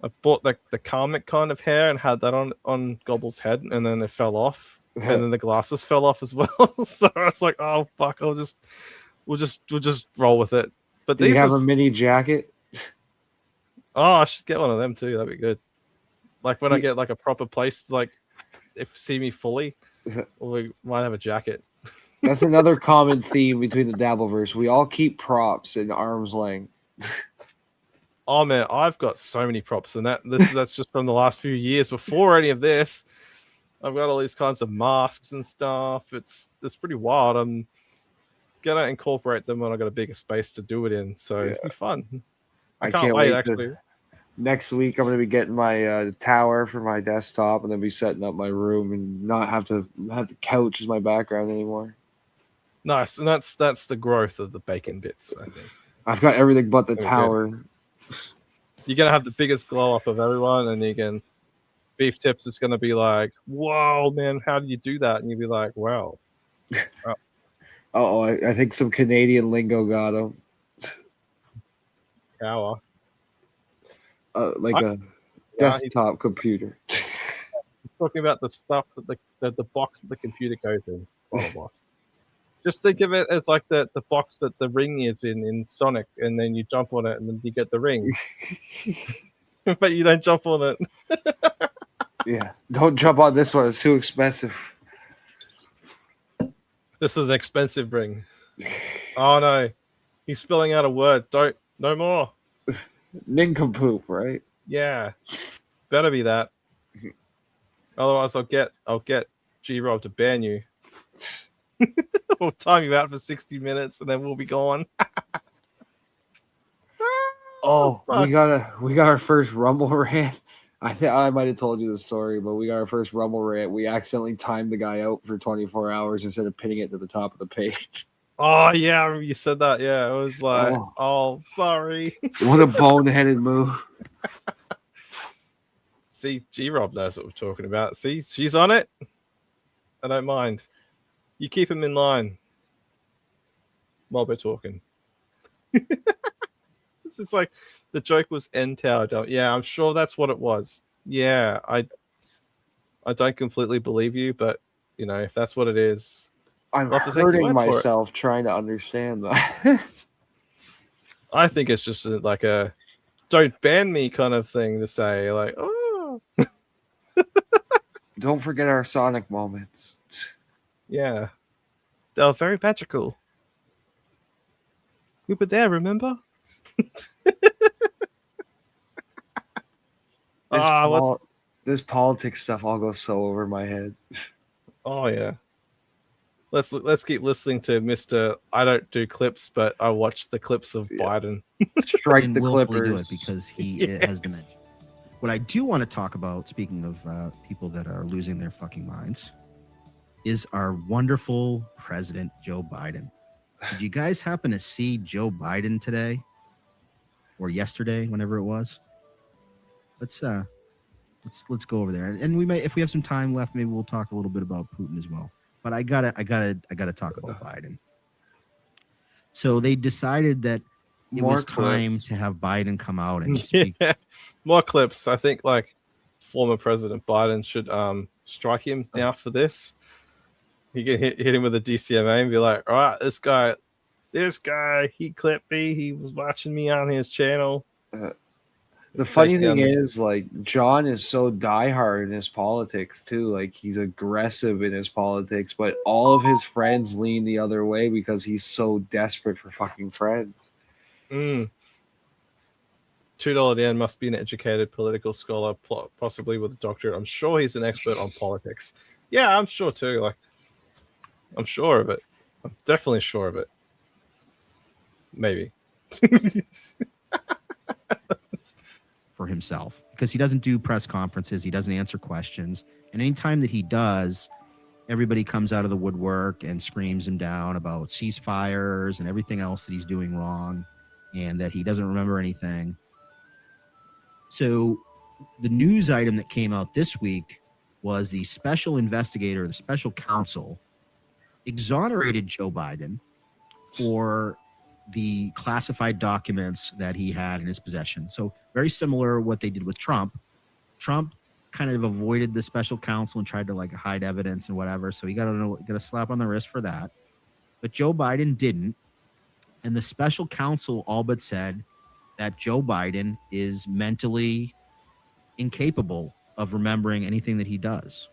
I bought the karmic kind of hair and had that on Gobble's head, and then it fell off. And then the glasses fell off as well. So I was like, "Oh fuck! We'll just roll with it." But
Do you
these
have
are,
a mini jacket?
I should get one of them too. That'd be good. Like when I get like a proper place, like if see me fully, we might have a jacket.
That's another common theme between the Dabbleverse. We all keep props in arm's length.
Oh man, I've got so many props, and that's just from the last few years. Before any of this, I've got all these kinds of masks and stuff. It's pretty wild. I'm gonna incorporate them when I got a bigger space to do it in, so it'll be fun. I can't wait actually.
Next week, I'm going to be getting my tower for my desktop, and then be setting up my room, and not have the couch as my background anymore.
Nice, and that's the growth of the bacon bits. I think
I've got everything but the
Okay.
tower.
You're gonna have the biggest glow up of everyone, and you can. Beef Tips is gonna be like, "Whoa, man, how do you do that?" And you'll be like, "Wow."
Oh, I think some Canadian lingo got him.
Power.
Like a desktop computer.
Talking about the stuff that the box that the computer goes in. Oh, boss. Just think of it as like the box that the ring is in Sonic, and then you jump on it, and then you get the ring. But you don't jump on it.
Yeah, don't jump on this one. It's too expensive.
This is an expensive ring. Oh no, he's spelling out a word. No more.
Nincompoop, right?
Yeah, better be that. Otherwise, I'll get G-Rob to ban you. We'll time you out for 60 minutes, and then we'll be gone.
Oh,
fuck.
we got our first Rumble rant. I think I might have told you the story, but we got our first Rumble rant. We accidentally timed the guy out for 24 hours instead of pinning it to the top of the page.
Oh yeah, I remember you said that. Yeah, it was like, oh sorry.
What a boneheaded move.
See, G-Rob knows what we're talking about. See, she's on it. I don't mind. You keep him in line while we're talking. This is like the joke was end tower. Yeah, I'm sure that's what it was. Yeah, I don't completely believe you, but you know, if that's what it is,
I'm
I'll have to take your
hurting
word for it.
myself trying to understand that.
I think it's just like a don't ban me kind of thing to say, like, oh.
Don't forget our Sonic moments.
Yeah. They were very magical. We were there, remember?
This politics stuff all goes so over my head.
Oh yeah. Let's keep listening to Mr. I don't do clips, but I watch the clips of Biden.
Strike
And
the
willfully
Clippers.
do it because he has dementia. What I do want to talk about, speaking of people that are losing their fucking minds, is our wonderful President Joe Biden. Did you guys happen to see Joe Biden today or yesterday, whenever it was? Let's go over there, and we may, if we have some time left, maybe we'll talk a little bit about Putin as well. But I gotta talk about Biden. So they decided that it was time to have Biden come out and speak.
Yeah. More clips. I think like former President Biden should strike him now for this. He can hit him with a DCMA and be like, all right, this guy, he clipped me. He was watching me on his channel.
The funny thing is, like, John is so diehard in his politics too. Like, he's aggressive in his politics, but all of his friends lean the other way because he's so desperate for fucking friends.
$2 Dan must be an educated political scholar, possibly with a doctorate. I'm sure he's an expert on politics. Yeah, I'm sure too. Like, I'm sure of it. I'm definitely sure of it. Maybe.
For himself, because he doesn't do press conferences, he doesn't answer questions, and anytime that he does, everybody comes out of the woodwork and screams him down about ceasefires and everything else that he's doing wrong, and that he doesn't remember anything. So the news item that came out this week was the special investigator, the special counsel, exonerated Joe Biden for the classified documents that he had in his possession. So very similar what they did with Trump. Trump kind of avoided the special counsel and tried to like hide evidence and whatever. So he got a slap on the wrist for that. But Joe Biden didn't. And the special counsel all but said that Joe Biden is mentally incapable of remembering anything that he does.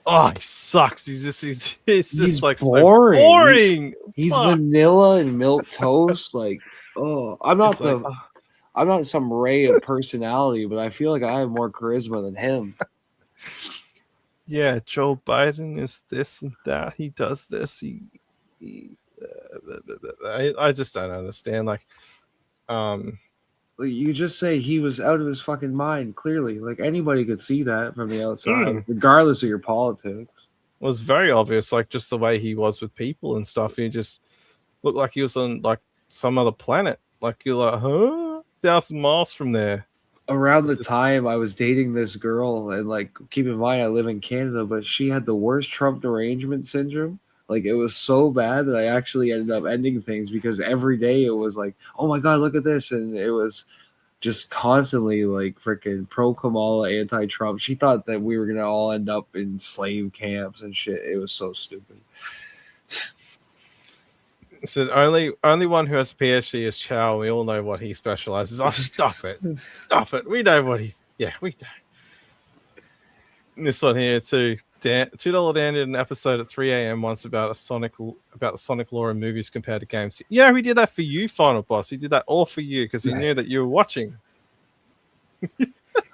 Oh, he sucks. He's just like
boring.
So boring.
He's
Fuck.
vanilla and milk toast. Like, oh, I'm not
It's like,
I'm not some ray of personality, but I feel like I have more charisma than him.
yeah, Joe Biden is this and that. He does this. I just don't understand. Like,
You just say he was out of his fucking mind, clearly. Like, anybody could see that from the outside, regardless of your politics.
was very obvious, like just the way he was with people and stuff. He just looked like he was on like some other planet. Like you're like, huh? 1,000 miles from there.
Around the time I was dating this girl, and like, keep in mind I live in Canada, but she had the worst Trump derangement syndrome. Like, it was so bad that I actually ended up ending things, because every day it was like, oh my God, look at this. And it was just constantly like freaking pro Kamala, anti-Trump. She thought that we were going to all end up in slave camps and shit. It was so stupid.
So only one who has a PhD is Chow. We all know what he specializes. Oh, stop it. Stop it. We know what he's... Yeah, we know. And this one here too. $2 Dan did an episode at 3 a.m. once about the Sonic lore in movies compared to games. Yeah, we did that for you, Final Boss. He did that all for you because he knew that you were watching.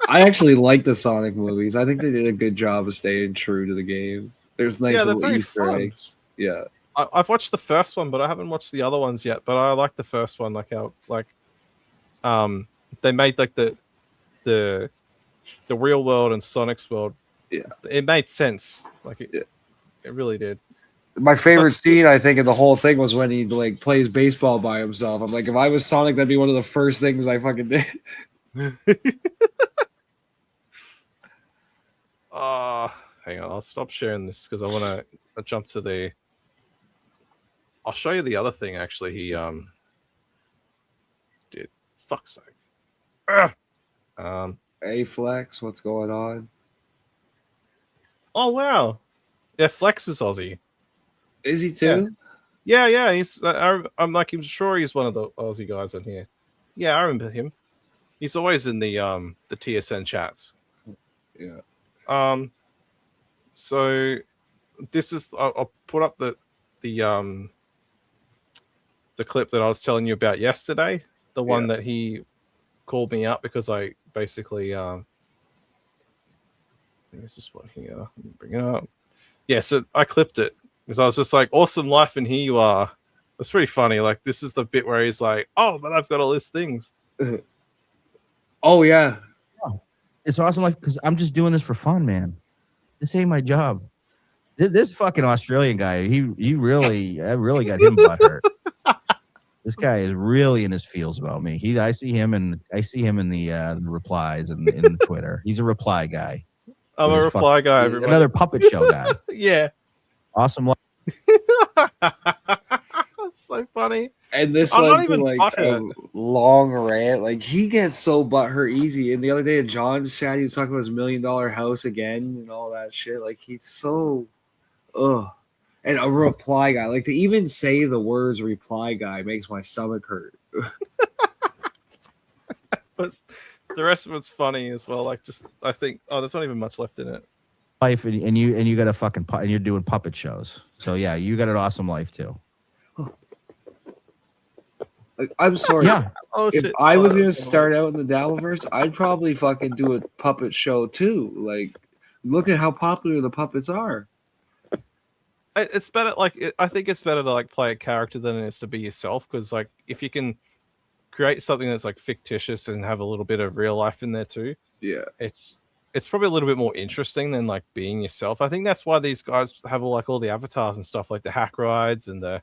I actually like the Sonic movies. I think they did a good job of staying true to the games. There's nice little Easter eggs. Yeah.
I've watched the first one, but I haven't watched the other ones yet. But I like the first one, like how they made like the real world and Sonic's world.
Yeah,
it made sense. Like it really did.
My favorite scene, I think, of the whole thing was when he like plays baseball by himself. I'm like, if I was Sonic, that'd be one of the first things I fucking did.
Hang on, I'll stop sharing this because I want to jump to the. I'll show you the other thing. Actually, he did. Fuck's sake.
Hey, Flex, what's going on?
Oh wow, yeah, Flex is Aussie.
Is he too?
Yeah. He's. I'm sure he's one of the Aussie guys in here. Yeah, I remember him. He's always in the TSN chats.
Yeah.
So this is. I'll put up the clip that I was telling you about yesterday. The one that he called me up because I basically there's this one here. Let me bring it up. Yeah, so I clipped it because I was just like, awesome life, and here you are. It's pretty funny. Like, this is the bit where he's like, oh, but I've got all these things.
Oh, yeah.
It's awesome life because I'm just doing this for fun, man. This ain't my job. This fucking Australian guy, I really got him butthurt. This guy is really in his feels about me. I see him in the replies and in Twitter. He's a reply guy.
I'm a reply guy.
He's another puppet show guy.
Yeah.
Awesome.
That's so funny.
And this led to like a long rant. Like, he gets so butthurt easy. And the other day in John's chat, he was talking about his $1 million house again and all that shit. Like, he's so and a reply guy. Like, to even say the words reply guy makes my stomach hurt.
The rest of it's funny as well. Like, just I think, there's not even much left in it.
Life and you got a fucking and you're doing puppet shows. So yeah, you got an awesome life too.
Like, I'm sorry.
Yeah.
If I was gonna start out in the Dabbleverse, I'd probably fucking do a puppet show too. Like, look at how popular the puppets are.
It's better. Like I think it's better to like play a character than it is to be yourself. Because like if you can create something that's like fictitious and have a little bit of real life in there too,
Yeah.
it's probably a little bit more interesting than like being yourself. I think that's why these guys have all the avatars and stuff, like the Hack Rides and the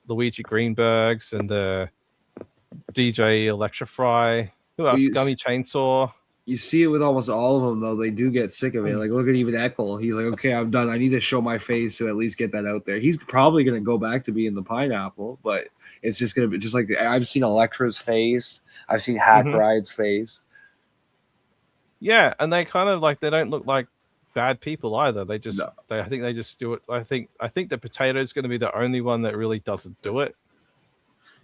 Luigi Greenbergs and the DJ Electrify. Who else? Gummy Chainsaw.
You see it with almost all of them, though. They do get sick of it. Like, look at even Eckel. He's like, okay, I'm done. I need to show my face to at least get that out there. He's probably going to go back to being the pineapple, but it's just going to be just like I've seen Electra's face. I've seen Hack Ride's face.
Yeah, and they kind of like, they don't look like bad people either. They just, I think they just do it. I think the potato is going to be the only one that really doesn't do it.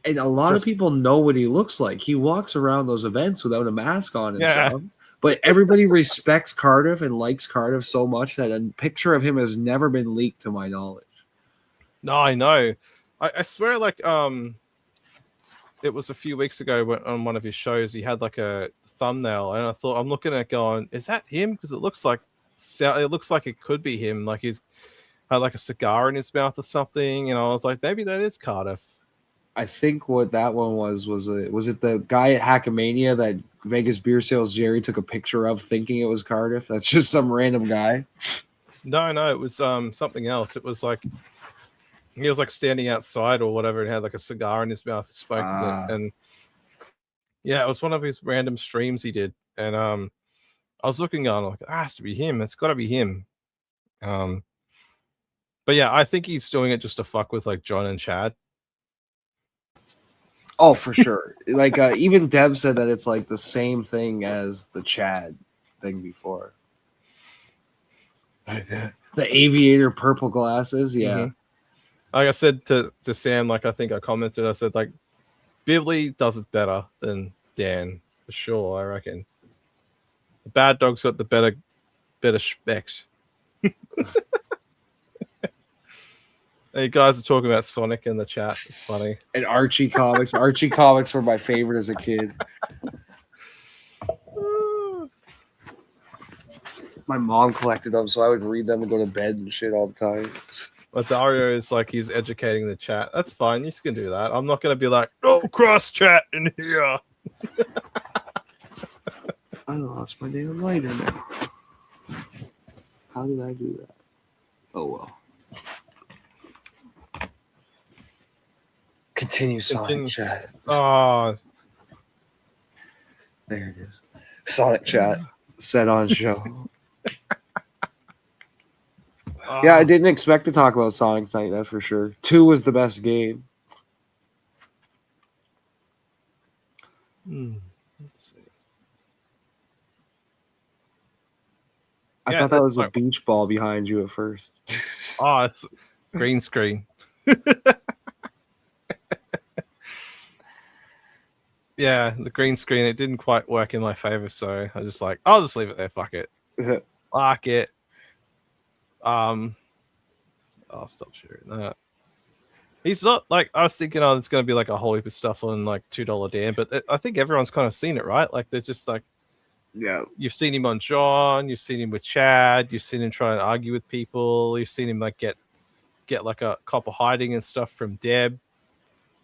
And a lot of people know what he looks like. He walks around those events without a mask on and stuff. But everybody respects Cardiff and likes Cardiff so much that a picture of him has never been leaked to my knowledge.
No, I know. I swear, like, it was a few weeks ago when, on one of his shows, he had like a thumbnail, and I thought, I'm looking at it going, is that him? Because it looks like it could be him. Like he's had like a cigar in his mouth or something, and I was like, maybe that is Cardiff.
I think what that one was it the guy at Hackamania that Vegas Beer Sales Jerry took a picture of thinking it was Cardiff? That's just some random guy.
No, it was something else. It was like he was like standing outside or whatever and had like a cigar in his mouth, smoking it. And yeah, it was one of his random streams he did. And I was looking on like, it has to be him. It's got to be him. But yeah, I think he's doing it just to fuck with like John and Chad.
Oh, for sure. Like even Deb said that it's like the same thing as the Chad thing before. The aviator purple glasses, yeah.
Like I said to Sam, like I think I commented, I said like Billy does it better than Dan for sure. I reckon the Bad Dog's got the better specs. You guys are talking about Sonic in the chat. It's funny.
And Archie comics. Archie comics were my favorite as a kid. My mom collected them, so I would read them and go to bed and shit all the time.
But Dario is like, he's educating the chat. That's fine. You can do that. I'm not going to be like, no cross chat in here.
I lost my damn lighter now. How did I do that? Oh, well. Continue Sonic chat.
Oh,
there it is. Sonic chat set on show. Yeah, I didn't expect to talk about Sonic tonight, that's for sure. 2 was the best game.
Let's see.
I thought that was a beach ball behind you at first.
Oh, it's green screen. Yeah, the green screen, it didn't quite work in my favor, so I just like, I'll just leave it there. Fuck it. Fuck it. I'll stop sharing that. He's not like, I was thinking, oh, it's going to be like a whole heap of stuff on like $2 Dan, but I think everyone's kind of seen it, right? Like they're just like,
yeah,
you've seen him on John, you've seen him with Chad, you've seen him try and argue with people, you've seen him like get like a cop of hiding and stuff from Deb,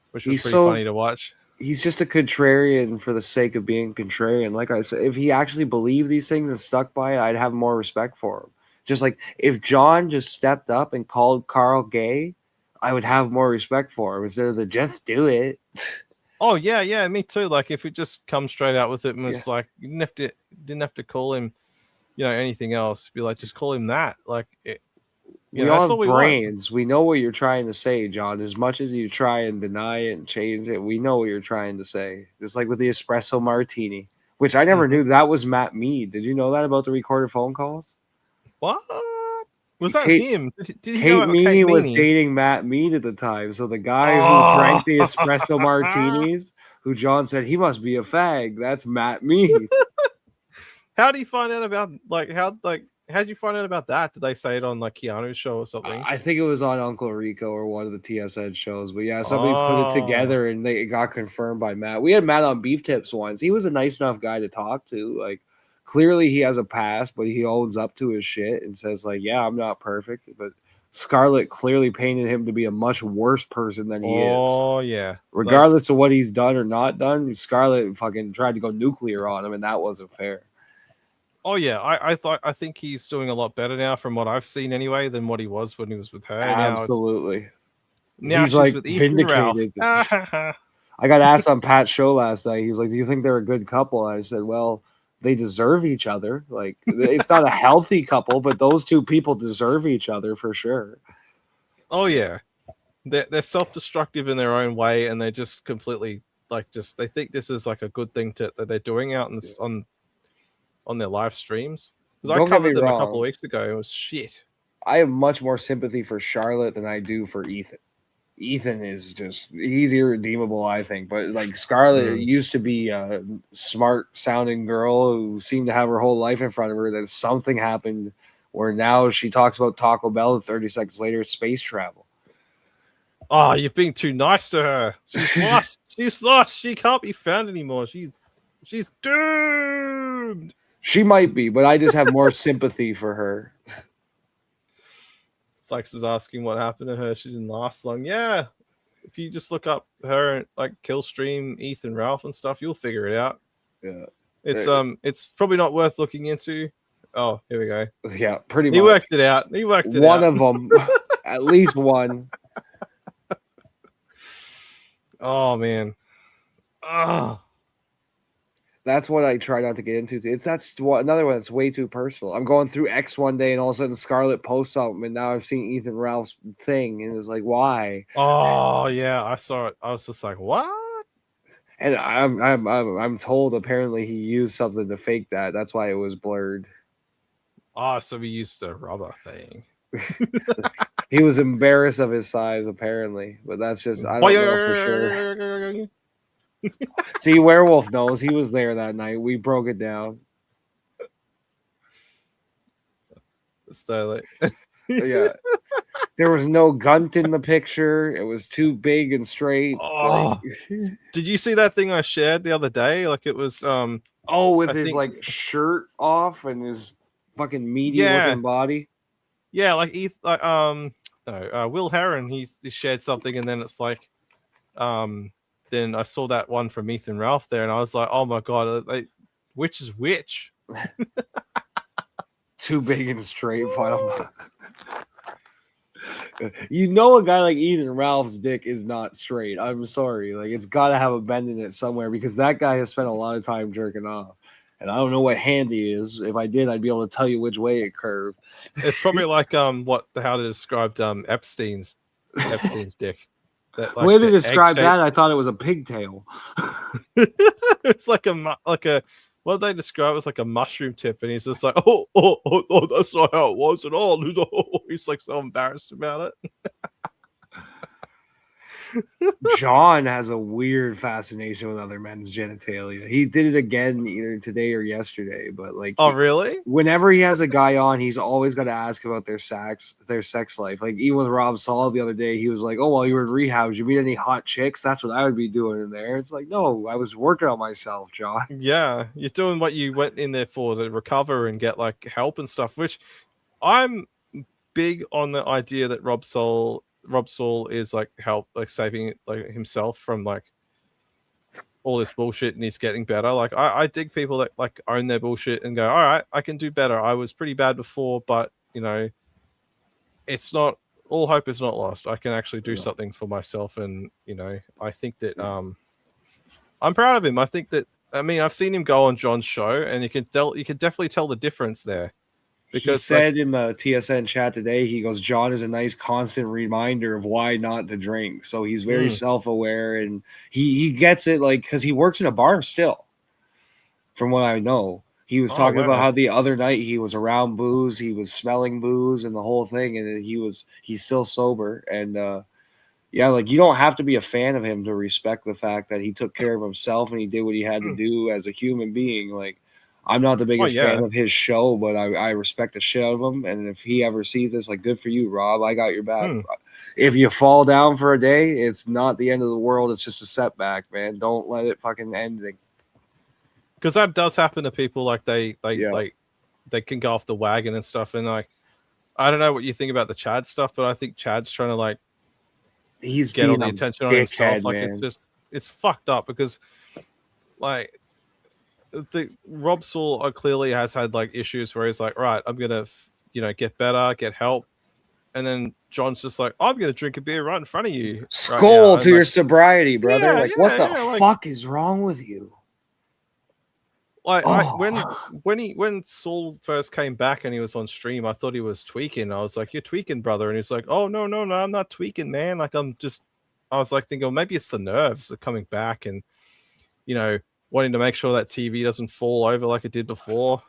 which was pretty funny to watch.
He's just a contrarian for the sake of being contrarian. Like I said, if he actually believed these things and stuck by it, I'd have more respect for him. Just like if John just stepped up and called Carl gay, I would have more respect for him instead of the just do it.
Oh yeah, me too. Like if it just comes straight out with it and was like, you didn't have to call him, anything else. Be like, just call him that. Like it.
We all have brains. We know what you're trying to say, John. As much as you try and deny it and change it, we know what you're trying to say. Just like with the espresso martini, which I never knew that was Matt Mead. Did you know that about the recorded phone calls?
What? Was that him? Did
Kate Meany was dating Matt Mead at the time. So the guy who drank the espresso martinis, who John said he must be a fag, that's Matt Mead.
How did he find out about how'd you find out about that? Did they say it on like Keanu's show or something?
I think it was on Uncle Rico or one of the TSN shows. But yeah, somebody put it together and it got confirmed by Matt. We had Matt on Beef Tips once. He was a nice enough guy to talk to. Like clearly he has a past, but he owns up to his shit and says like, yeah, I'm not perfect, but Scarlett clearly painted him to be a much worse person than he is.
Oh yeah.
Regardless of what he's done or not done, Scarlett fucking tried to go nuclear on him, and that wasn't fair.
Oh yeah, I think he's doing a lot better now from what I've seen anyway than what he was when he was with her.
Absolutely.
Now
he's
she's
like
with Ethan
vindicated.
Ralph.
I got asked on Pat's show last night. He was like, "Do you think they're a good couple?" And I said, "Well, they deserve each other. Like, it's not a healthy couple, but those two people deserve each other for sure."
Oh yeah, they're self-destructive in their own way, and they just completely they think this is like a good thing that they're doing out on their live streams. Because I covered them a couple of weeks ago. It was shit.
I have much more sympathy for Charlotte than I do for Ethan. Ethan is he's irredeemable, I think. But like Scarlett used to be a smart sounding girl who seemed to have her whole life in front of her. That something happened where now she talks about Taco Bell and 30 seconds later, space travel.
Oh, you're being too nice to her. She's lost. She's lost. She can't be found anymore. She's doomed.
She might be, but I just have more sympathy for her.
Flex is asking what happened to her. She didn't last long. Yeah. If you just look up her like Killstream, Ethan Ralph and stuff, you'll figure it out.
Yeah.
It's probably not worth looking into. Oh, here we go.
Yeah, pretty much.
He worked it out.
One of them. At least one.
Oh man. Oh.
That's what I try not to get into. Another one that's way too personal. I'm going through X one day, and all of a sudden Scarlett posts something, and now I've seen Ethan Ralph's thing, and it's like, why?
Oh yeah, I saw it. I was just like, what?
And I'm told apparently he used something to fake that. That's why it was blurred.
Oh, so he used the rubber thing.
He was embarrassed of his size, apparently, but that's just I don't know for sure. See, Werewolf knows. He was there that night. We broke it down.
So
yeah, there was no gunt in the picture. It was too big and straight.
Oh. Did you see that thing I shared the other day? Like it was
with his like shirt off and his fucking meaty looking body.
Yeah, like Will Heron, he shared something, and then it's like then I saw that one from Ethan Ralph there, and I was like, oh my god, which is which?
Too big and straight, final. You know, a guy like Ethan Ralph's dick is not straight. I'm sorry, like it's got to have a bend in it somewhere because that guy has spent a lot of time jerking off, and I don't know what hand he is. If I did, I'd be able to tell you which way it curved.
It's probably like how they described Epstein's dick.
The way they described that, I thought it was a pigtail.
It's like a what they describe as like a mushroom tip, and he's just like, oh, that's not how it was at all. He's like so embarrassed about it.
John has a weird fascination with other men's genitalia. He did it again either today or yesterday, but like,
oh really?
Whenever he has a guy on, he's always got to ask about their sex life. Like even with Rob Saul the other day, he was like, "Oh, while you were in rehab, did you meet any hot chicks?" That's what I would be doing in there. It's like, no, I was working on myself, John.
Yeah, you're doing what you went in there for, to recover and get like help and stuff. Which I'm big on the idea that Rob Saul is like saving like himself from like all this bullshit, and he's getting better. Like I dig people that like own their bullshit and go, all right, I can do better. I was pretty bad before, but you know, it's not all hope is not lost. I can actually do something for myself, and you know, I think that I'm proud of him. I think that I've seen him go on John's show, and you can definitely tell the difference there.
Because he said in the TSN chat today, he goes, John is a nice constant reminder of why not to drink. So he's very self-aware, and he gets it, like, because he works in a bar still, from what I know. He was talking about how the other night he was around booze, he was smelling booze and the whole thing, and he's still sober. And yeah, like, you don't have to be a fan of him to respect the fact that he took care of himself and he did what he had to do as a human being. Like, I'm not the biggest fan of his show, but I respect the shit out of him. And if he ever sees this, like, good for you, Rob. I got your back. If you fall down for a day, it's not the end of the world. It's just a setback, man. Don't let it fucking end.
Because that does happen to people. Like they can go off the wagon and stuff. And like, I don't know what you think about the Chad stuff, but I think Chad's trying to like
He's
get all
being
the
a
attention on himself.
dickhead,
Like
man.
it's fucked up because like the Rob Saul clearly has had like issues where he's like, right, I'm gonna get better, get help, and then John's just like, I'm gonna drink a beer right in front of you. Right
Skull
now.
to your sobriety, brother.
Yeah,
Like, what the
like,
fuck is wrong with you?
Like
Oh.
when Saul first came back and he was on stream, I thought he was tweaking. I was like, "You're tweaking, brother," and he's like, "Oh no, I'm not tweaking, man. Like I was like thinking, well, maybe it's the nerves that coming back and wanting to make sure that TV doesn't fall over like it did before."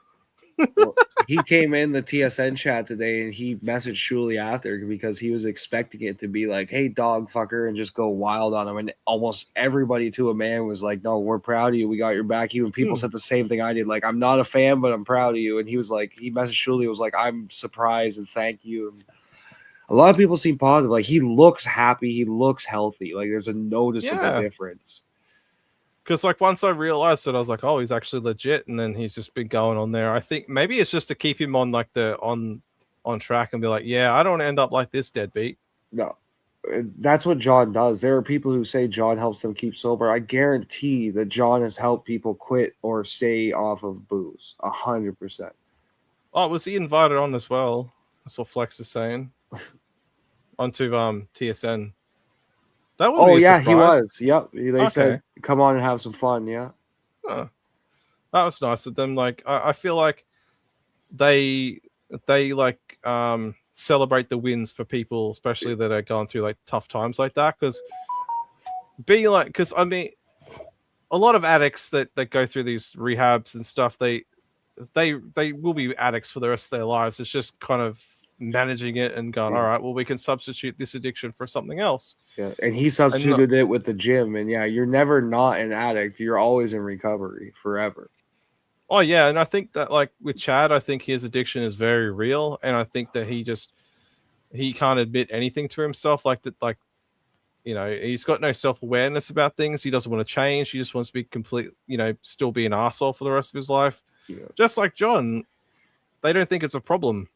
Well, he came in the TSN chat today and he messaged Shuli after because he was expecting it to be like, hey, dog fucker, and just go wild on him. And almost everybody to a man was like, no, we're proud of you. We got your back. Even people said the same thing I did. Like, I'm not a fan, but I'm proud of you. And he was like, he messaged Shuli, was like, I'm surprised and thank you. And a lot of people seem positive. Like, he looks happy. He looks healthy. Like, there's a noticeable difference.
Because like once I realized it, I was like, oh, he's actually legit, and then he's just been going on there. I think maybe it's just to keep him on like on track and be like, yeah, I don't want to end up like this deadbeat.
No, that's what John does. There are people who say John helps them keep sober. I guarantee that John has helped people quit or stay off of booze 100%.
Oh, was he invited on as well? That's what Flex is saying. Onto TSN. That would be a surprise.
He was. Yep. They said, come on and have some fun. Yeah.
Huh. That was nice of them. Like, I feel like they like celebrate the wins for people, especially that are going through like tough times like that. Because I mean, a lot of addicts that go through these rehabs and stuff, they will be addicts for the rest of their lives. It's just kind of managing it and going, all right, well, we can substitute this addiction for something else.
Yeah, and he substituted it with the gym. And yeah, you're never not an addict. You're always in recovery forever.
Oh yeah, and I think that like with Chad, I think his addiction is very real, and I think that he can't admit anything to himself. Like that, like he's got no self-awareness about things. He doesn't want to change. He just wants to be complete, still be an asshole for the rest of his life. Yeah. Just like John, they don't think it's a problem.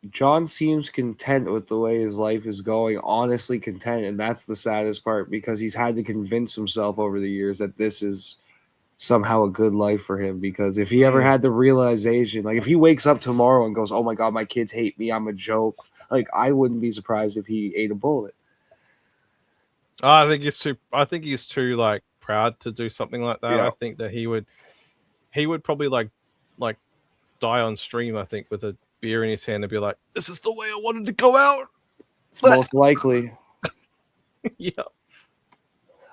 John seems content with the way his life is going, honestly content, and that's the saddest part because he's had to convince himself over the years that this is somehow a good life for him. Because if he ever had the realization, like if he wakes up tomorrow and goes, oh my God, my kids hate me, I'm a joke, like I wouldn't be surprised if he ate a bullet.
I think he's too like proud to do something like that. Yeah. I think that he would probably like die on stream, I think, with a beer in his hand and be like, this is the way I wanted to go out.
It's most likely.
Yeah.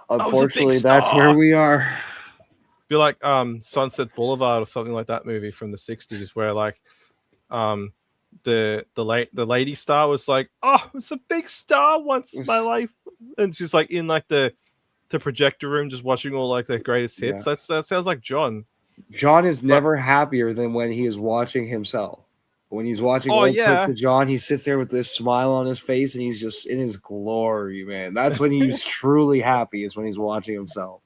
Unfortunately, that's where we are.
Be like Sunset Boulevard or something like that movie from the 60s where like the lady star was like, oh, I was a big star once in my life, and she's like in like the projector room just watching all like their greatest hits. Yeah. That sounds like John.
John is never happier than when he is watching himself. When he's watching old clips of John, he sits there with this smile on his face and he's just in his glory, man. That's when he's truly happy, is when he's watching himself.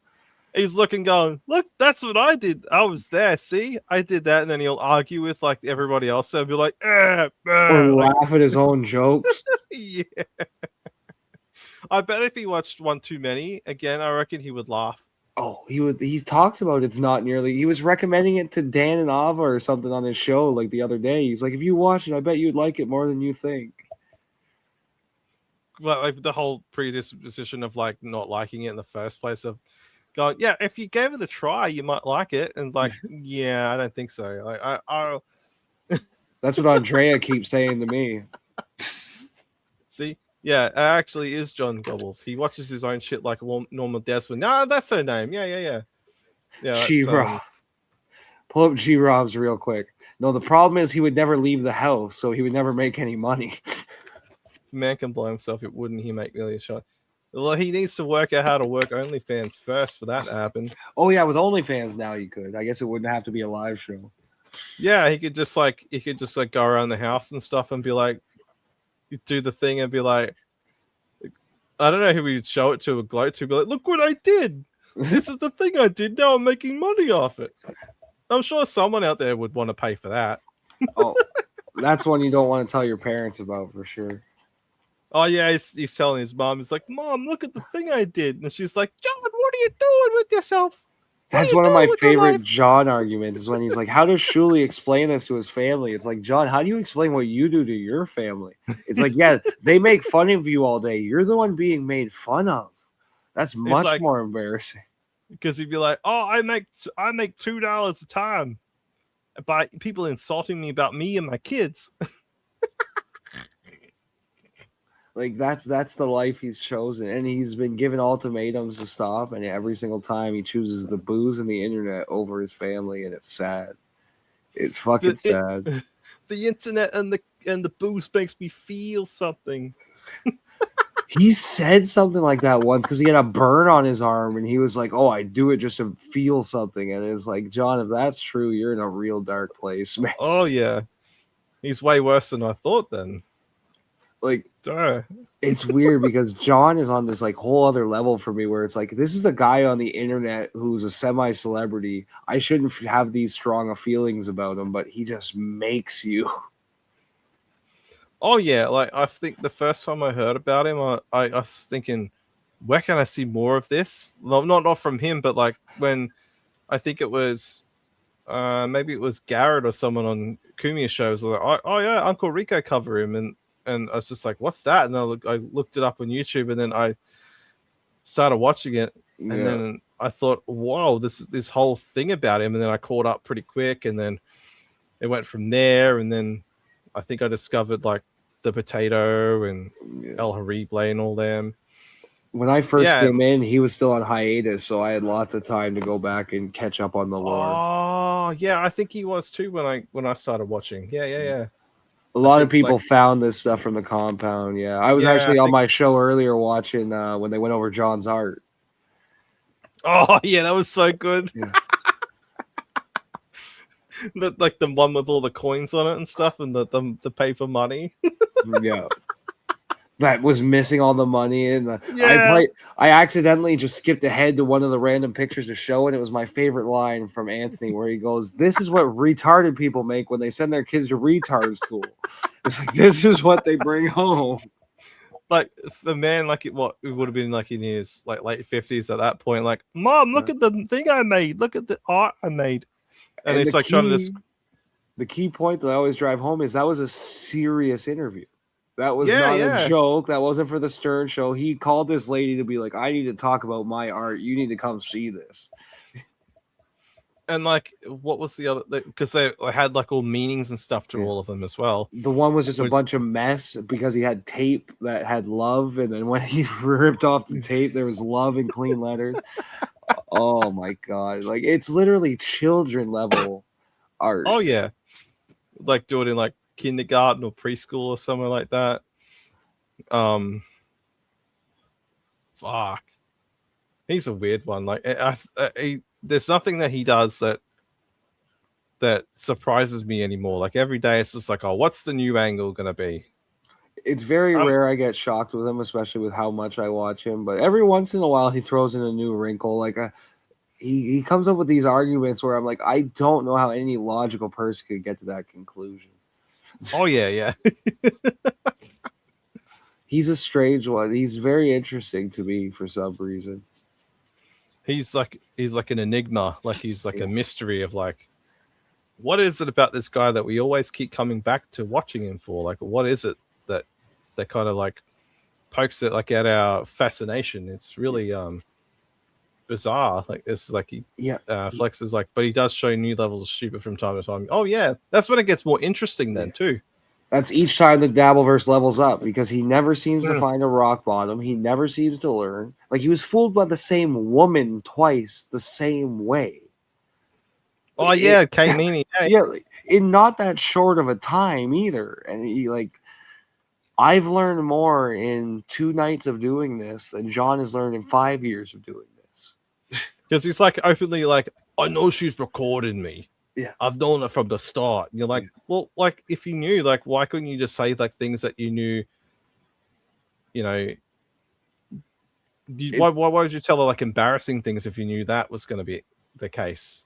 He's looking, going, look, that's what I did. I was there. See, I did that. And then he'll argue with like everybody else. And be like, or
laugh at his own jokes.
Yeah. I bet if he watched One Too Many again, I reckon he would laugh.
Oh, he would. He talks about it's not nearly. He was recommending it to Dan and Ava or something on his show like the other day. He's like, if you watch it, I bet you'd like it more than you think.
Well, like the whole predisposition of like not liking it in the first place of going, yeah, if you gave it a try, you might like it, and like, yeah, I don't think so. Like, I
That's what Andrea keeps saying to me.
See. Yeah, it actually is John Gobbles. He watches his own shit like Norma Desmond. No, that's her name. Yeah.
G-Rob. Pull up G-Rob's real quick. No, the problem is he would never leave the house, so he would never make any money.
If a man can blow himself, it wouldn't he make millions shot? Well, he needs to work out how to work OnlyFans first for that to happen.
Oh, yeah, with OnlyFans now you could. I guess it wouldn't have to be a live show.
Yeah, he could just go around the house and stuff and be like, you do the thing and be like, I don't know who we'd show it to or gloat to, be like, look what I did. This is the thing I did. Now I'm making money off it. I'm sure someone out there would want to pay for that.
Oh, That's one you don't want to tell your parents about for sure.
Oh yeah, he's telling his mom. He's like, "Mom, look at the thing I did," and she's like, "John, what are you doing with yourself? What are
That's
you
one of
doing
my
with your
favorite
life?"
John arguments is when he's like, how does Shuli explain this to his family? It's like, John, how do you explain what you do to your family? It's like, yeah, they make fun of you all day. You're the one being made fun of. That's much
like-
more embarrassing.
Because he'd be like, "Oh, I make $2 a time by people insulting me about me and my kids."
Like that's the life he's chosen, and he's been given ultimatums to stop, and every single time he chooses the booze and the internet over his family, and it's sad. It's fucking sad.
The internet and the booze makes me feel something.
He said something like that once because he had a burn on his arm, and he was like, "Oh, I do it just to feel something." And it's like, John, if that's true, you're in a real dark place, man.
Oh yeah, he's way worse than I thought. Then,
Like,
duh.
it's weird because John is on this like whole other level for me, where it's like, this is the guy on the internet who's a semi-celebrity. I shouldn't have these strong of feelings about him, but he just makes you.
Oh yeah, like I think the first time I heard about him, I was thinking, where can I see more of this? Not from him, but like when I think it was maybe it was Garrett or someone on Kumia's show was like, oh yeah, Uncle Rico cover him, and I was just like, what's that? And I looked it up on YouTube, and then I started watching it, and then I thought, wow, this whole thing about him, and then I caught up pretty quick, and then it went from there, and then I think I discovered like the Potato and El Harible and all them.
When I first came in, he was still on hiatus, so I had lots of time to go back and catch up on the lore.
Oh yeah, I think he was too when I started watching. Yeah.
A lot of people found this stuff from the compound. Yeah, I was actually on my show earlier watching when they went over John's art.
Oh yeah, that was so good.
Yeah.
Like the one with all the coins on it and stuff, and the paper money.
Yeah. That was missing all the money, and I accidentally just skipped ahead to one of the random pictures to show, and it was my favorite line from Anthony where he goes, "This is what retarded people make when they send their kids to retard school." It's like, this is what they bring home.
Like the man, like it would have been like in his like late 50s at that point. Like, Mom, look at the thing I made. Look at the art I made. And it's like trying to.
The key point that I always drive home is that was a serious interview. That was not a joke. That wasn't for the Stern Show. He called this lady to be like, I need to talk about my art. You need to come see this.
And like, what was the other? Because they had like all meanings and stuff to all of them as well.
The one was just a bunch of mess because he had tape that had love. And then when he ripped off the tape, there was love in clean letters. Oh my God. Like, it's literally children level art.
Oh yeah. Like do it in like kindergarten or preschool or somewhere like that. Fuck. He's a weird one. Like there's nothing that he does that surprises me anymore. Like every day it's just like, oh, what's the new angle gonna be?
It's very rare I get shocked with him, especially with how much I watch him. But every once in a while he throws in a new wrinkle. Like he comes up with these arguments where I'm like, I don't know how any logical person could get to that conclusion.
Oh yeah.
He's a strange one. He's very interesting to me for some reason.
He's like an enigma. Like he's like a mystery of like, what is it about this guy that we always keep coming back to watching him for? Like, what is it that kind of like pokes it like at our fascination? It's really bizarre. Like it's like he flexes like, but he does show new levels of stupid from time to time. Oh yeah, that's when it gets more interesting then too.
That's each time the Dabbleverse levels up because he never seems to find a rock bottom. He never seems to learn. Like he was fooled by the same woman twice the same way.
Oh yeah, Kate Meany.
Yeah, in not that short of a time either. And he like, I've learned more in 2 nights of doing this than John has learned in 5 years of doing this.
Because he's like openly like, I know she's recording me.
Yeah,
I've known it from the start. And you're like, well, like if you knew, like, why couldn't you just say like things that you knew? You know, why would you tell her like embarrassing things if you knew that was going to be the case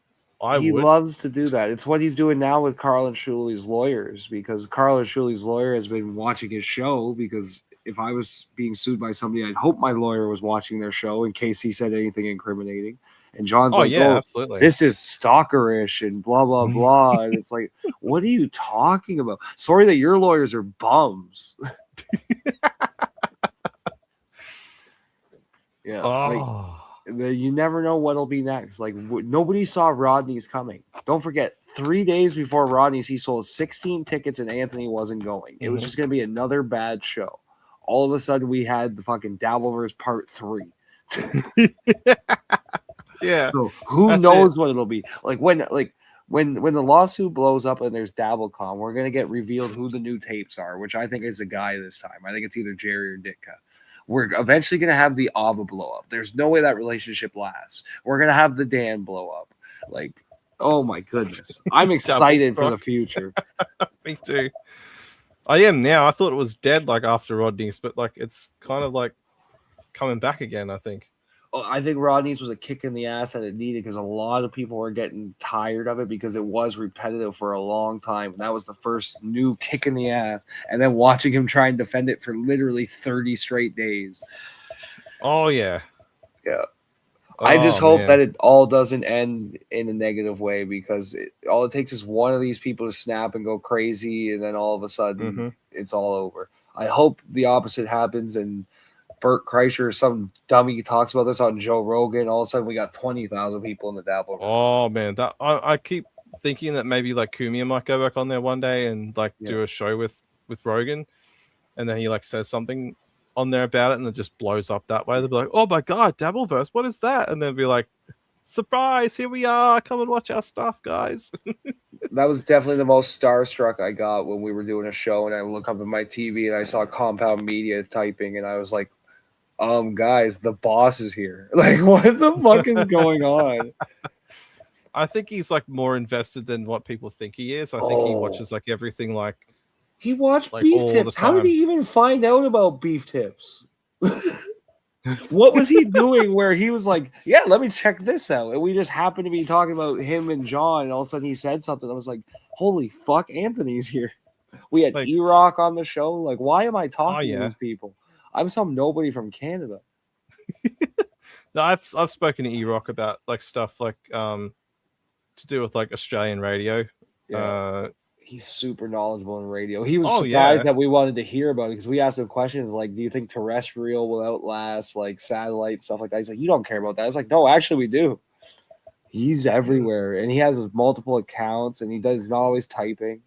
He
would.
loves to do that. It's what he's doing now with Carl and Shuli's lawyers, because Carl and Shuli's lawyer has been watching his show. Because if I was being sued by somebody, I'd hope my lawyer was watching their show in case he said anything incriminating. And John's like,
yeah,
"Oh,
absolutely.
this is stalkerish and blah blah blah." And it's like, what are you talking about? Sorry that your lawyers are bums. Yeah,
Oh.
you never know what'll be next. Like nobody saw Rodney's coming. Don't forget, 3 days before Rodney's, he sold 16 tickets and Anthony wasn't going. It was just going to be another bad show. All of a sudden, we had the fucking Dabbleverse Part 3.
Yeah.
So who knows what it'll be? Like when the lawsuit blows up and there's DabbleCon, we're gonna get revealed who the new tapes are, which I think is a guy this time. I think it's either Jerry or Ditka. We're eventually gonna have the Ava blow up. There's no way that relationship lasts. We're gonna have the Dan blow up. Like, oh my goodness, I'm excited for the future.
Me too. I am now. I thought it was dead like after Rodney's, but like it's kind of like coming back again, I think.
I think Rodney's was a kick in the ass that it needed, because a lot of people were getting tired of it because it was repetitive for a long time. And that was the first new kick in the ass. And then watching him try and defend it for literally 30 straight days.
Oh, yeah.
Yeah. I just hope that it all doesn't end in a negative way, because all it takes is one of these people to snap and go crazy, and then all of a sudden it's all over. I hope the opposite happens, and Bert Kreischer, some dummy, talks about this on Joe Rogan. All of a sudden, we got 20,000 people in the Dabbleverse.
Oh man, that I keep thinking that maybe like Kumia might go back on there one day and like do a show with Rogan, and then he like says something on there about it, and it just blows up that way. They'll be like, "Oh my god, Dabbleverse, what is that?" And they'll be like, "Surprise! Here we are! Come and watch our stuff, guys."
That was definitely the most starstruck I got when we were doing a show, and I look up at my TV and I saw Compound Media typing, and I was like, guys, the boss is here. Like, what the fuck is going on?
I think he's like more invested than what people think he is. I think he watches like everything. Like
he watched Beef Tips. How did he even find out about Beef Tips? What was he doing where he was like, yeah, let me check this out? And we just happened to be talking about him and John, and all of a sudden he said something. I was like, holy fuck, Anthony's here. We had
like,
E-Rock on the show. Like, why am I talking to these people? I'm some nobody from Canada.
No, I've spoken to E-Rock about like stuff like to do with like Australian radio.
Yeah. He's super knowledgeable in radio. He was surprised that we wanted to hear about it, because we asked him questions like, do you think terrestrial will outlast like satellite, stuff like that? He's like, you don't care about that. I was like, no, actually we do. He's everywhere, and he has multiple accounts, and he's not always typing.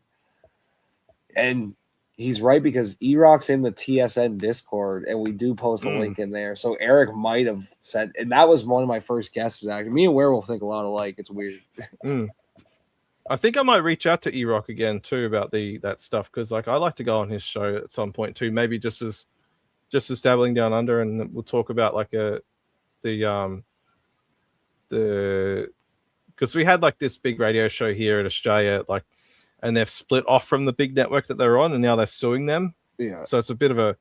And he's right, because E-Rock's in the TSN Discord, and we do post a link in there. So Eric might have said, and that was one of my first guesses. Actually, me and Werewolf think a lot alike. It's weird.
I think I might reach out to E-Rock again too about that stuff, because like I like to go on his show at some point too. Maybe just as Dabbling Down Under, and we'll talk about like because we had like this big radio show here in Australia, like. And they've split off from the big network that they're on, and now they're suing them. Yeah. So it's a bit of a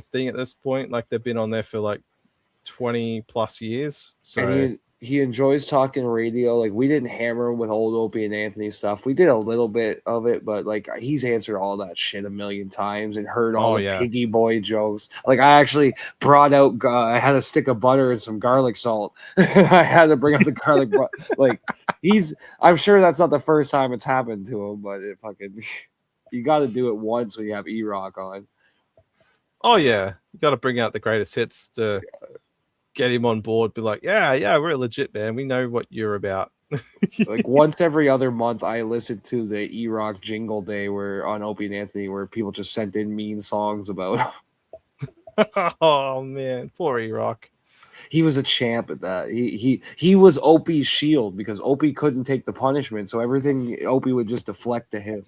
thing at this point. Like they've been on there for like 20 plus years. So
and he enjoys talking radio. Like we didn't hammer him with old Opie and Anthony stuff. We did a little bit of it, but like he's answered all that shit a million times and heard all the Piggy Boy jokes. Like I actually brought out. I had a stick of butter and some garlic salt. I had to bring out the garlic. Like I'm sure that's not the first time it's happened to him, but it fucking. You got to do it once when you have E-Rock on.
Oh yeah, you got to bring out the greatest hits to get him on board. Be like, yeah, we're legit, man. We know what you're about.
Like once every other month, I listen to the E-Rock Jingle Day where on Opie and Anthony, where people just sent in mean songs about.
Oh man, poor E-Rock.
He was a champ at that. He was Opie's shield, because Opie couldn't take the punishment, so everything Opie would just deflect to him.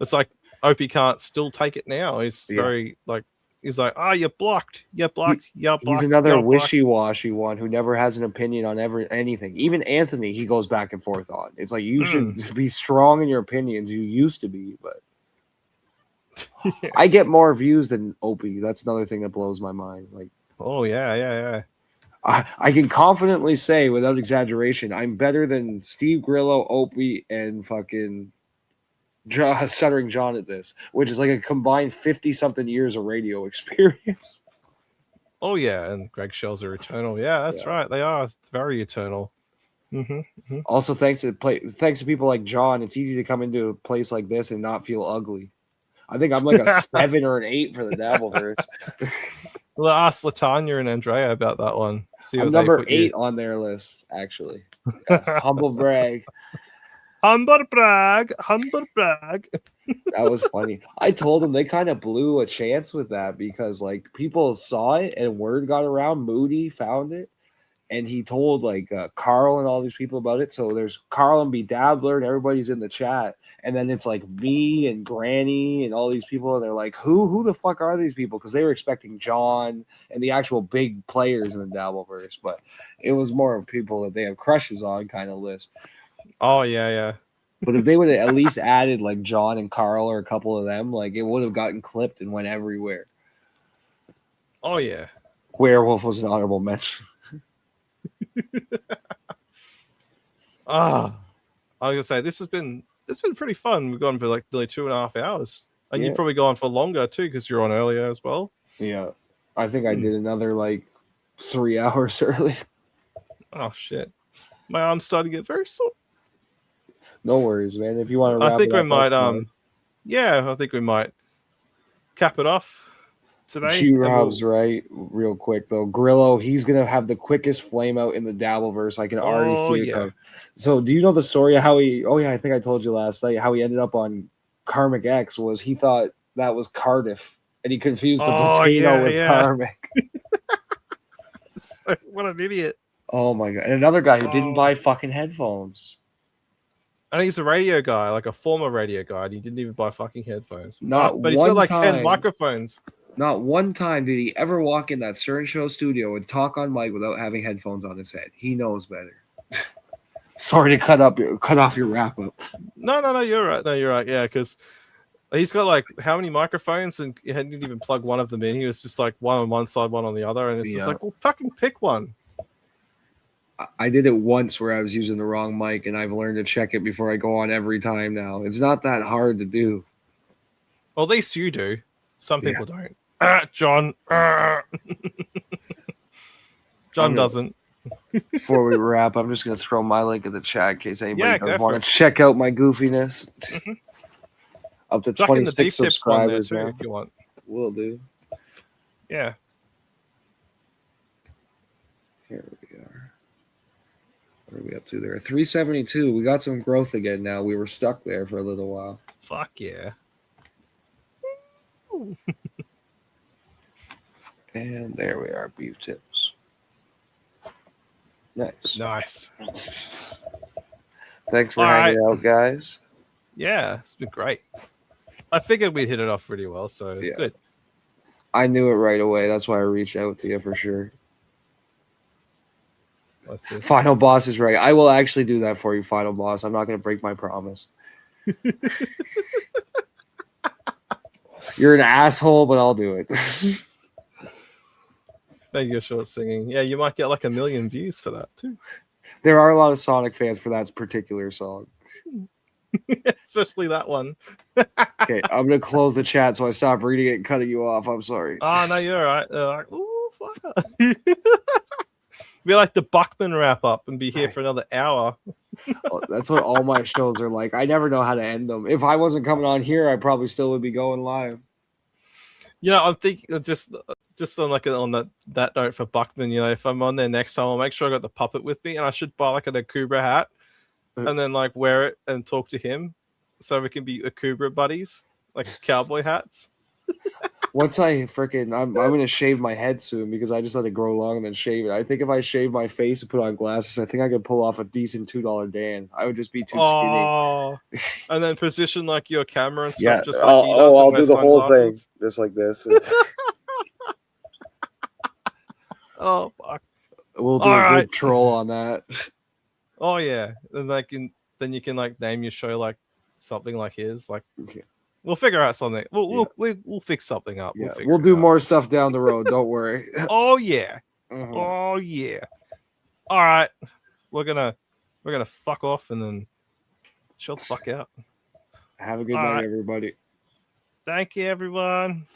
It's like Opie can't still take it now. He's very like. He's like, you're blocked. You're blocked.
He's another wishy-washy one who never has an opinion on anything. Even Anthony, he goes back and forth on. It's like, you should be strong in your opinions. You used to be, but I get more views than Opie. That's another thing that blows my mind. Like,
oh yeah.
I can confidently say, without exaggeration, I'm better than Steve Grillo, Opie, and fucking Stuttering John at this, which is like a combined 50-something years of radio experience.
Oh yeah, and Greg shells are eternal. Yeah, that's right. They are very eternal.
Also, thanks to people like John, it's easy to come into a place like this and not feel ugly. I think I'm like a 7 or an 8 for the Dabbleverse.
Well, ask Latanya and Andrea about that one. See
I'm
what
number
they put
8
you.
on their list, actually. Humble brag.
Humble brag. Humble brag.
That was funny. I told them they kind of blew a chance with that because like people saw it and word got around. Moody found it. And he told like Carl and all these people about it. So there's Carl and B Dabbler and everybody's in the chat. And then it's like me and Granny and all these people. And they're like, who the fuck are these people? Because they were expecting John and the actual big players in the Dabbleverse. But it was more of people that they have crushes on kind of list.
Oh yeah.
But if they would have at least added like John and Carl or a couple of them, like it would have gotten clipped and went everywhere.
Oh yeah.
Werewolf was an honorable mention.
I was gonna say it's been pretty fun. We've gone for like nearly 2.5 hours, and you've probably gone for longer too because you're on earlier as well.
Yeah, I think I did another like 3 hours early.
Oh shit, my arm's starting to get very sore.
No worries, man. If you want to, wrap
I think
it
we
up,
might.
fine.
I think we might cap it off today.
G-Rob's right. Real quick though, Grillo, he's gonna have the quickest flame out in the Dabbleverse. I can already see it come. So, do you know the story of how he? Oh yeah, I think I told you last night how he ended up on Karmic X. Was he thought that was Cardiff, and he confused the potato with Karmic.
What an idiot!
Oh my god! And another guy who didn't buy fucking headphones.
And he's a radio guy, like a former radio guy, and he didn't even buy fucking headphones.
But
he's got like 10 microphones.
Not one time did he ever walk in that Stern Show studio and talk on mic without having headphones on his head. He knows better. Sorry to cut off your wrap up.
No, you're right. No, you're right. Yeah, because he's got like how many microphones, and he didn't even plug one of them in. He was just like one on one side, one on the other, and it's just like, well, fucking pick one.
I did it once where I was using the wrong mic, and I've learned to check it before I go on every time now. It's not that hard to do.
Well, at least you do. Some people don't. John. John doesn't.
Before we wrap, I'm just going to throw my link in the chat in case anybody does want to check out my goofiness. Up to 26 subscribers now.
If you want.
Will do.
Yeah.
Here we are. What are we up to there? 372. We got some growth again now. We were stuck there for a little while.
Fuck yeah.
And there we are, beef tips. Nice. Thanks for hanging out, guys.
Yeah, it's been great. I figured we'd hit it off pretty well, so it's good.
I knew it right away. That's why I reached out to you for sure. Final Boss is right. I will actually do that for you, Final Boss. I'm not going to break my promise. You're an asshole, but I'll do it.
Thank you for singing. Yeah, you might get like 1 million views for that too.
There are a lot of Sonic fans for that particular song.
Especially that one.
Okay, I'm going to close the chat so I stop reading it and cutting you off. I'm sorry.
Oh, no, you're all right. Like, ooh, fuck. Be like the Buckman wrap up and be here for another hour.
That's what all my shows are like. I never know how to end them. If I wasn't coming on here, I probably still would be going live.
You know, I'm thinking just on like on that note for Buckman. You know, if I'm on there next time, I'll make sure I got the puppet with me, and I should buy like an Akubra hat and then like wear it and talk to him, so we can be Akubra buddies, like cowboy hats.
Once I'm gonna shave my head soon because I just let it grow long and then shave it. I think if I shave my face and put on glasses, I think I could pull off a decent $2 Dan. I would just be too skinny.
And then position like your camera and stuff.
Yeah,
just like
I'll do the whole thing just like this.
Oh fuck!
We'll do a good troll on that.
Oh yeah, and then you can like name your show like something like his. Like we'll figure out something. We'll fix something up.
Yeah. We'll do more stuff down the road. Don't worry.
Oh yeah. Oh yeah. All right. We're gonna fuck off and then chill the fuck out.
Have a good
All
night,
right.
everybody.
Thank you, everyone.